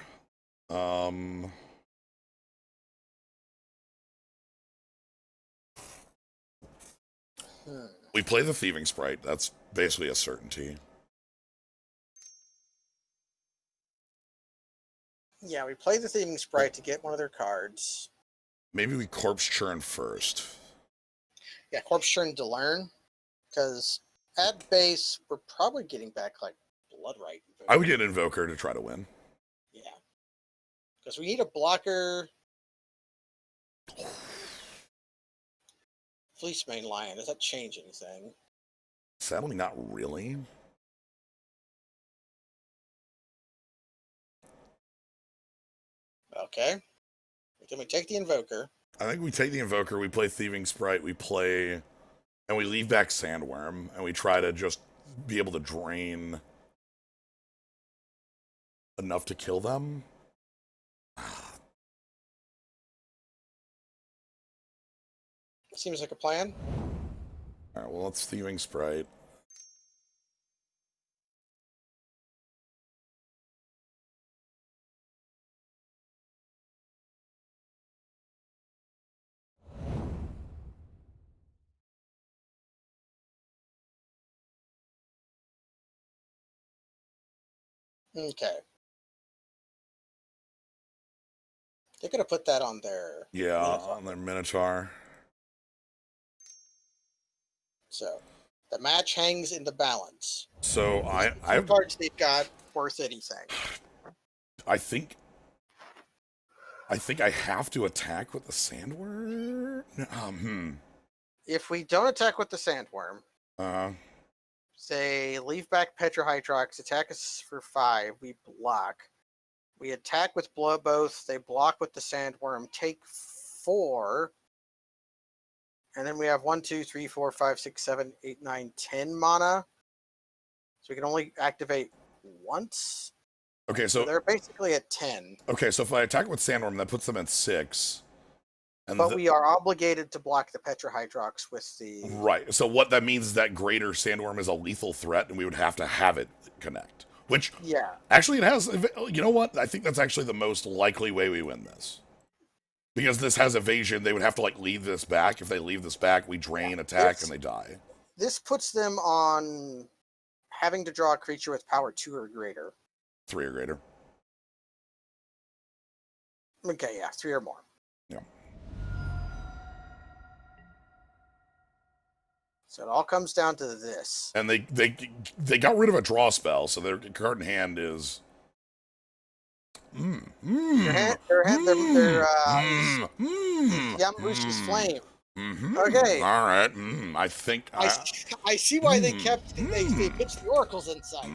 We play the Thieving Sprite. That's basically a certainty. Yeah, we play the Thieving Sprite to get one of their cards. Maybe we Corpse Churn first. Yeah, Corpse Churn to learn. Because at base, we're probably getting back like Bloodright. I would get Invoker to try to win. Yeah. Because we need a blocker. Fleece Mane Lion. Does that change anything? Sadly, not really. Okay. Then we take the Invoker. I think we take the Invoker, we play Thieving Sprite, we play... And we leave back Sandworm, and we try to just be able to drain enough to kill them. Seems like a plan. Alright, well, let's Thieving Sprite. Okay. They could have put that on their Minotaur. On their Minotaur. So the match hangs in the balance. So I cards they've got worth anything. I think I have to attack with the Sandworm. If we don't attack with the Sandworm, say leave back Petrohydrox, attack us for 5, we block. We attack with both, they block with the Sandworm, take 4. And then we have 1, 2, 3, 4, 5, 6, 7, 8, 9, 10 mana. So we can only activate once. Okay, so they're basically at 10. Okay, so if I attack with Sandworm, that puts them at 6. But we are obligated to block the Petrohydrox with the... Right, so what that means is that Greater Sandworm is a lethal threat, and we would have to have it connect. Which, actually it has... You know what? I think that's actually the most likely way we win this. Because this has evasion, they would have to, like, leave this back. If they leave this back, we drain, attack, and they die. This puts them on having to draw a creature with power 2 or greater. 3 or greater. Okay, yeah, 3 or more. Yeah. So it all comes down to this. And they got rid of a draw spell, so their card in hand is... Yamabushi's Flame. Okay. All right. I think I see why they kept they pitched the oracles inside.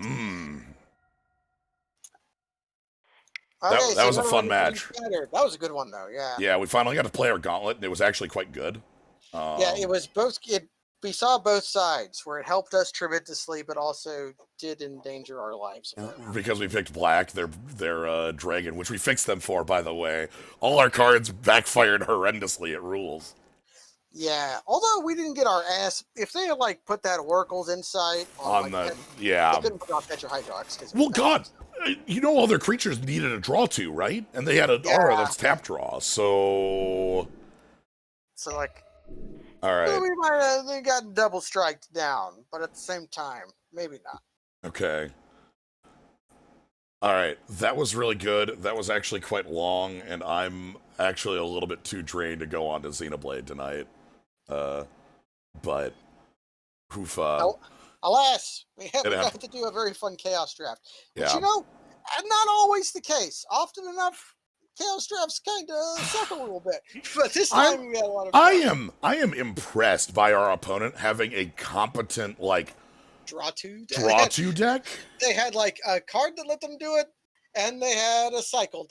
That was a fun match. That was a good one though. Yeah. Yeah, we finally got to play our gauntlet, and it was actually quite good. Yeah, it was both. We saw both sides where it helped us tremendously, but also did endanger our lives. Because we picked black, their dragon, which we fixed them for, by the way. All our cards backfired horrendously. It rules. Yeah, although we didn't get our ass. If they had like put that oracles insight on like the they couldn't put on Petrohydrox. Well, God, you know all their creatures needed a draw to, right? And they had an aura that's tap draw, so like. All right. Well, we might have gotten double striked down, but at the same time, maybe not. Okay. All right. That was really good. That was actually quite long, and I'm actually a little bit too drained to go on to Xenoblade tonight. But hoofa. Alas, we have to do a very fun Chaos draft. But yeah. Not always the case. Often enough, Chaos drafts kind of suck a little bit, but this time we had a lot of fun. I am impressed by our opponent having a competent draw two deck. They had like a card that let them do it, and they had a cycle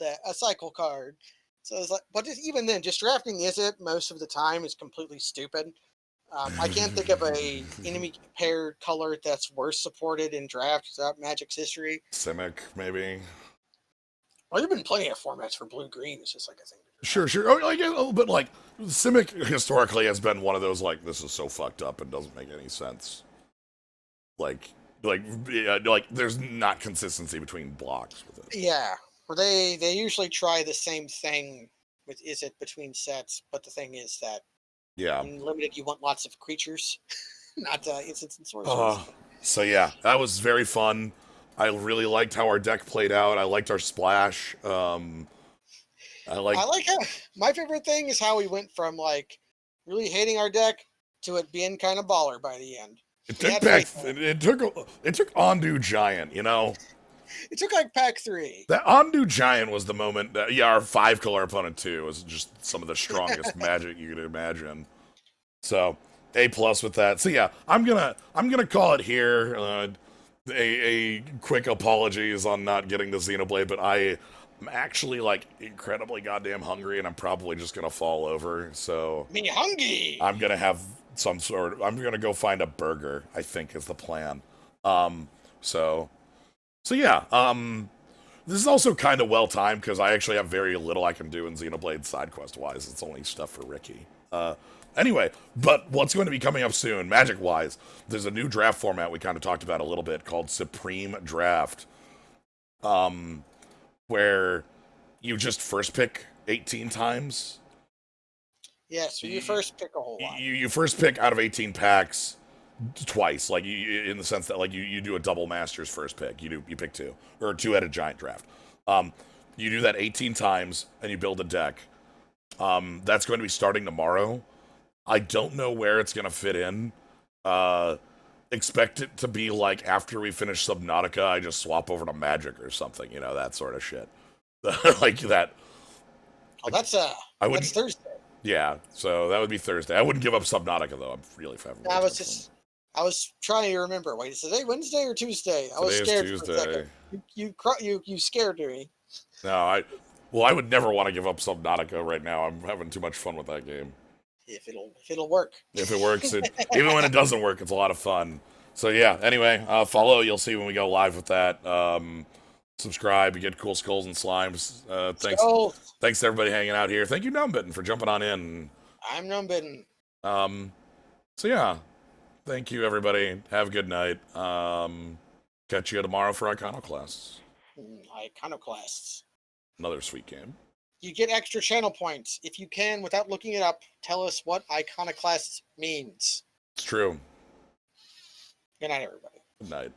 card. So it's like, but even then, just drafting most of the time is completely stupid. I can't think of a enemy pair color that's worse supported in draft throughout Magic's history. Simic, maybe. Well, there've been plenty of formats for blue-green. It's just like a thing. Sure. But like Simic historically has been one of those like this is so fucked up and doesn't make any sense. Like there's not consistency between blocks with it. Yeah, where they usually try the same thing with is it between sets, but the thing is that in limited you want lots of creatures, not instants and sorcerers. So yeah, that was very fun. I really liked how our deck played out. I liked our splash. I like how my favorite thing is how we went from like really hating our deck to it being kind of baller by the end. it took pack. It took Ondu Giant. You know, it took like pack 3. That Ondu Giant was the moment that our 5-color opponent too was just some of the strongest magic you could imagine. So A+ with that. So yeah, I'm gonna call it here. A quick apologies on not getting the Xenoblade, but I'm actually like incredibly goddamn hungry, and I'm probably just gonna fall over. So me hungry. I'm gonna have I'm gonna go find a burger. I think is the plan. So yeah. This is also kind of well timed because I actually have very little I can do in Xenoblade side quest wise. It's only stuff for Ricky. Anyway, but what's going to be coming up soon, Magic wise, there's a new draft format we kind of talked about a little bit called Supreme Draft. Where you just first pick 18 times. Yeah, so you first pick a whole lot. You first pick out of 18 packs twice, like in the sense that like you do a double Masters first pick. You pick 2 or 2-headed giant draft. You do that 18 times and you build a deck. That's going to be starting tomorrow. I don't know where it's going to fit in. Expect it to be like after we finish Subnautica, I just swap over to Magic or something, that sort of shit. Like that. Oh, that's Thursday. Yeah, so that would be Thursday. I wouldn't give up Subnautica though. I'm really favorable. I was trying to remember. Wait, is today Wednesday or Tuesday? I was scared for a second. You scared me. No, I would never want to give up Subnautica right now. I'm having too much fun with that game. If it'll work. If it works, even when it doesn't work, it's a lot of fun. So yeah. Anyway, follow. You'll see when we go live with that. Subscribe. You get cool skulls and slimes. Thanks to everybody hanging out here. Thank you, Gnomebitten, for jumping on in. I'm Gnomebitten. So yeah, thank you everybody. Have a good night. Catch you tomorrow for Iconoclasts. Iconoclasts. Another sweet game. You get extra channel points. If you can, without looking it up, tell us what Iconoclasts means. It's true. Good night, everybody. Good night.